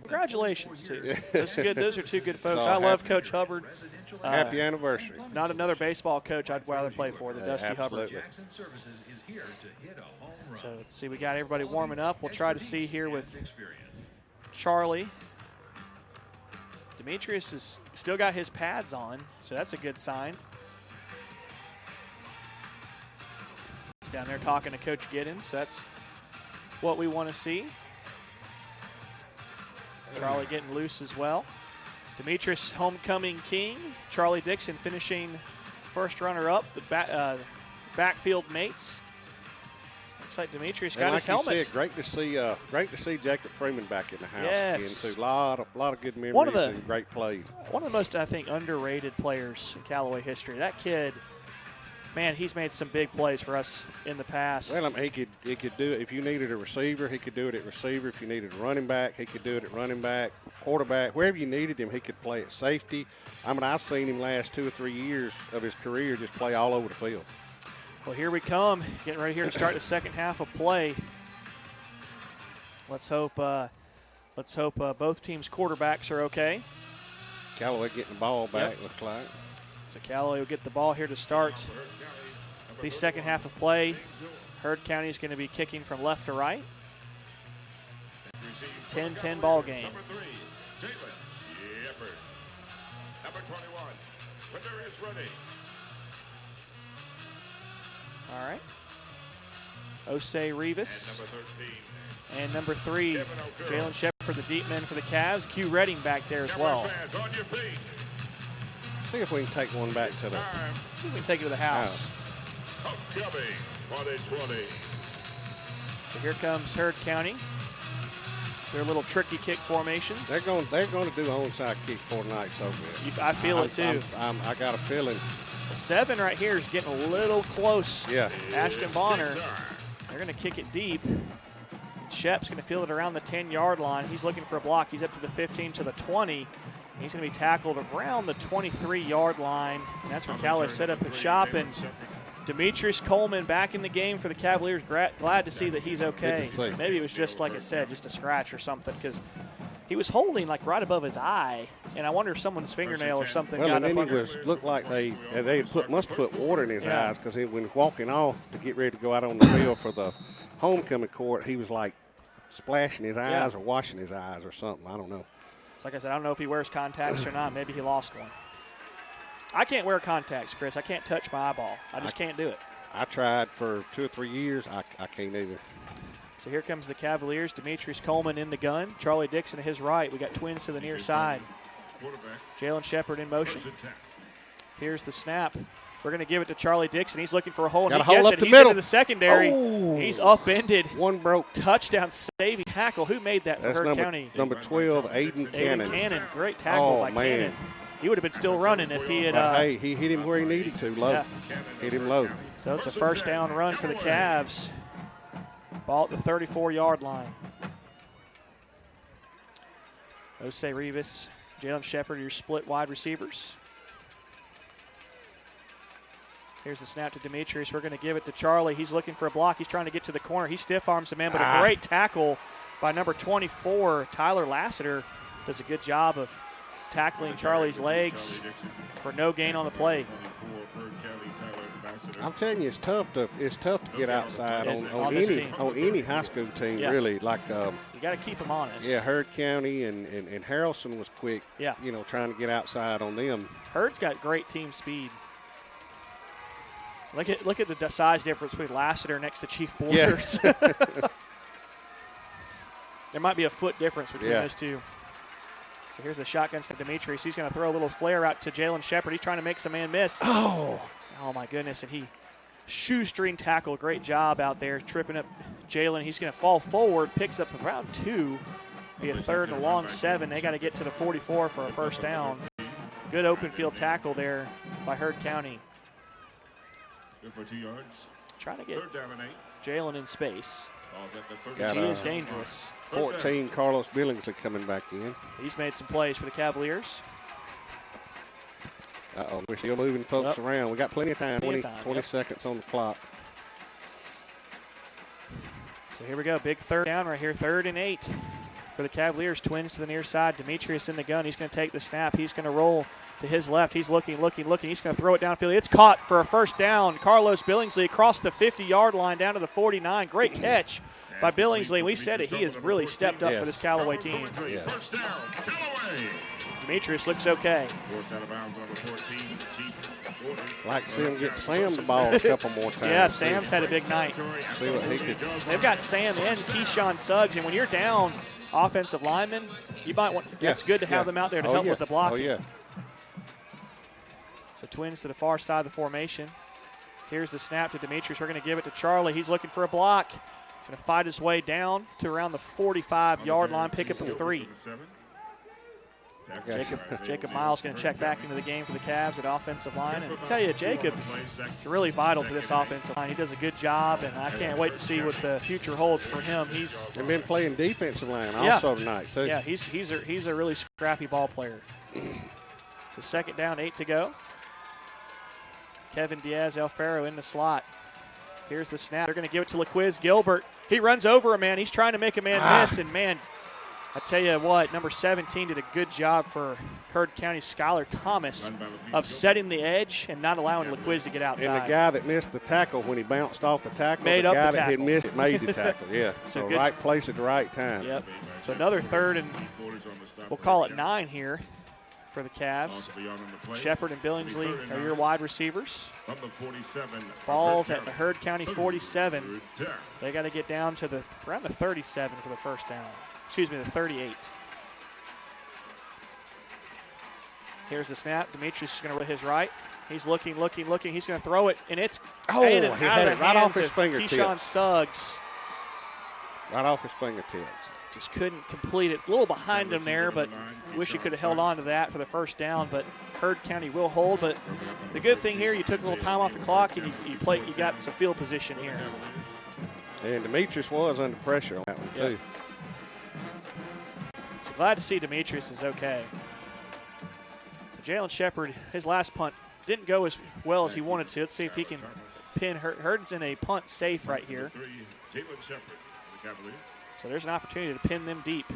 Congratulations, too. That's good. Those are two good folks. I love Coach Hubbard. Happy anniversary. Not another baseball coach I'd rather play for than Dusty absolutely. Hubbard. So let's see. We got everybody warming up. We'll try to see here with Charlie. Demetrius has still got his pads on, so that's a good sign. He's down there talking to Coach Giddens, so that's what we want to see. Charlie getting loose as well. Demetrius, homecoming king. Charlie Dixon finishing first runner-up, the backfield mates. Looks like Demetrius got his helmet. You said, great to see Jacob Freeman back in the house yes. again, too. A lot of good memories and great plays. One of the most, I think, underrated players in Callaway history. That kid, man, he's made some big plays for us in the past. Well, he could do it. If you needed a receiver, he could do it at receiver. If you needed a running back, he could do it at running back, quarterback. Wherever you needed him, he could play at safety. I mean, I've seen him last 2 or 3 years of his career just play all over the field. Well, here we come, getting ready here to start the second half of play. Let's hope both teams' quarterbacks are okay. Callaway getting the ball back, looks like. So Callaway will get the ball here to start the second half of play. Heard County is going to be kicking from left to right. It's a 10-10 ball game. Number 21, when there is ready. All right. Osei Rivas. And number 3, Jalen Shepard, the deep men for the Cavs. Q Redding back there as well. See if we can take one back to the. See if we can take it to the house. So here comes Heard County. Their little tricky kick formations. They're going to do onside kick for tonight so good. I feel it too. I got a feeling. 7 right here is getting a little close. Yeah. Ashton Bonner. They're going to kick it deep. Shep's going to field it around the 10-yard line. He's looking for a block. He's up to the 15 to the 20. He's going to be tackled around the 23-yard line. And that's where Callaway set up shop. And Demetrius Coleman back in the game for the Cavaliers. Glad to see that he's okay. Maybe it was just, like I said, just a scratch or something because he was holding like right above his eye. And I wonder if someone's fingernail or something got up under. Looked like they must have put water in his eyes because when walking off to get ready to go out on the field for the homecoming court, he was like splashing his eyes or washing his eyes or something. I don't know. So like I said, I don't know if he wears contacts or not. Maybe he lost one. I can't wear contacts, Chris. I can't touch my eyeball. I just can't do it. I tried for 2 or 3 years. I can't either. So here comes the Cavaliers. Demetrius Coleman in the gun. Charlie Dixon to his right. We got twins to the near side. Jalen Shepard in motion. Here's the snap. We're going to give it to Charlie Dixon. He's looking for a hole. Got and a hole up the He's middle. Into the secondary. Oh. He's upended. One broke. Touchdown saving tackle. Who made that for Heard County? Number 12, Aiden Cannon. Cannon. Great tackle by Cannon. He would have been still running if he had. Hey, he hit him where he needed to, low. Yeah. Hit him low. So it's a first down run for the Cavs. Ball at the 34-yard line. Osei Rivas, Jalen Shepard, your split wide receivers. Here's the snap to Demetrius. We're going to give it to Charlie. He's looking for a block. He's trying to get to the corner. He stiff arms him in, but a great tackle by number 24, Tyler Lassiter. Does a good job of tackling Charlie's legs for no gain on the play. I'm telling you, it's tough to get outside on any high school team, really. Like you got to keep them honest. Yeah, Heard County and Harrelson was quick. Yeah. Trying to get outside on them. Heard's got great team speed. Look at the size difference between Lassiter next to Chief Borders. Yeah. there might be a foot difference between those two. So here's the shotgun to Demetrius. He's going to throw a little flare out to Jalen Shepard. He's trying to make some man miss. Oh, my goodness. And he shoestring tackle. Great job out there tripping up Jalen. He's going to fall forward, picks up around 2. Be a third and a long 7. They got to get to the 44 for a first down. Good open field tackle there by Heard County. Good for 2 yards. Trying to get Jalen in space. Got, he is dangerous. 14, Carlos Billingsley coming back in. He's made some plays for the Cavaliers. Uh-oh, we're still moving folks around. We got plenty of time, 20 seconds on the clock. So here we go, big third down right here, 3rd and 8 for the Cavaliers. Twins to the near side. Demetrius in the gun. He's going to take the snap. He's going to roll to his left. He's looking. He's going to throw it downfield. It's caught for a first down. Carlos Billingsley across the 50-yard line down to the 49. Great catch by Billingsley. We said it. He has really stepped up for this Callaway team. First down, Callaway. Demetrius looks okay. Like to see him get Sam the ball a couple more times. Yeah, Sam's had a big night. See what he could. They've got Sam and Keyshawn Suggs, and when you're down offensive linemen, you might want. That's good to have them out there to help with the blocking. Oh yeah. So Twins to the far side of the formation. Here's the snap to Demetrius. We're going to give it to Charlie. He's looking for a block. He's going to fight his way down to around the 45-yard line, pickup of 3. Jacob Miles going to check back into the game for the Cavs at offensive line. And I tell you, Jacob is really vital to this offensive line. He does a good job, and I can't wait to see what the future holds for him. He's been playing defensive line also tonight, too. Yeah, he's a really scrappy ball player. So 2nd down, 8 to go. Kevin Diaz-Alfaro in the slot. Here's the snap. They're going to give it to LaQuiz Gilbert. He runs over a man. He's trying to make a man miss, and man, I tell you what, number 17 did a good job for Heard County, Skylar Thomas, of setting the edge and not allowing LaQuiz to get outside. And the guy that missed the tackle when he bounced off the tackle, the guy that had missed it made the tackle. Yeah, so right place at the right time. Yep. So another 3rd and we'll call it 9 here for the Cavs. Shepard and Billingsley are your wide receivers. Ball's at the Heard County 47. They got to get down to around the 37 for the first down. Excuse me, the 38. Here's the snap. Demetrius is going to his right. He's looking. He's going to throw it, and it's he had it right off his fingertips. Keyshawn Suggs. Right off his fingertips. Just couldn't complete it. A little behind him there, but wish he could have held on to that for the first down. But Heard County will hold. But the good thing here, you took a little time off the clock, and you got some field position here. And Demetrius was under pressure on that one too. So glad to see Demetrius is okay. Jalen Shepard, his last punt didn't go as well as he wanted to. Let's see if he can pin Heard's in a punt safe right here. So there's an opportunity to pin them deep.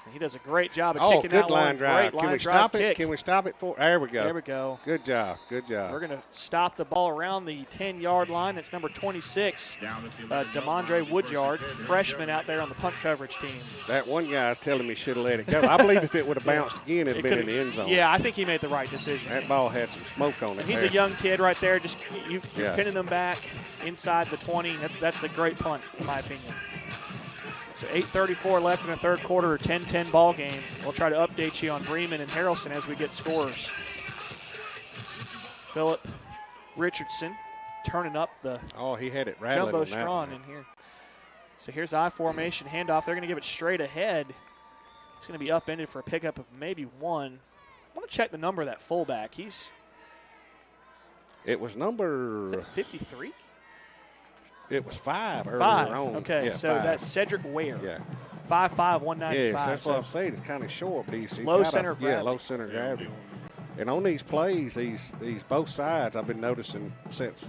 And he does a great job of kicking out one. Good line drive. Can we stop it? Can we stop it? There we go. There we go. Good job. Good job. We're going to stop the ball around the 10-yard line. It's number 26, Demondre Woodyard, freshman out there on the punt coverage team. That one guy is telling me should have let it go. I believe if it would have bounced again, it would have been in the end zone. Yeah, I think he made the right decision. That ball had some smoke on it. And he's a young kid right there. Just you're pinning them back inside the 20. That's a great punt, in my opinion. So 8:34 left in the third quarter, a 10-10 ball game. We'll try to update you on Bremen and Harrelson as we get scores. Philip Richardson turning up the he had it rattling jumbotron in here. So here's I formation handoff. They're going to give it straight ahead. It's going to be upended for a pickup of maybe 1. I want to check the number of that fullback. It was number 53. It was 5 earlier 5. on. Okay, so 5. that's Cedric Ware. Yeah. 5'5", 195. Yes, that's what I'm saying. It's kind of short, but he's low center of gravity. Yeah, low center of gravity. And on these plays, these both sides, I've been noticing since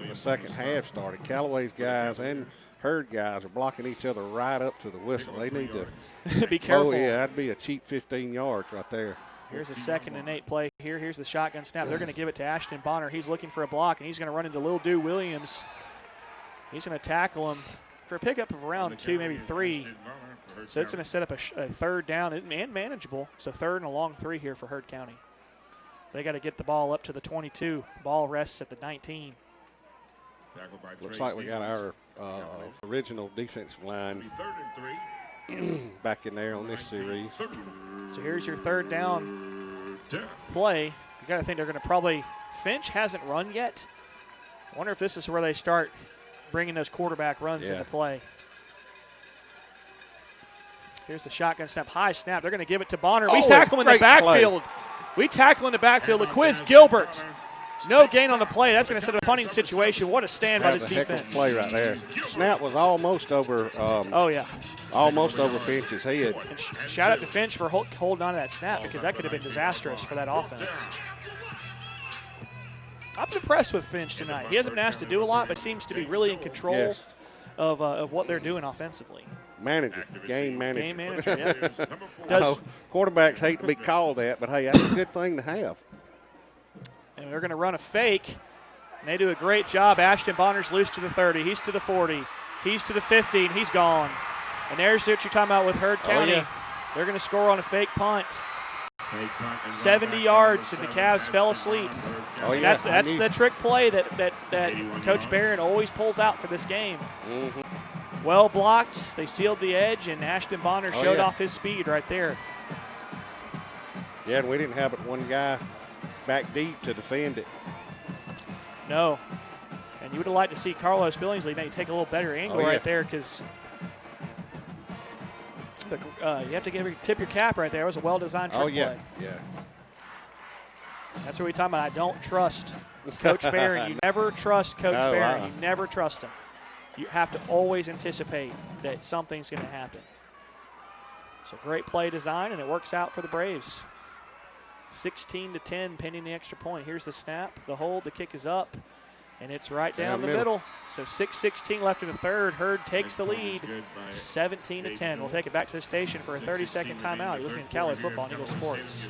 the second half started, Callaway's guys and Heard guys are blocking each other right up to the whistle. They need to be careful. Oh, yeah, that'd be a cheap 15 yards right there. Here's a 2nd and 8 play here. Here's the shotgun snap. They're going to give it to Ashton Bonner. He's looking for a block, and he's going to run into Lil Dew Williams. He's going to tackle him for a pickup of around 2, maybe 3. So it's going to set up a 3rd down and manageable. So 3rd and a long 3 here for Heard County. They got to get the ball up to the 22. Ball rests at the 19. Looks like we got our original defensive line back in there on this series. So here's your third down play. You got to think they're going to probably – Finch hasn't run yet. I wonder if this is where they start bringing those quarterback runs into play. Here's the shotgun snap, high snap. They're going to give it to Bonner. We tackle in the backfield. We tackle in the backfield. LaQuiz Gilbert. No gain on the play. That's going to set a punting situation. What a stand by this defense. Heck of a play right there. Snap was almost over. Almost over Finch's head. And shout out to Finch for holding on to that snap because that could have been disastrous for that offense. I'm impressed with Finch tonight. He hasn't been asked to do a lot, but seems to be really in control of what they're doing offensively. Manager, game manager. Game manager, yeah. Quarterbacks hate to be called that, but hey, that's a good thing to have. And they're going to run a fake. And they do a great job. Ashton Bonner's loose to the 30. He's to the 40. He's to the 50, and he's gone. And there's what you're talking about with Heard County. They're going to score on a fake punt. 70 yards, and the Cavs fell asleep. That's the trick play that Coach Barron always pulls out for this game. Well blocked. They sealed the edge, and Ashton Bonner showed off his speed right there. Yeah, and we didn't have but one guy back deep to defend it. No. And you would have liked to see Carlos Billingsley maybe take a little better angle right there because you have to tip your cap right there. It was a well-designed trick play. That's what we're talking about. I don't trust Coach Barron. You never trust Coach Barron. You never trust him. You have to always anticipate that something's going to happen. So great play design, and it works out for the Braves. 16-10 pending the extra point. Here's the snap, the hold, the kick is up, and it's right down the middle. So 6:16 left in the third. Hurd takes the lead, 17-10. We'll take it back to the station for a 30-second timeout. You're listening to Callaway Football on Eagle Sports.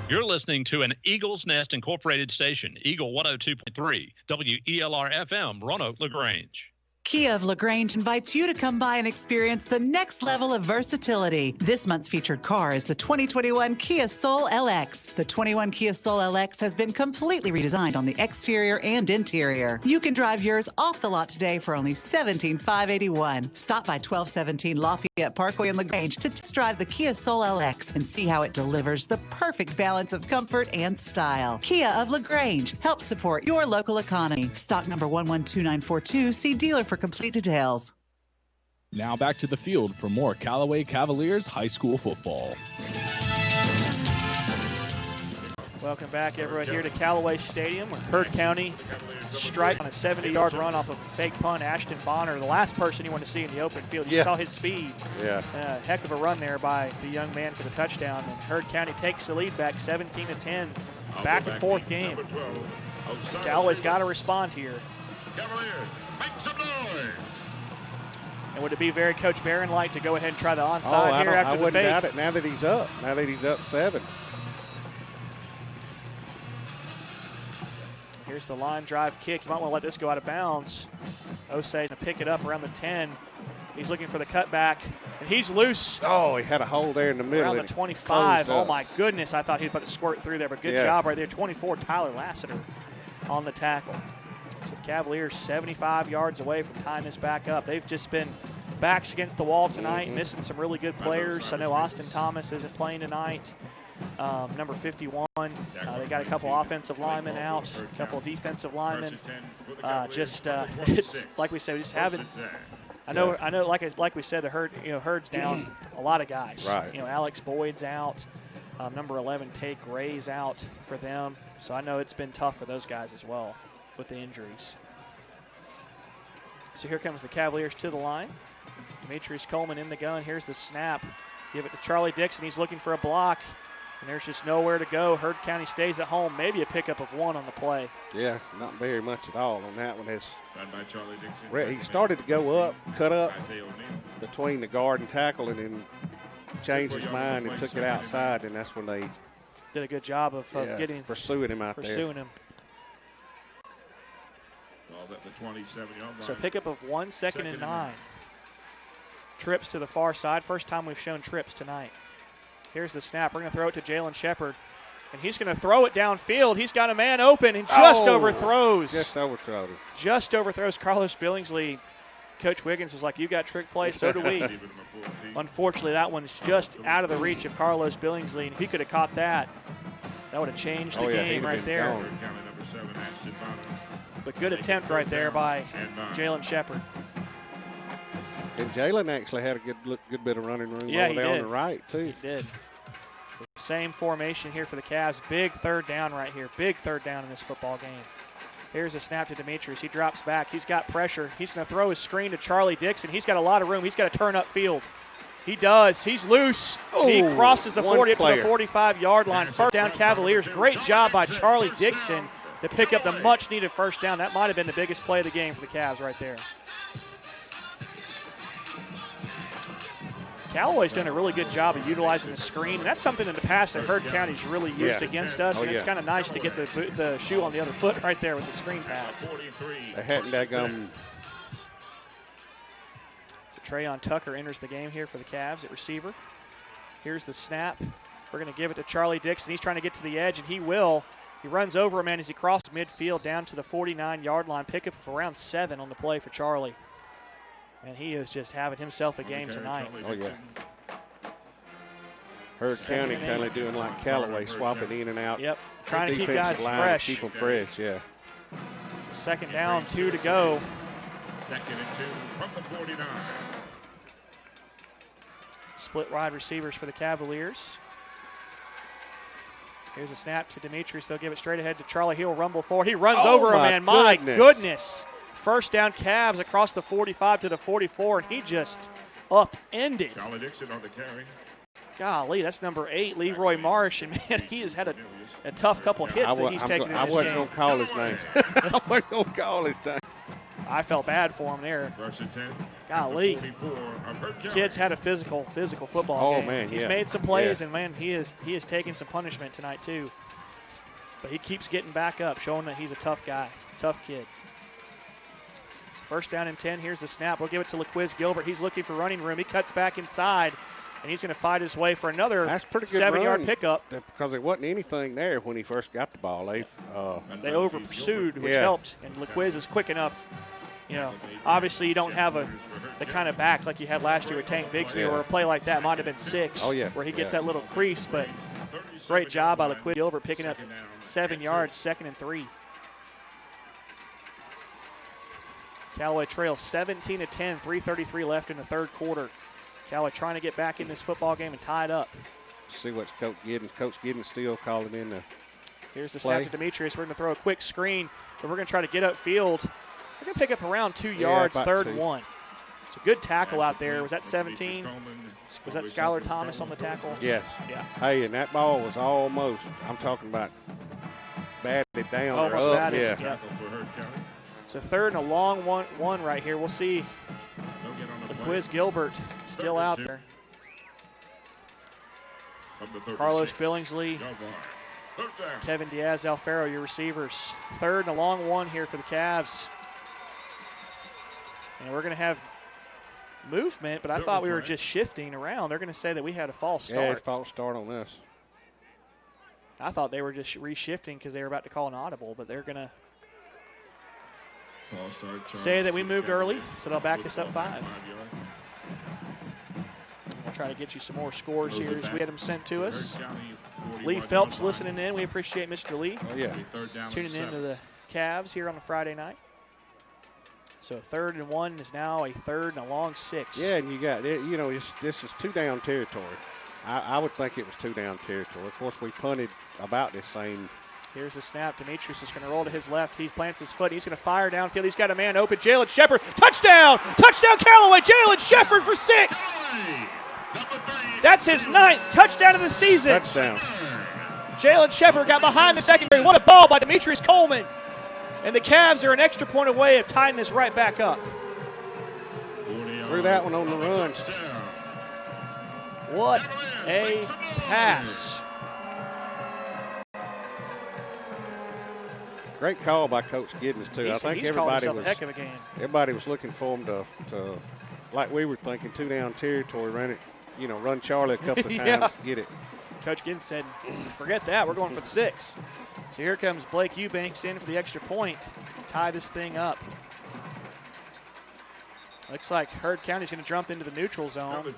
You're listening to an Eagles Nest Incorporated station, Eagle 102.3, WELR-FM, Roanoke, LaGrange. Kia of LaGrange invites you to come by and experience the next level of versatility. This month's featured car is the 2021 Kia Soul LX. The 21 Kia Soul LX has been completely redesigned on the exterior and interior. You can drive yours off the lot today for only $17,581. Stop by 1217 Lafayette Parkway in LaGrange to test drive the Kia Soul LX and see how it delivers the perfect balance of comfort and style. Kia of LaGrange helps support your local economy. Stock number 112942. See dealer for complete details. Now back to the field for more Callaway Cavaliers high school football. Welcome back, everyone, here to Callaway Stadium, where Heard County strike on a 70-yard run off of a fake punt. Ashton Bonner, the last person you want to see in the open field. You saw his speed. Heck of a run there by the young man for the touchdown. And Heard County takes the lead back 17-10. Back and forth game. Callaway's got to respond here. Make some noise. And would it be very Coach Barron-like to go ahead and try the onside here after the fake? I wouldn't doubt it now that he's up. Now that he's up 7. Here's the line drive kick. You might want to let this go out of bounds. Osei's going to pick it up around the 10. He's looking for the cutback, and he's loose. Oh, he had a hole there in the middle. Around the 25. Oh, my goodness. I thought he was about to squirt through there, but good job right there. 24, Tyler Lassiter on the tackle. So the Cavaliers 75 yards away from tying this back up. They've just been backs against the wall tonight, missing some really good players. I know Austin Thomas isn't playing tonight. Number 51. They got a couple offensive linemen out, a couple defensive linemen. It's like we said, we just haven't. I know. Like we said, the Herd's down a lot of guys. Right. Alex Boyd's out. Number 11, Tate Gray's out for them. So I know it's been tough for those guys as well with the injuries. So here comes the Cavaliers to the line. Demetrius Coleman in the gun. Here's the snap. Give it to Charlie Dixon. He's looking for a block, and there's just nowhere to go. Heard County stays at home. Maybe a pickup of 1 on the play. Yeah, not very much at all on that one. By Charlie Dixon. He started to go up, cut up between the guard and tackle, and then changed his mind and took it outside, and that's when they did a good job of pursuing him out there. Pursuing him. At the 27-yard line. So pickup of 1, 2nd and 9. Trips to the far side. First time we've shown trips tonight. Here's the snap. We're going to throw it to Jalen Shepard. And he's going to throw it downfield. He's got a man open and just overthrows. Just overthrows him. Just overthrows Carlos Billingsley. Coach Wiggins was like, you got trick play, so do we. Unfortunately, that one's just out of the reach of Carlos Billingsley. And if he could have caught that, that would have changed the game right there. Gone. But good attempt right there by Jalen Shepard. And Jalen actually had a good bit of running room over there on the right, too. He did. So same formation here for the Cavs. Big third down right here. Big third down in this football game. Here's a snap to Demetrius. He drops back. He's got pressure. He's going to throw his screen to Charlie Dixon. He's got a lot of room. He's got to turn upfield. He does. He's loose. He crosses the 40 up to the 45-yard line. First down Cavaliers. Great job by Charlie Dixon to pick up the much-needed first down. That might have been the biggest play of the game for the Cavs right there. Callaway's done a really good job of utilizing the screen, and that's something in the past that Heard County's really used against us, and it's kind of nice to get the shoe on the other foot right there with the screen pass. They hadn't daggum. So Trayon Tucker enters the game here for the Cavs at receiver. Here's the snap. We're going to give it to Charlie Dixon. He's trying to get to the edge, and he will. He runs over a man as he crosses midfield down to the 49-yard line. Pickup of around 7 on the play for Charlie. And he is just having himself a game tonight. Oh, yeah. Heard County kind of doing like Callaway, swapping in and out. Yep, trying to keep guys fresh. Keep them fresh, yeah. So second down, 2 to go. Second and 2 from the 49. Split wide receivers for the Cavaliers. Here's a snap to Demetrius. They'll give it straight ahead to Charlie. He'll rumble forward. He runs over a man. My goodness. First down Cavs across the 45 to the 44, and he just upended. Charlie Dixon on the carry. Golly, that's number 8, Leroy Marsh, and man, he has had a tough couple hits that he's taken in this game. I wasn't going to call his name. I wasn't going to call his name. I felt bad for him there. First and 10. Golly. Kid's had a physical football game. Man, he's made some plays, and man, he is taking some punishment tonight too. But he keeps getting back up, showing that he's a tough guy, tough kid. First down and 10. Here's the snap. We'll give it to LaQuiz Gilbert. He's looking for running room. He cuts back inside, and he's going to fight his way for another 7-yard pickup. Because there wasn't anything there when he first got the ball. They over-pursued, which helped, and LaQuiz is quick enough. You know, obviously you don't have the kind of back like you had last year with Tank Bigsby, or a play like that might have been 6, where he gets that little crease. But great job by LaQuiz Gilbert picking up 7 yards, second and 3. Callaway trails 17-10, 3:33 left in the third quarter. Callaway trying to get back in this football game and tie it up. See what's Coach Giddens. Coach Giddens still calling in the Here's the snap to Demetrius. We're going to throw a quick screen, and we're going to try to get upfield. We're going to pick up around 2 yards, third and 1. It's a good tackle out there. Was that 17? Was that Skylar Thomas on the tackle? Yes. Yeah. Hey, and that ball was almost, I'm talking about batted down almost or up. Batted, yeah. So third and a long one right here. We'll see LaQuiz Gilbert still out there. Carlos Billingsley, Kevin Diaz-Alfaro, your receivers. Third and a long one here for the Cavs. And we're going to have movement, but I thought we were just shifting around. They're going to say that we had a false start. Yeah, false start on us. I thought they were just reshifting because they were about to call an audible, but they're going to say that we moved early, so they'll back us up 5. We'll try to get you some more scores here as we had them sent to us. Lee Phelps listening in. We appreciate Mr. Lee tuning in to the Cavs here on a Friday night. So 3rd and 1 is now a 3rd and a long 6. Yeah, and you got it. You know, this is 2-down territory. I would think it was 2-down territory. Of course, we punted about this same. Here's the snap. Demetrius is going to roll to his left. He plants his foot. He's going to fire downfield. He's got a man open. Jalen Shepard. Touchdown! Touchdown, Callaway. Jalen Shepard for 6. That's his 9th touchdown of the season. Touchdown. Jalen Shepard got behind the secondary. What a ball by Demetrius Coleman. And the Cavs are an extra point away of tying this right back up. Threw that one on the run. What a pass. Great call by Coach Giddens, too. I think everybody was looking for him to, like we were thinking, 2-down territory, run Charlie a couple of times, get it. Coach Giddens said, forget that, we're going for the 6. So here comes Blake Eubanks in for the extra point to tie this thing up. Looks like Heard County's going to jump into the neutral zone.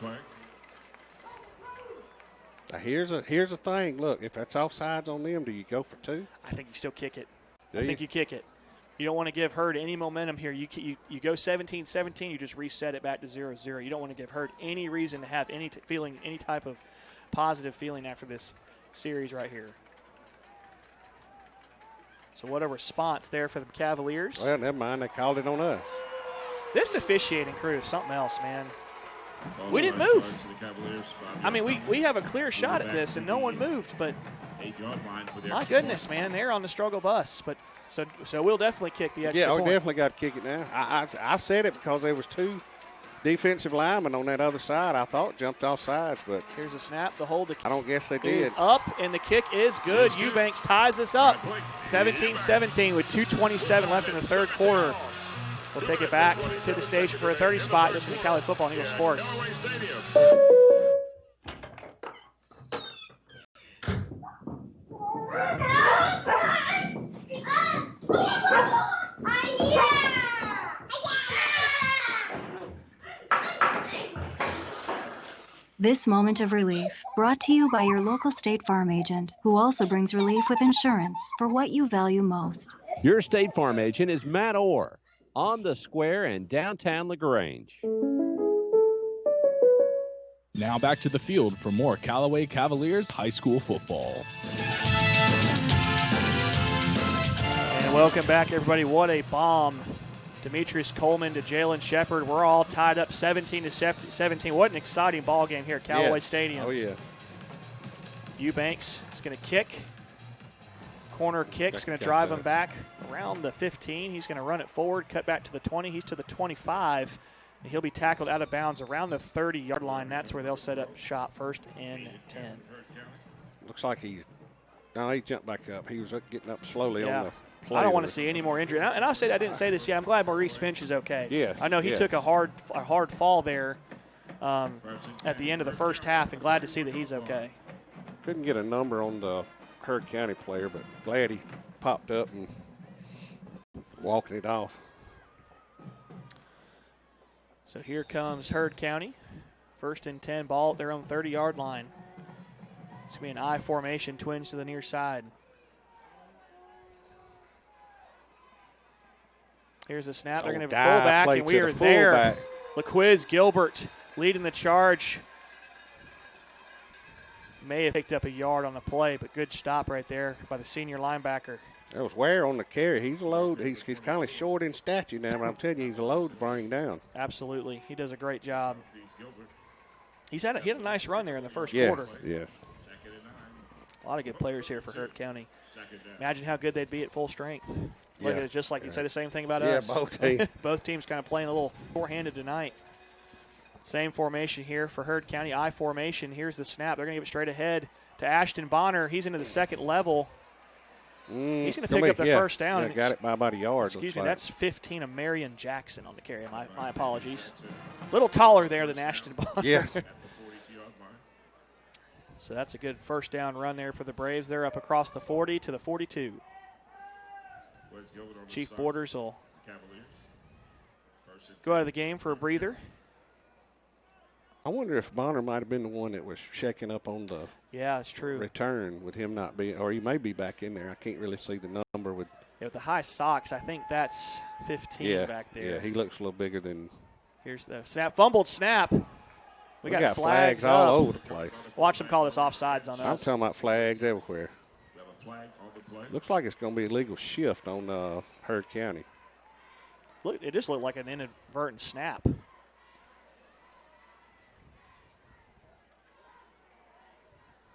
Now here's a thing. Look, if that's offsides on them, do you go for 2? I think you still kick it. I think you kick it. You don't want to give Heard any momentum here. You go 17-17, you just reset it back to 0-0. You don't want to give Heard any reason to have any type of positive feeling after this series right here. So what a response there for the Cavaliers. Well, never mind. They called it on us. This officiating crew is something else, man. We didn't move. I mean, we have a clear shot at this, and no one moved. But my goodness, man, they're on the struggle bus. But so we'll definitely kick the extra point. Yeah, we definitely got to kick it now. I said it because there was 2 defensive linemen on that other side. I thought jumped off sides, but here's a snap. The hold. I don't guess they did. Is up, and the kick is good. Eubanks ties this up. 17-17 with 2:27 left in the third quarter. We'll take it back to the station for a 30 spot. Listening to Callaway Football and Eagle Sports. This moment of relief brought to you by your local State Farm agent, who also brings relief with insurance for what you value most. Your State Farm agent is Matt Orr on the square in downtown LaGrange. Now back to the field for more Callaway Cavaliers high school football. And welcome back, everybody. What a bomb. Demetrius Coleman to Jalen Shepard. We're all tied up 17-17. What an exciting ball game here at Callaway Stadium. Oh, yeah. Eubanks is going to kick. Corner kick is going to drive him back around the 15. He's going to run it forward, cut back to the 20. He's to the 25, and he'll be tackled out of bounds around the 30-yard line. That's where they'll set up shop, 1st and 10. Looks like he jumped back up. He was getting up slowly on the play. I don't want to see any more injury. And I didn't say this yet. I'm glad Maurice Finch is okay. Yeah. I know he took a hard fall there at the end of the first half, and glad to see that he's okay. Couldn't get a number on the Heard County player, but glad he popped up and walking it off. So here comes Heard County. 1st and 10, ball at their own 30-yard line. It's going to be an I formation, twins to the near side. Here's the snap. They're going to have a fullback, and we are there. LaQuiz Gilbert leading the charge. May have picked up a yard on the play, but good stop right there by the senior linebacker. That was Ware on the carry. He's a load. He's kind of short in stature now, but I'm telling you, he's a load to bring down. Absolutely. He does a great job. He had a nice run there in the first quarter. Yeah. A lot of good players here for Heard County. Imagine how good they'd be at full strength. Look at it, just like you'd say the same thing about us. Yeah, both teams. Both teams kind of playing a little four-handed tonight. Same formation here for Heard County, I formation. Here's the snap. They're going to give it straight ahead to Ashton Bonner. He's into the second level. He's going to pick up the first down. Yeah, got it by about a yard. Excuse me, that's 15 of Marion Jackson on the carry. My apologies. A little taller there than Ashton Bonner. Yeah. So that's a good first down run there for the Braves. They're up across the 40 to the 42. Chief Borders will go out of the game for a breather. I wonder if Bonner might have been the one that was checking up on the it's true. return with him not being, or he may be back in there. I can't really see the number with. Yeah, with the high socks, I think that's 15 back there. Yeah, he looks a little bigger than. Here's the snap, fumbled snap. We got flags all over the place. Watch them call this offsides on us. I'm talking about flags everywhere. Looks like it's going to be a legal shift on Heard County. Look, it just looked like an inadvertent snap.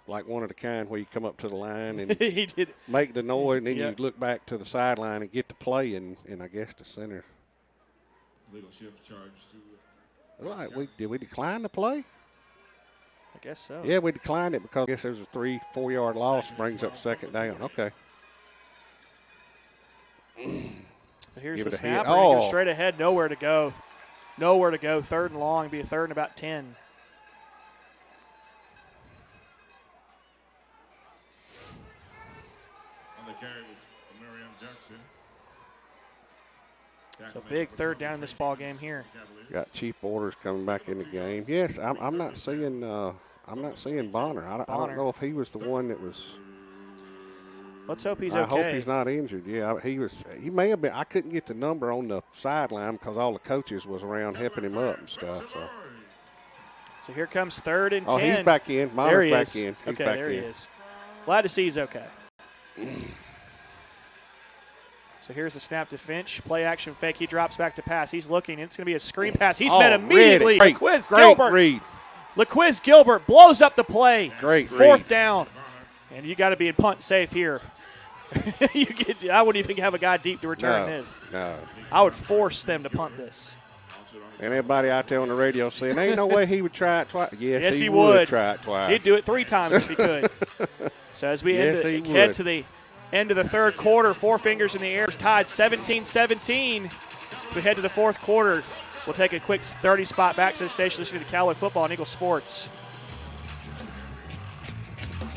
Like one of the kind where you come up to the line and he did make the noise, and then you look back to the sideline and get to play, and I guess the center. Legal shift charge to. Did we decline the play? I guess so. Yeah, we declined it because I guess there was a 3-4 yard loss, brings up second down. Okay. Here's the snap. We're going to go straight ahead. Nowhere to go. Nowhere to go. 3rd and long. Be a 3rd and about 10. So big third down in this ball game here. Got Chief Borders coming back in the game. Yes, I'm not seeing Bonner. I don't know if he was the one that was. Let's hope he's okay. I hope he's not injured. Yeah, he was. He may have been. I couldn't get the number on the sideline because all the coaches was around helping him up and stuff. So here comes 3rd and 10. Oh, he's back in. Bonner's back in. He's okay, back there in. he is. Glad to see he's okay. So here's the snap to Finch. Play action fake. He drops back to pass. He's looking. It's going to be a screen pass. He's met immediately. LaQuiz Gilbert. Read. LaQuiz Gilbert blows up the play. Great 4th down. And you got to be in punt safe here. I wouldn't even have a guy deep to return this. No. I would force them to punt this. And everybody out there on the radio saying, ain't no way he would try it twice. Yes, he would try it twice. He'd do it 3 times if he could. So as we head to the end of the third quarter, 4 fingers in the air, tied 17-17. As we head to the fourth quarter, we'll take a quick 30 spot back to the station listening to Callaway Football and Eagle Sports.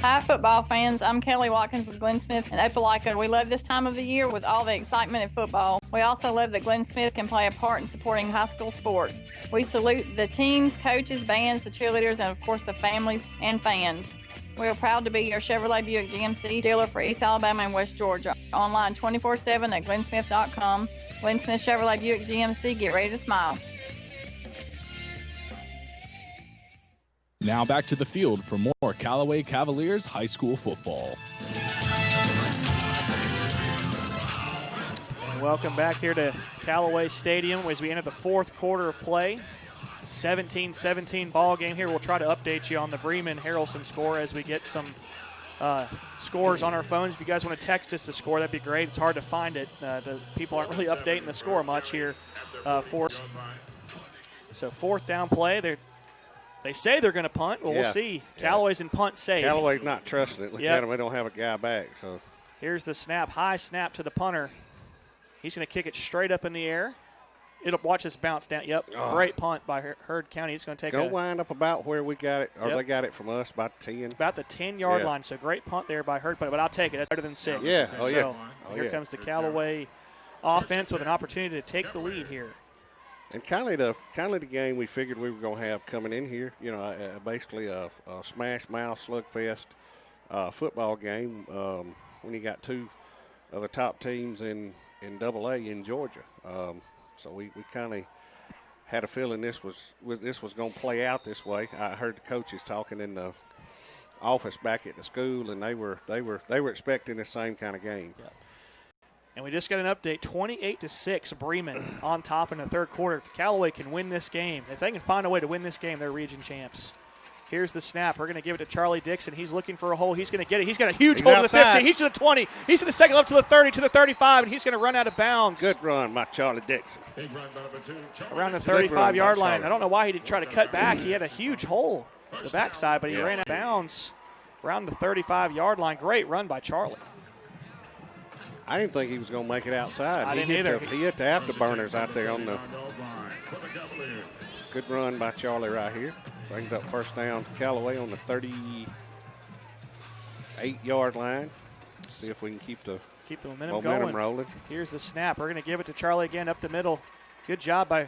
Hi, football fans. I'm Kelly Watkins with Glenn Smith and Opelika. We love this time of the year with all the excitement in football. We also love that Glenn Smith can play a part in supporting high school sports. We salute the teams, coaches, bands, the cheerleaders, and, of course, the families and fans. We are proud to be your Chevrolet Buick GMC dealer for East Alabama and West Georgia. Online 24/7 at glennsmith.com. Glenn Smith Chevrolet Buick GMC. Get ready to smile. Now back to the field for more Callaway Cavaliers high school football. Welcome back here to Callaway Stadium as we enter the fourth quarter of play. 17-17 ball game here. We'll try to update you on the Bremen-Harrelson score as we get some scores on our phones. If you guys want to text us the score, that'd be great. It's hard to find it. The people aren't really updating the score much here for us. So 4th down play. They say they're going to punt. Well, we'll see. Callaway's in punt safe. Callaway's not trusting it. Look at them. They don't have a guy back. So here's the snap. High snap to the punter. He's going to kick it straight up in the air. Watch this bounce down. Yep. Great punt by Heard County. It's going to take wind up about where we got it, or they got it from us, about 10. About the 10-yard line. So great punt there by Heard, but I'll take it. That's better than 6. Yeah. Here comes the Callaway offense with an opportunity to take the lead here. And kind of the game we figured we were going to have coming in here, basically a smash mouth slugfest football game when you got 2 of the top teams in AA in Georgia. So we kind of had a feeling this was going to play out this way. I heard the coaches talking in the office back at the school, and they were expecting the same kind of game. Yep. And we just got an update, 28-6, Bremen on top in the third quarter. If Callaway can win this game, if they can find a way to win this game, they're region champs. Here's the snap. We're going to give it to Charlie Dixon. He's looking for a hole. He's going to get it. He's got a huge hole to the 15. He's to the 20. He's to the second, up to the 30, to the 35, and he's going to run out of bounds. Good run by Charlie Dixon. Around the 35-yard line. I don't know why he didn't try to cut back. He had a huge hole the backside, but he ran out of bounds around the 35-yard line. Great run by Charlie. I didn't think he was going to make it outside. I didn't either. He hit the afterburners out there on the good run by Charlie right here. Brings up first down for Callaway on the 38-yard line. See if we can keep the momentum going. Rolling. Here's the snap. We're going to give it to Charlie again up the middle. Good job by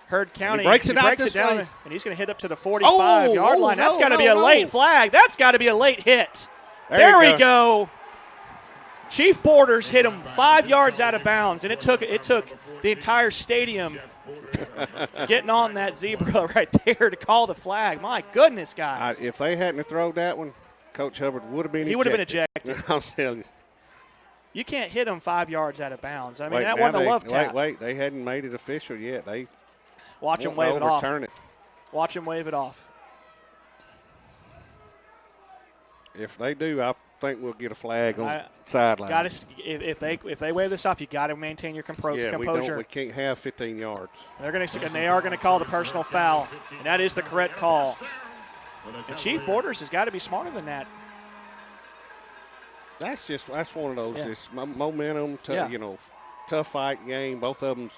Heard County. He breaks it down, and he's going to hit up to the 45-yard line. That's got to be a late flag. That's got to be a late hit. There we go. Chief Borders hit him 5 yards out of bounds, and it took the entire stadium getting on that zebra right there to call the flag. My goodness, guys. If they hadn't thrown that one, Coach Hubbard would have been ejected. He would have been ejected. I'm telling you. You can't hit him 5 yards out of bounds. I mean, that wasn't a love tap. Wait. They hadn't made it official yet. They Watch him wave it off. Watch him wave it off. If they do, I think we'll get a flag on sideline. If they wave this off, you got to maintain your composure. We can't have 15 yards. They are going to call the personal foul, and that is the correct call. And Chief Borders has got to be smarter than that. That's one of those. Yeah. It's momentum. Tough fight game. Both of them's.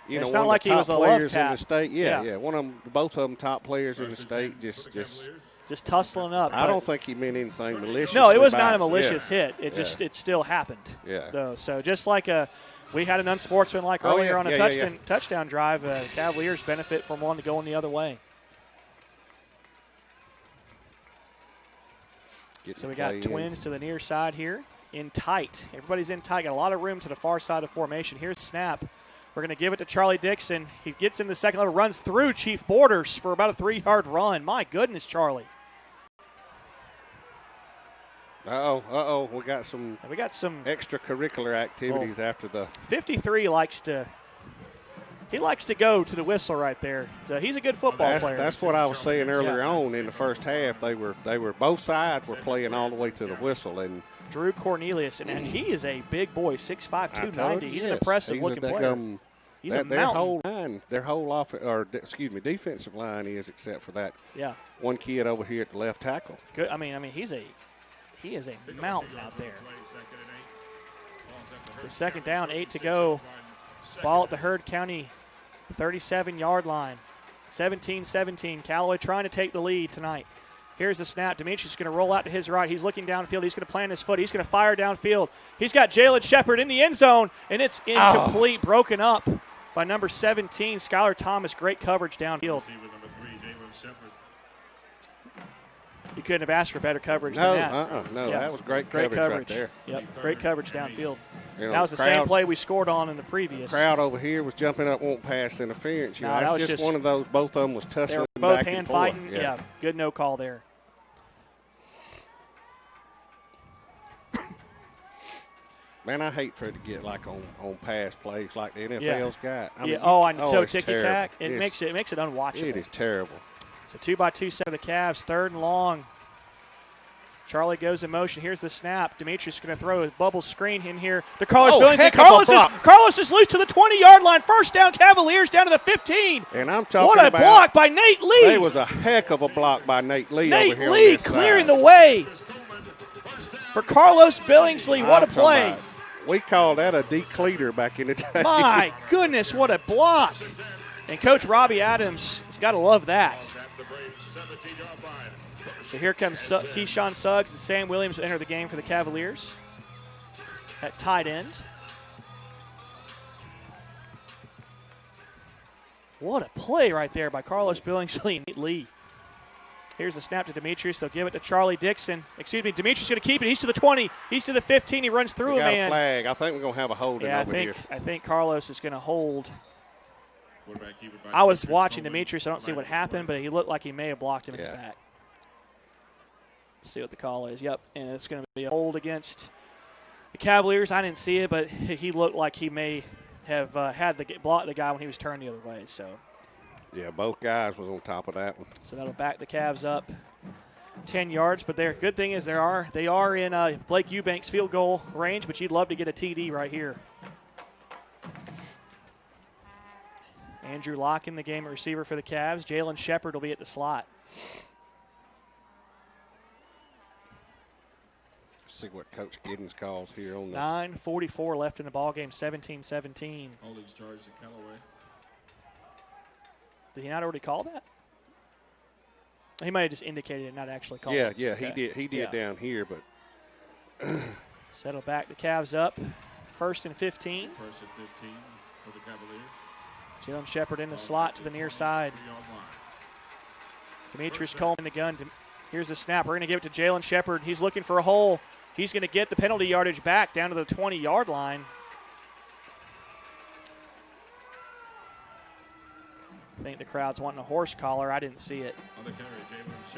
It's one not like of the he top was a players love tap. in the state. Yeah. Both of them top players in the state. Just tussling up. I don't think he meant anything malicious. No, it was not a malicious hit. It still happened. Yeah. Though. So just like a we had an unsportsmanlike earlier on a touchdown drive. The Cavaliers benefit from one going the other way. So we got Twins to the near side here. In tight. Everybody's in tight. Got a lot of room to the far side of the formation. Here's snap. We're going to give it to Charlie Dixon. He gets in the second level, runs through Chief Borders for about a 3-yard run. My goodness, Charlie. We got some extracurricular activities after the 53 likes to go to the whistle right there. So he's a good football player. That's what I was saying earlier on in the first half. They were both sides were playing all the way to the whistle, and Drew Cornelius, and he is a big boy, 6'5", 290. He's an impressive looking player. He's a mountain. Their whole defensive line is, except for that one kid over here at the left tackle. Good. I mean, he is a mountain out there. So second down, 8 to go. Ball at the Heard County 37-yard line. 17-17. Callaway trying to take the lead tonight. Here's the snap. Demetrius is going to roll out to his right. He's looking downfield. He's going to plant his foot. He's going to fire downfield. He's got Jalen Shepard in the end zone, and it's incomplete, broken up by number 17, Skylar Thomas. Great coverage downfield. You couldn't have asked for better coverage than that. No, that was great coverage right there. Yep, great coverage downfield. That was the same play we scored on in the previous. The crowd over here was jumping up, won't pass interference. That was just one of those. Both of them was tussling back and forth. Both hand fighting. Yeah, good no call there. Man, I hate for it to get like on pass plays like the NFL's got. I mean, so ticky-tack. It makes it unwatchable. It is terrible. So 2-by-2 set of the Cavs, 3rd and long. Charlie goes in motion. Here's the snap. Demetrius is going to throw a bubble screen in here to Carlos Billingsley. Carlos is loose to the 20-yard line. First down, Cavaliers down to the 15. And I'm talking what a block by Nate Lee. It was a heck of a block by Nate Lee. Nate over here Lee on this clearing side. the way for Carlos Billingsley. What a play. We called that a decleater back in the day. My goodness, what a block. And Coach Robbie Adams has got to love that. So here comes Keyshawn Suggs and Sam Williams enter the game for the Cavaliers at tight end. What a play right there by Carlos Billingsley and Nate Lee. Here's the snap to Demetrius. They'll give it to Charlie Dixon. Demetrius is going to keep it. He's to the 20. He's to the 15. He runs through a man. A flag. I think we're going to have a holding over here. I think Carlos is going to hold. I was watching Demetrius. I don't see what happened, but he looked like he may have blocked him in the back. Let's see what the call is. Yep, and it's going to be a hold against the Cavaliers. I didn't see it, but he looked like he may have blocked the guy when he was turned the other way. So. Yeah, both guys was on top of that one. So that'll back the Cavs up 10 yards. But their good thing is they are in Blake Eubanks field goal range, but you'd love to get a TD right here. Andrew Locke in the game at receiver for the Cavs. Jalen Shepard will be at the slot. Let's see what Coach Giddens calls here on the 9:44 left in the ballgame, 17-17. Holdings charged at Callaway. Did he not already call that? He might have just indicated it, not actually called it. Yeah, he did down here, but settle back the Cavs up. 1st and 15. 1st and 15 for the Cavaliers. Jalen Shepard in the slot to the near side. Demetrius Coleman in the gun. Here's the snap. We're going to give it to Jalen Shepard. He's looking for a hole. He's going to get the penalty yardage back down to the 20-yard line. I think the crowd's wanting a horse collar. I didn't see it.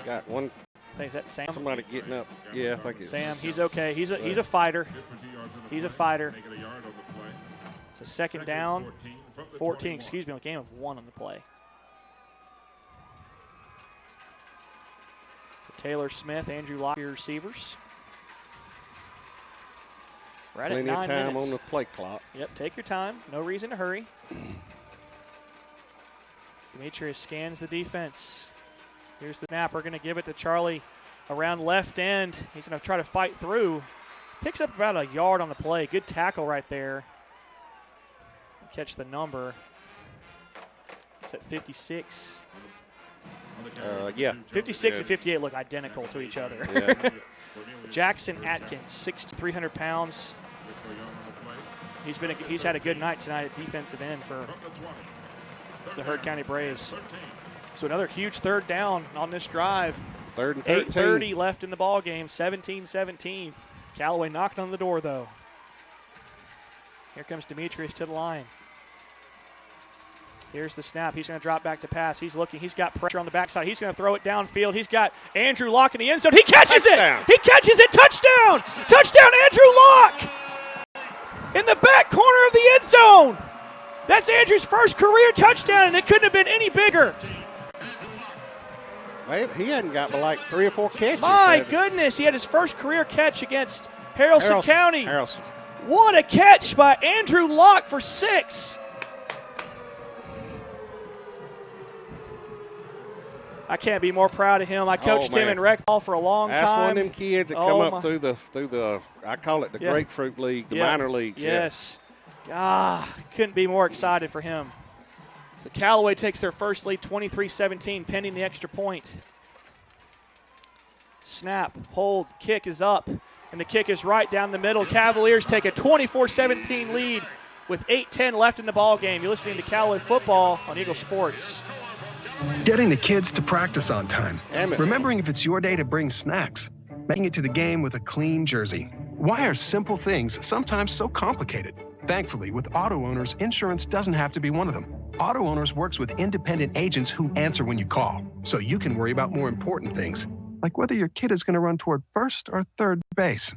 Got one. I think is that Sam? Somebody getting up. Yeah, I think it's Sam. He's okay. He's a fighter. He's a fighter. So second down, 14. Excuse me, a game of 1 on the play. So Taylor Smith, Andrew Locke, your receivers. Right at 9 minutes. Plenty of time on the play clock. Yep, take your time. No reason to hurry. Demetrius scans the defense. Here's the snap. We're going to give it to Charlie around left end. He's going to try to fight through. Picks up about a yard on the play. Good tackle right there. Catch the number. It's at 56. 56 and 58 look identical to each other. Yeah. Jackson Atkins, 300 pounds. he's had a good night tonight at defensive end for the Heard County Braves. So another huge third down on this drive. 3rd and 13. 8:30 left in the ball game. 17-17. Callaway knocked on the door though. Here comes Demetrius to the line. Here's the snap. He's going to drop back to pass. He's looking. He's got pressure on the backside. He's going to throw it downfield. He's got Andrew Locke in the end zone. He catches it. He catches it. Touchdown. Touchdown, Andrew Locke. In the back corner of the end zone. That's Andrew's first career touchdown, and it couldn't have been any bigger. Well, he hadn't got but like 3 or 4 catches. My goodness. He had his first career catch against Haralson County. Haralson. What a catch by Andrew Locke for 6. I can't be more proud of him. I coached him in rec ball for a long time. That's one of them kids that come up through the I call it the Grapefruit League, the minor leagues. Yes. Couldn't be more excited for him. So Callaway takes their first lead, 23-17, pending the extra point. Snap, hold, kick is up, and the kick is right down the middle. Cavaliers take a 24-17 lead with 8:10 left in the ball game. You're listening to Callaway football on Eagle Sports. Getting the kids to practice on time. Remembering if it's your day to bring snacks. Making it to the game with a clean jersey. Why are simple things sometimes so complicated? Thankfully, with auto owners, insurance doesn't have to be one of them. Auto Owners works with independent agents who answer when you call, so you can worry about more important things, like whether your kid is going to run toward first or third base.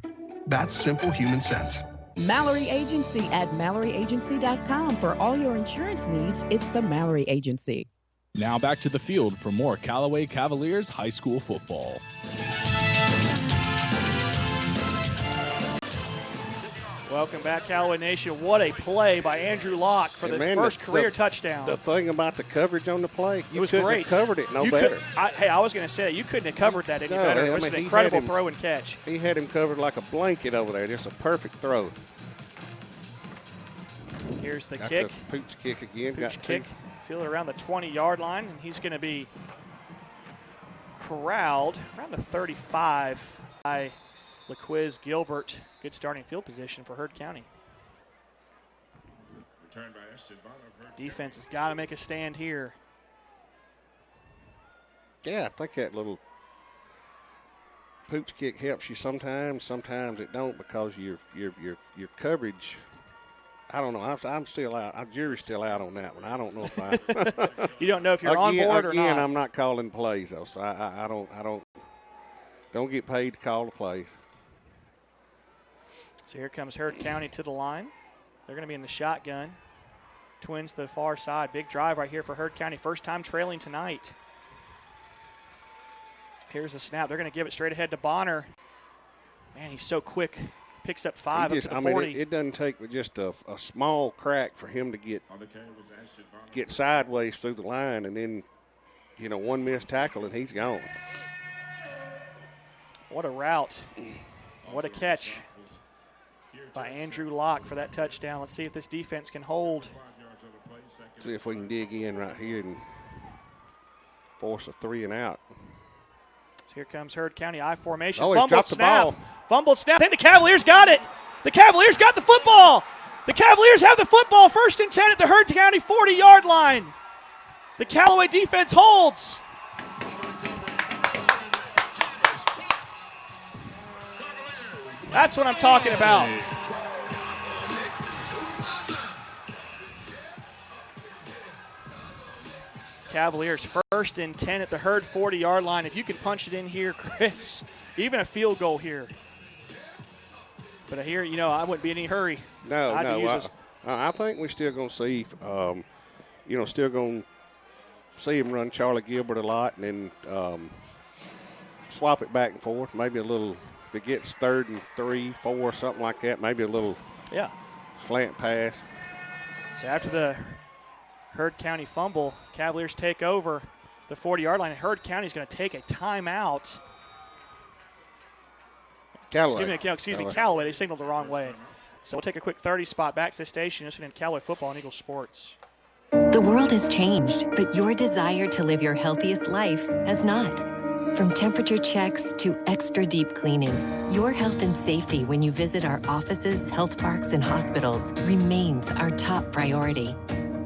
That's simple human sense. Mallory Agency at MalloryAgency.com. For all your insurance needs, it's the Mallory Agency. Now back to the field for more Callaway Cavaliers high school football. Welcome back, Callaway Nation. What a play by Andrew Locke for the first career touchdown. The thing about the coverage on the play, it was great. Have covered it better. I was going to say, you couldn't have covered that any better. It was an incredible throw and catch. He had him covered like a blanket over there. Just a perfect throw. Here's the kick. Pooch kick again. Pooch kick. Feel it around the 20-yard line, and he's going to be corralled around the 35 by LaQuiz Gilbert. Good starting field position for Heard County. Defense has got to make a stand here. Yeah, I think that little pooch kick helps you sometimes. Sometimes it don't because your coverage. I don't know. I'm still out. Our jury's still out on that one. I don't know if I. You don't know if you're on board or not. Again, I'm not calling plays though, so I don't get paid to call the plays. So here comes Heard County to the line. They're going to be in the shotgun. Twins to the far side. Big drive right here for Heard County. First time trailing tonight. Here's the snap. They're going to give it straight ahead to Bonner. Man, he's so quick. Picks up 5 up to the 40. It doesn't take but just a small crack for him to get sideways through the line, and then, one missed tackle, and he's gone. What a route. What a catch by Andrew Locke for that touchdown. Let's see if this defense can hold. See if we can dig in right here and force a 3 and out. So here comes Heard County I formation. Oh, he's dropped the ball. Fumbled snap. I think the Cavaliers got it. The Cavaliers got the football. The Cavaliers have the football. 1st and 10 at the Heard County 40-yard line. The Callaway defense holds. That's what I'm talking about. Cavaliers 1st and 10 at the Heard 40-yard line. If you can punch it in here, Chris, even a field goal here. But here, I wouldn't be in any hurry. No. I think we're still going to see, still going to see him run Charlie Gilbert a lot and then swap it back and forth. Maybe a little, if it gets 3rd and 3, 4, something like that, maybe a little slant pass. So after the Heard County fumble, Cavaliers take over the 40-yard line. And Heard County is going to take a timeout. Callaway. Excuse me, Callaway. They signaled the wrong way. So we'll take a quick 30 spot back to the station. Listening to Callaway football on Eagle Sports. The world has changed, but your desire to live your healthiest life has not. From temperature checks to extra deep cleaning, your health and safety when you visit our offices, health parks, and hospitals remains our top priority.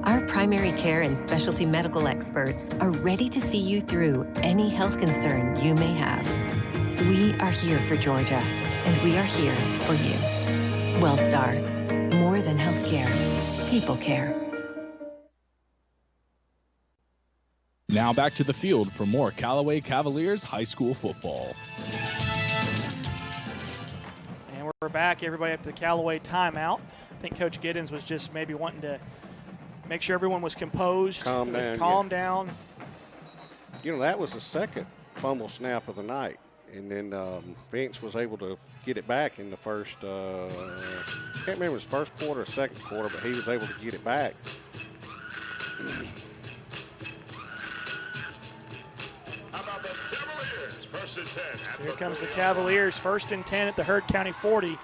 Our primary care and specialty medical experts are ready to see you through any health concern you may have. We are here for Georgia, and we are here for you. WellStar, more than healthcare, people care. Now back to the field for more Callaway Cavaliers high school football. And we're back, everybody, after the Callaway timeout. I think Coach Giddens was just maybe wanting to make sure everyone was composed. Calm down. You know, that was the second fumble snap of the night. And then Vince was able to get it back in the first, I can't remember if it was first quarter or second quarter, but he was able to get it back. So here comes the Cavaliers, 1st and 10 at the Heard County 40.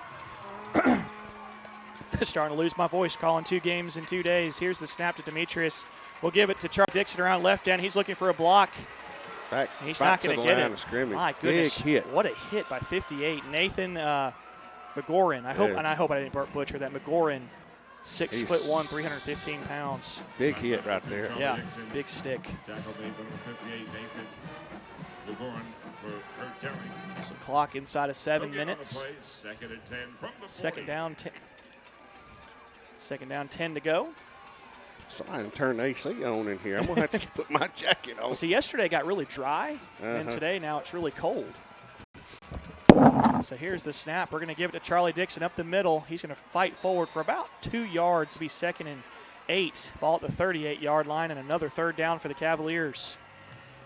Starting to lose my voice calling 2 games in 2 days. Here's the snap to Demetrius. We'll give it to Charlie Dixon around left end. He's looking for a block. He's not going to get it. My goodness, big hit. What a hit by 58. Nathan McGoran. I hope I didn't butcher that. McGoran, 6'1", 315 pounds. Big hit right there. Yeah, big stick. So clock inside of 7 minutes. Second down 10. Second down 10 to go. Somebody turn the AC on in here. I'm going to have to put my jacket on. Well, see, yesterday it got really dry, and today now it's really cold. So here's the snap. We're going to give it to Charlie Dixon up the middle. He's going to fight forward for about 2 yards to be 2nd and 8. Ball at the 38-yard line, and another 3rd down for the Cavaliers.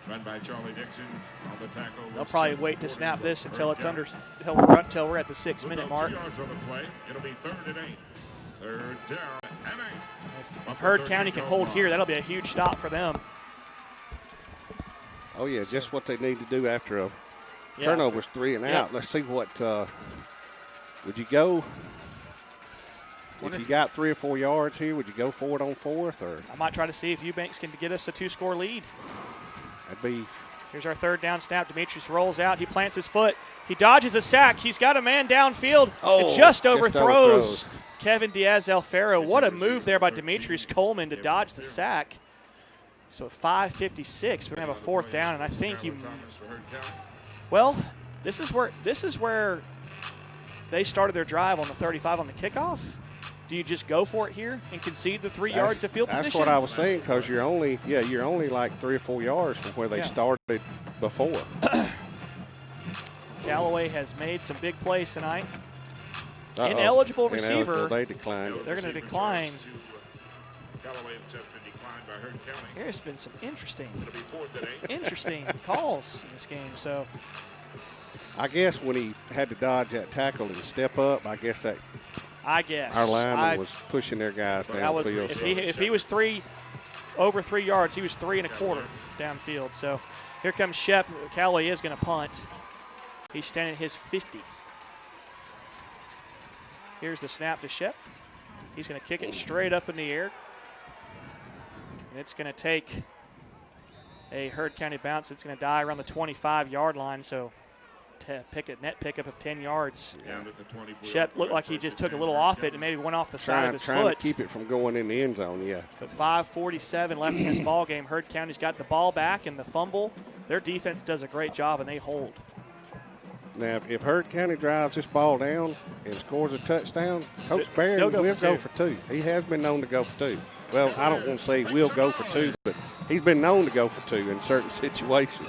Run by Charlie Dixon on the tackle. They'll probably wait to snap this until it's until we're at the 6-minute mark. It'll be 3rd and 8. 3rd down and 8. If Heard County can hold here, that'll be a huge stop for them. Oh, yeah, just what they need to do after a turnover's 3 and out. Let's see what would you go? If you got 3 or 4 yards here, would you go for it on 4th? Or I might try to see if Eubanks can get us a 2-score lead. That'd be. Here's our 3rd down snap. Demetrius rolls out. He plants his foot. He dodges a sack. He's got a man downfield. And just overthrows Kevin Diaz-Alfaro. What a move there by Demetrius Coleman to dodge the sack. So at 5:56, we're going to have a 4th down, and I think well, this is where they started their drive on the 35 on the kickoff. Do you just go for it here and concede the 3 yards of field position? That's what I was saying, because you're only like 3 or 4 yards from where they started before. Callaway has made some big plays tonight. Ineligible receiver. They declined. They're going to decline. Callaway has been declined by Heard County. There's been some interesting calls in this game. So I guess when he had to dodge that tackle and step up, I guess our lineman was pushing their guys downfield. If he was over 3 yards, he was 3 1/4 downfield. So here comes Shep. Callaway is going to punt. He's standing at his 50. Here's the snap to Shep. He's going to kick it straight up in the air. And it's going to take a Heard County bounce. It's going to die around the 25-yard line. So net pickup of 10 yards. Shep looked like he just took a little off it and maybe went off the side of his foot. Trying to keep it from going in the end zone, yeah. But 5:47 left in this ball game. Heard County's got the ball back and the fumble. Their defense does a great job, and they hold. Now, if Heard County drives this ball down and scores a touchdown, Coach Barry will go for 2. He has been known to go for 2. Well, I don't want to say will go for 2, but he's been known to go for 2 in certain situations.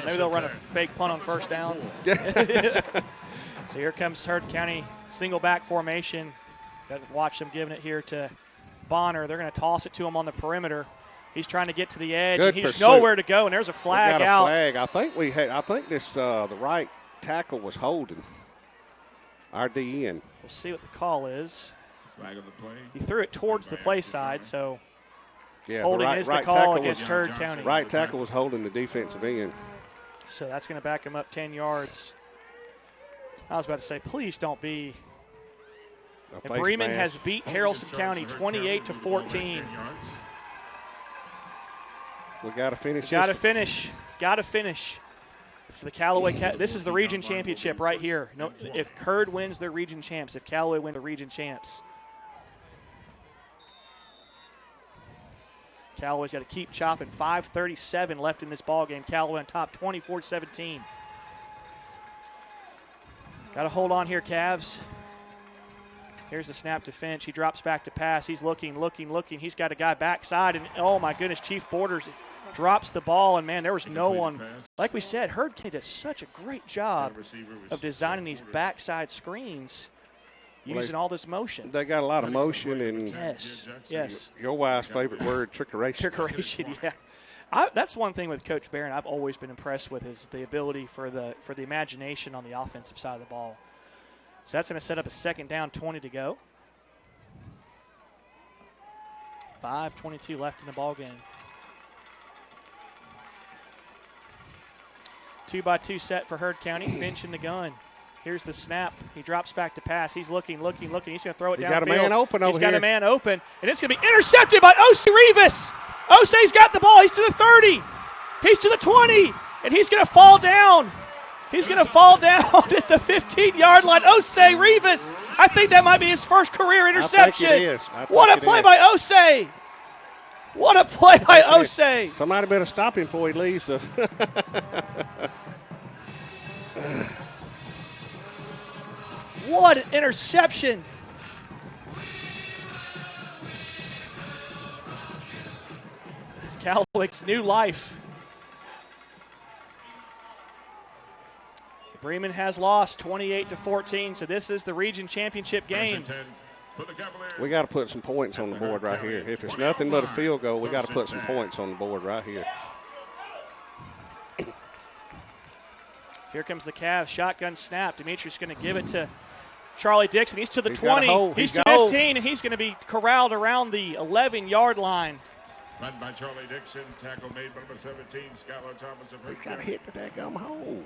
Maybe they'll run a fake punt on 1st down. So here comes Heard County single back formation. Got to watch them giving it here to Bonner. They're going to toss it to him on the perimeter. He's trying to get to the edge. And he's nowhere to go, and there's a flag out. I think this the right tackle was holding our DN. We'll see what the call is. Flag of the play. He threw it towards the play side, so holding is the call against Heard County. Right tackle was holding the defensive end. So that's going to back him up 10 yards. I was about to say, please don't be. Bremen has beat Haralson County 28-14. We got to finish. Got to finish. Got to finish. For the Callaway, this is the region championship right here. No, if Hurd wins, they're region champs. If Callaway wins, they're region champs. Callaway's got to keep chopping. 5:37 left in this ball game. Callaway on top, 24-17. Got to hold on here, Cavs. Here's the snap to Finch. He drops back to pass. He's looking. He's got a guy backside, and oh my goodness, Chief Borders drops the ball, and man, there was no one. Like we said, Hurd County does such a great job of designing these backside screens, using all this motion. They got a lot of motion, and yes. Your wife's favorite word, trickeration. Trickeration, yeah. That's one thing with Coach Barron I've always been impressed with is the ability for the imagination on the offensive side of the ball. So that's going to set up a second down, 20 to go. 5:22 left in the ball game. 2-by-2 set for Hurd County. Finch in the gun. Here's the snap. He drops back to pass. He's looking. He's going to throw it downfield. He's got a man open over here. He's got a man open, and it's going to be intercepted by Osei Rivas. Osei's got the ball. He's to the 30. He's to the 20, and he's going to fall down. He's going to fall down at the 15-yard line. Osei Rivas. I think that might be his first career interception. I think it is. What a play by Osei. What a play by Osei. Somebody better stop him before he leaves. What an interception. Callaway's new life. Bremen has lost 28-14, so this is the region championship game. We got to put some points on the board right here. If it's nothing but a field goal, we got to put some points on the board right here. Here comes the Cavs. Shotgun snap. Demetrius going to give it to Charlie Dixon. He's to the 20. He's to 15, and he's going to be corralled around the 11-yard line. Run by Charlie Dixon. Tackle made by number 17, Skylar Thomas. He's got to hit the daggum hole.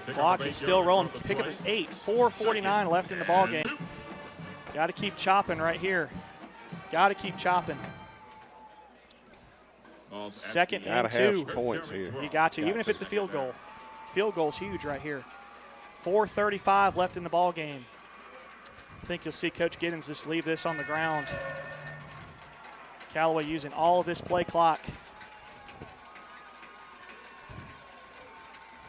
Clock is still rolling. Pick up at 8. 4:49 left in the ball game. Got to keep chopping right here. Got to keep chopping. Second and 2. Have some points here. You got to, even if it's a field goal. Field goal's huge right here. 4:35 left in the ball game. I think you'll see Coach Giddens just leave this on the ground. Callaway using all of this play clock.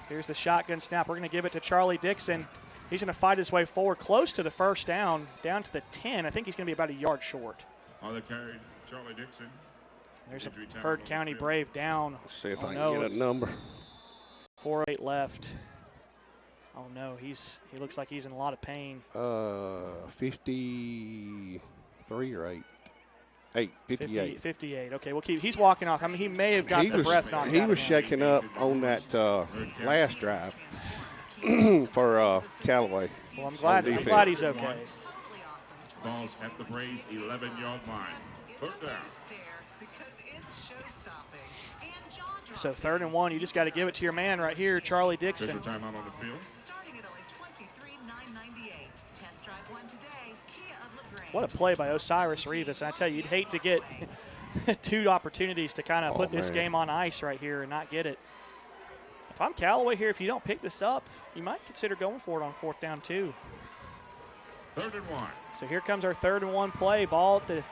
Here's the shotgun snap. We're going to give it to Charlie Dixon. He's going to fight his way forward close to the first down to the 10. I think he's going to be about a yard short. On the carry, Charlie Dixon. There's a Hurd County Brave down. Let's see if I can get a number. 4:08 left. Oh, no, he looks like he's in a lot of pain. 53 or 8? 58. 58. Okay, we'll keep. He's walking off. I mean, he may have got the breath knocked out. He was shaking up on that last drive for Callaway. Well, I'm glad he's okay. Balls at the Braves' 11-yard line. Third down. So 3rd and 1, you just got to give it to your man right here, Charlie Dixon. Timeout on the field. What a play by Osiris Rivas. And I tell you, you'd hate to get 2 opportunities to kind of put this game on ice right here and not get it. If I'm Callaway here, if you don't pick this up, you might consider going for it on 4th down too. 3rd and 1. So here comes our 3rd and 1 play. Ball at the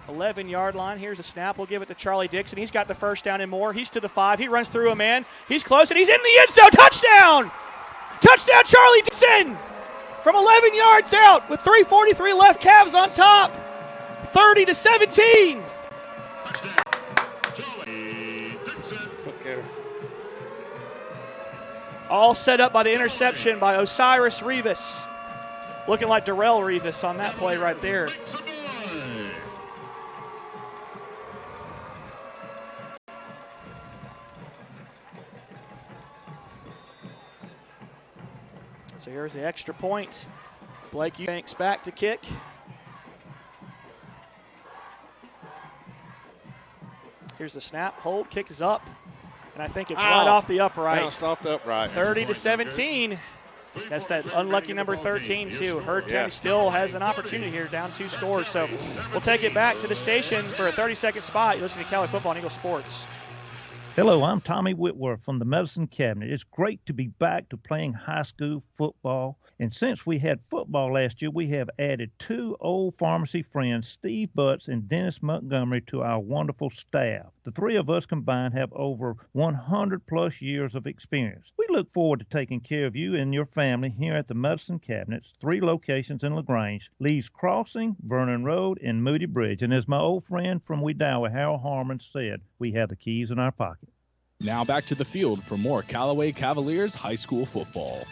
11-yard line. Here's a snap. We'll give it to Charlie Dixon. He's got the first down and more. He's to the 5. He runs through a man. He's close, and he's in the end zone. Touchdown! Touchdown, Charlie Dixon! From 11 yards out with 3:43 left. Cavs on top. 30-17. All set up by the interception by Osiris Rivas. Looking like Darrell Rivas on that play right there. So here's the extra point. Blake Eubanks back to kick. Here's the snap. Hold. Kick is up. And I think it's right off the upright. Bounced off the upright. 30-17. That's that unlucky number 13, too. Heard County still has an opportunity here, down 2 scores. So we'll take it back to the station for a 30-second spot. You're listening to Callaway Football on Eagle Sports. Hello, I'm Tommy Whitworth from the Medicine Cabinet. It's great to be back to playing high school football. And since we had football last year, we have added 2 old pharmacy friends, Steve Butts and Dennis Montgomery, to our wonderful staff. The 3 of us combined have over 100-plus years of experience. We look forward to taking care of you and your family here at the Medicine Cabinets, 3 locations in LaGrange, Lee's Crossing, Vernon Road, and Moody Bridge. And as my old friend from Wedowee, Harold Harmon, said, we have the keys in our pocket. Now back to the field for more Callaway Cavaliers high school football.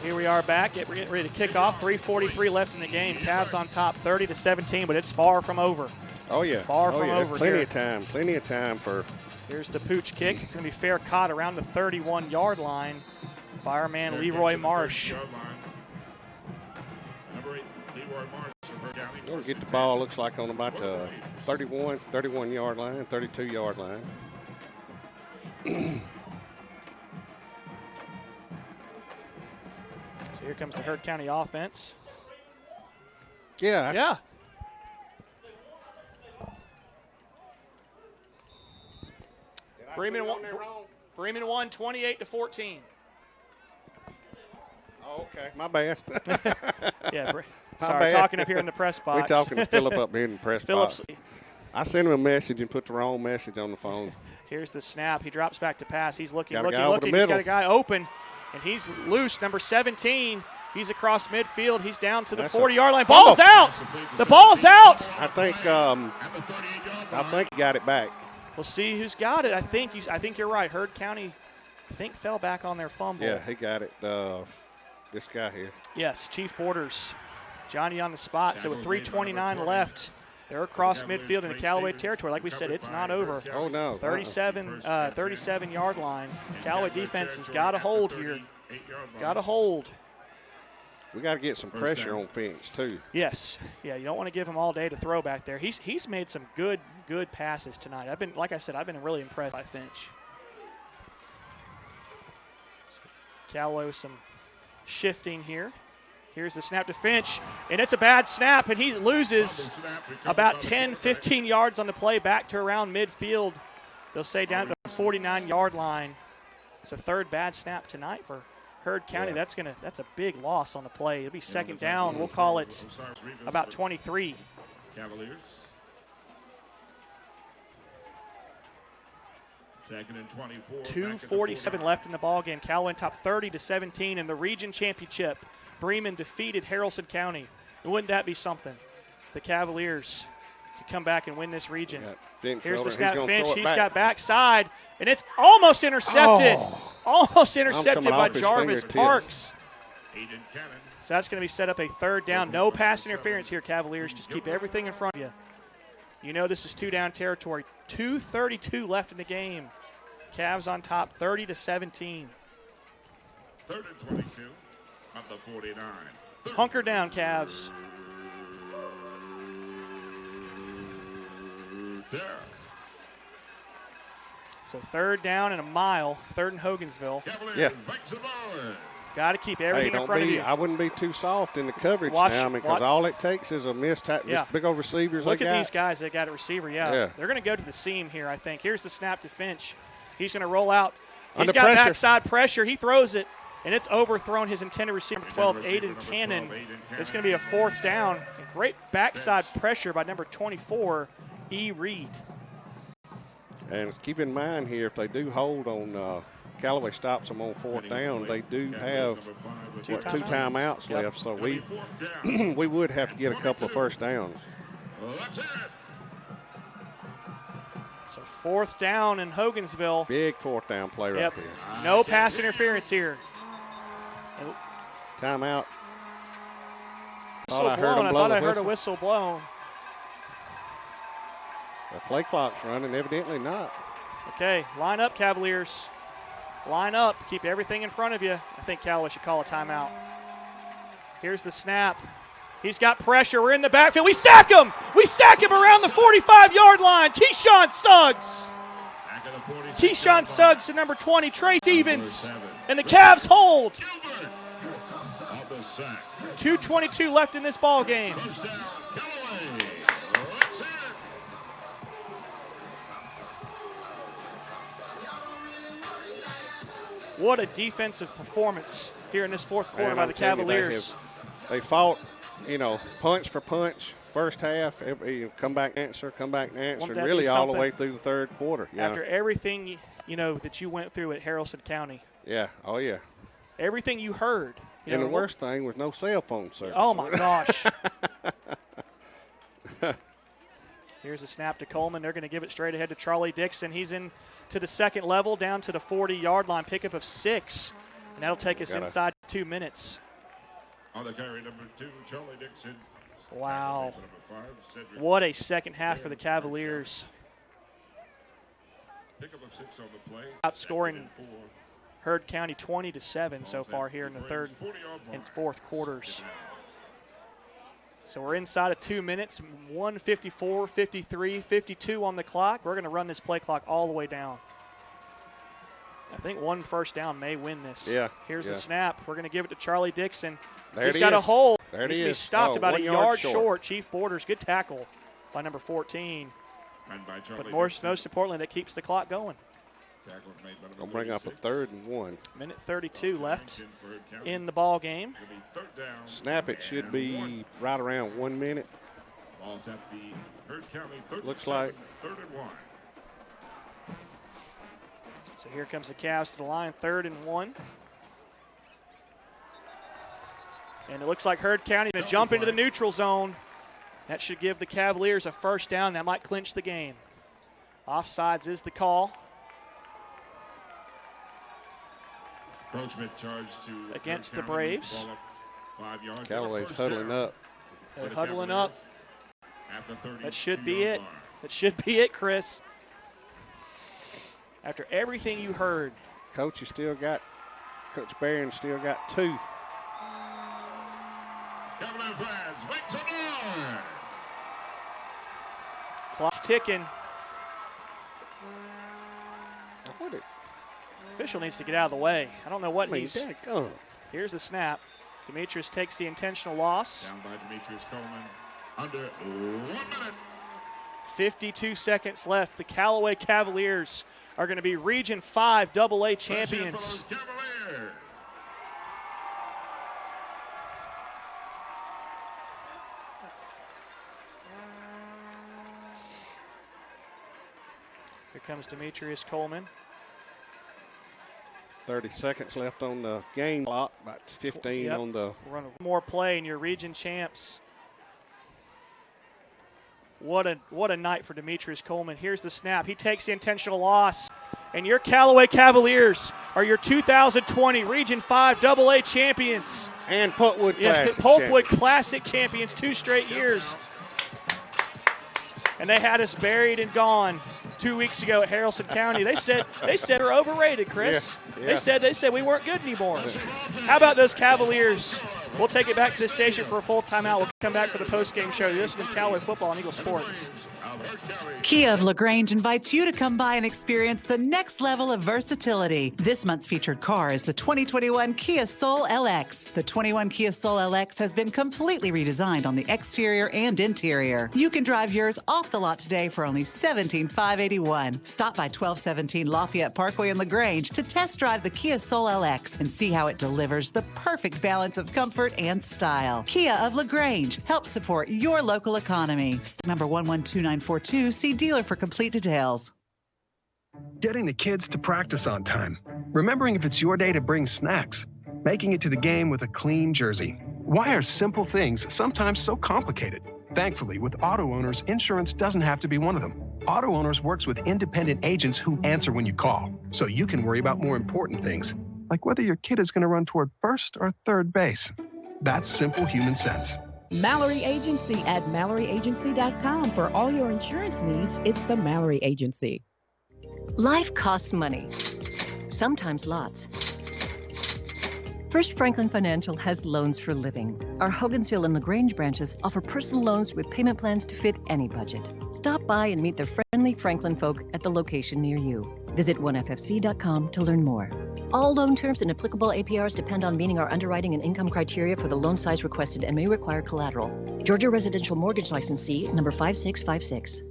Here we are back. We're getting ready to kick off. 3:43 left in the game. Cavs on top 30-17, but it's far from over. Oh, yeah. Far from over. Plenty of time for. Here's the pooch kick. It's going to be fair caught around the 31-yard line by our man Leroy Marsh. We'll get the ball, looks like, on about the 31-yard line, 32-yard line. So here comes the Heard County offense. Yeah. Bremen won 28-14. Oh, okay. My bad. Yeah, sorry, talking up here in the press box. We're talking to Phillip up here in the press box. I sent him a message and put the wrong message on the phone. Here's the snap. He drops back to pass. He's looking. He's got a guy open, and he's loose. Number 17. He's across midfield. He's down to the 40-yard line. Ball's out. The ball's out. I think he got it back. We'll see who's got it. I think you're right. Heard County, fell back on their fumble. Yeah, he got it. This guy here. Yes, Chief Borders. Johnny on the spot. So with 3:29 left, they're across midfield in the Callaway territory. Like we said, it's not over. Oh, no. 37-yard line. Callaway defense has got a hold here. Got a hold. We got to get some pressure on Finch, too. Yes. Yeah, you don't want to give him all day to throw back there. He's made some good passes tonight. I've been really impressed by Finch. Callaway with some shifting here. Here's the snap to Finch, and it's a bad snap, and he loses about 10, 15 yards on the play back to around midfield. They'll say down at the 49-yard line. It's a third bad snap tonight for Heard County. Yeah. That's a big loss on the play. It'll be second down. We'll call it about 23. Cavaliers. Second and 24. 2:47 left in the ball game. Callaway top 30-17 in the region championship. Bremen defeated Haralson County. And wouldn't that be something? The Cavaliers could come back and win this region. Here's the snap. Finch. He's got backside, and it's almost intercepted. Almost intercepted by Jarvis Parks. So that's going to be set up a third down. No pass interference here, Cavaliers. Just keep everything in front of you. You know this is two-down territory. 2:32 left in the game. Cavs on top, 30-17. Third and 22 at the 49. Hunker down, Cavs. There. So third down and a mile. Third in Hogansville. Yeah. Got to keep everything in front of you. I wouldn't be too soft in the coverage now because all it takes is a missed tackle. Yeah. Big old receivers Look at these guys. They got a receiver, yeah. They're going to go to the seam here, I think. Here's the snap to Finch. He's going to roll out. He's Under got pressure. backside pressure. He throws it, and it's overthrown his intended receiver, 12, Aiden Cannon. It's going to be a fourth down. A great backside pressure by number 24, E. Reed. And keep in mind here, if they do hold on Callaway stops them on fourth down, they do have two timeouts left, so we we would have to get a couple of first downs. So fourth down in Hogansville. Big fourth down play right here. No pass interference here. Timeout. Whistle blown. I thought I heard a whistle blown. The play clock's running, evidently not. Okay, line up, Cavaliers. Line up. Keep everything in front of you. I think Callaway should call a timeout. Here's the snap. He's got pressure. We're in the backfield. We sack him. We sack him around the 45-yard line. Keyshawn Suggs. Keyshawn Suggs to number 20, Trey Stevens. And the Cavs hold. 2:22 left in this ball game. What a defensive performance here in this fourth quarter by the Cavaliers. They fought, punch for punch. First half, come back and answer, and really all the way through the third quarter. Yeah. After everything, that you went through at Haralson County. Yeah, oh yeah. Everything you heard. And the worst thing was no cell phone service. Oh, my gosh. Here's a snap to Coleman. They're going to give it straight ahead to Charlie Dixon. He's in to the second level, down to the 40-yard line, pickup of 6. And that'll take us inside 2 minutes. On the carry, number 2, Charlie Dixon. Wow. What a second half for the Cavaliers. Pickup of 6 on the play. Outscoring Heard County 20-7 so far here in the third and fourth quarters. So we're inside of 2 minutes, 1:54, 53, 52 on the clock. We're going to run this play clock all the way down. I think one first down may win this. Yeah. Here's the snap. We're going to give it to Charlie Dixon. He's got a hole. There it He's is. stopped about 1 a yard short. Chief Borders, good tackle by number 14. But most importantly, that keeps the clock going. Gonna bring up a 3rd and 1. Minute 32 left in the ball game. Snap it should be right around 1 minute. Looks like. 3rd and 1. So here comes the Cavs to the line, 3rd and 1. And it looks like Heard County going to jump into the neutral zone. That should give the Cavaliers a first down. That might clinch the game. Offsides is the call. Approachment charge to against the Braves. Callaway's huddling up. They're huddling up. That should be it. That should be it, Chris. After everything you heard. Coach Barron still got 2. Clock's ticking. Official needs to get out of the way. I don't know what he's. Here's the snap. Demetrius takes the intentional loss. Down by Demetrius Coleman. Under 1 minute. 52 seconds left. The Callaway Cavaliers are going to be Region 5 AA champions. Here comes Demetrius Coleman. 30 seconds left on the game clock, about 15 on the. Run more play and your region champs. What a night for Demetrius Coleman. Here's the snap. He takes the intentional loss. And your Callaway Cavaliers are your 2020 Region 5 AA champions. And Pulpwood Classic Pulpwood Classic champions 2 straight years. And they had us buried and gone 2 weeks ago at Haralson County. They said we're overrated, Chris. Yeah. They said we weren't good anymore. How about those Cavaliers? We'll take it back to the station for a full timeout. We'll come back for the post-game show. You're listening to Callaway Football on Eagle Sports. Kia of LaGrange invites you to come by and experience the next level of versatility. This month's featured car is the 2021 Kia Soul LX. The 21 Kia Soul LX has been completely redesigned on the exterior and interior. You can drive yours off the lot today for only $17,581. Stop by 1217 Lafayette Parkway in LaGrange to test drive the Kia Soul LX and see how it delivers the perfect balance of comfort and style. Kia of LaGrange helps support your local economy. Number 112942. See dealer for complete details. Getting the kids to practice on time. Remembering if it's your day to bring snacks. Making it to the game with a clean jersey. Why are simple things sometimes so complicated? Thankfully, with Auto Owners, insurance doesn't have to be one of them. Auto Owners works with independent agents who answer when you call, so you can worry about more important things, like whether your kid is going to run toward first or third base. That's simple human sense. Mallory Agency at MalloryAgency.com. For all your insurance needs, it's the Mallory Agency. Life costs money, sometimes lots. First Franklin Financial has loans for living. Our Hogansville and LaGrange branches offer personal loans with payment plans to fit any budget. Stop by and meet the friendly Franklin folk at the location near you. Visit oneffc.com to learn more. All loan terms and applicable APRs depend on meeting our underwriting and income criteria for the loan size requested and may require collateral. Georgia Residential Mortgage Licensee number 5656.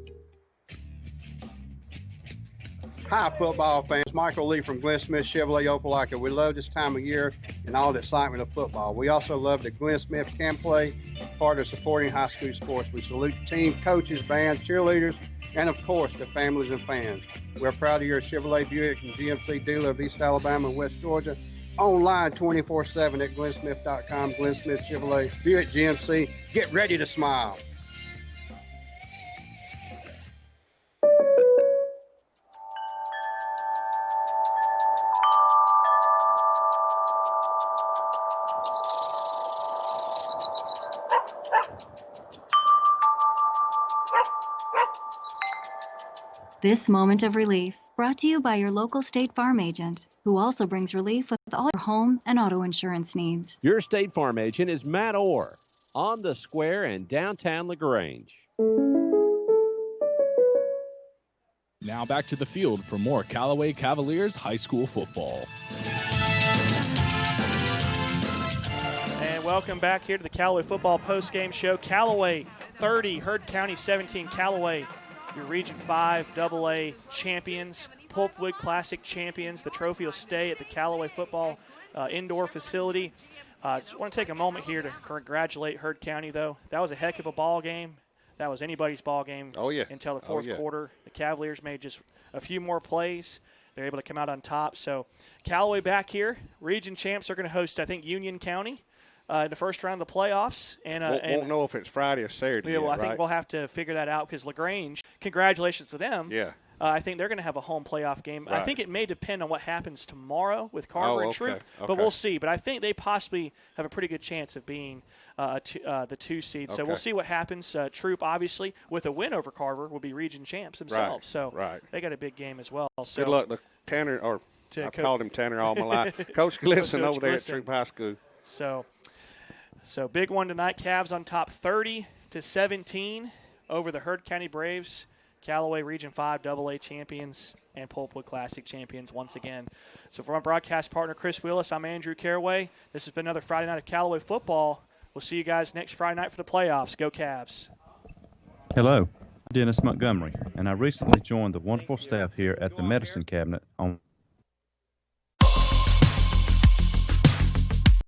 Hi, football fans. Michael Lee from Glenn Smith Chevrolet Opelika. We love this time of year and all the excitement of football. We also love the Glenn Smith Can Play, part of supporting high school sports. We salute the team, coaches, bands, cheerleaders, and of course, the families and fans. We're proud of your Chevrolet, Buick, and GMC dealer of East Alabama and West Georgia. Online 24/7 at glennsmith.com. Glenn Smith Chevrolet, Buick, GMC. Get ready to smile. This moment of relief brought to you by your local State Farm agent, who also brings relief with all your home and auto insurance needs. Your State Farm agent is Matt Orr on the square in downtown LaGrange. Now back to the field for more Callaway Cavaliers high school football. And welcome back here to the Callaway football postgame show. Callaway 30, Heard County 17. Callaway, your Region 5 AA champions, Pulpwood Classic champions. The trophy will stay at the Callaway football indoor facility. Just want to take a moment here to congratulate Heard County, though. That was a heck of a ball game. That was anybody's ball game until the fourth quarter. The Cavaliers made just a few more plays. They're able to come out on top. So Callaway back here. Region champs are going to host, I think, Union County in the first round of the playoffs. And won't know if it's Friday or Saturday. Yeah, well, yet, I think we'll have to figure that out because LaGrange, congratulations to them. Yeah. I think they're going to have a home playoff game. Right. I think it may depend on what happens tomorrow with Carver and Troop, but okay. we'll see. But I think they possibly have a pretty good chance of being the 2 seed. So we'll see what happens. Troop, obviously, with a win over Carver, will be region champs themselves. So they got a big game as well. So good luck to Tanner, or I've called him Tanner all my life. Coach Glisson over there at Troop High School. So big one tonight. Cavs on top 30-17 over the Heard County Braves. Callaway Region 5 AA champions and Pulpwood Classic champions once again. So for my broadcast partner, Chris Willis, I'm Andrew Caraway. This has been another Friday night of Callaway football. We'll see you guys next Friday night for the playoffs. Go Cavs. Hello, I'm Dennis Montgomery, and I recently joined the wonderful staff here at the Medicine Cabinet on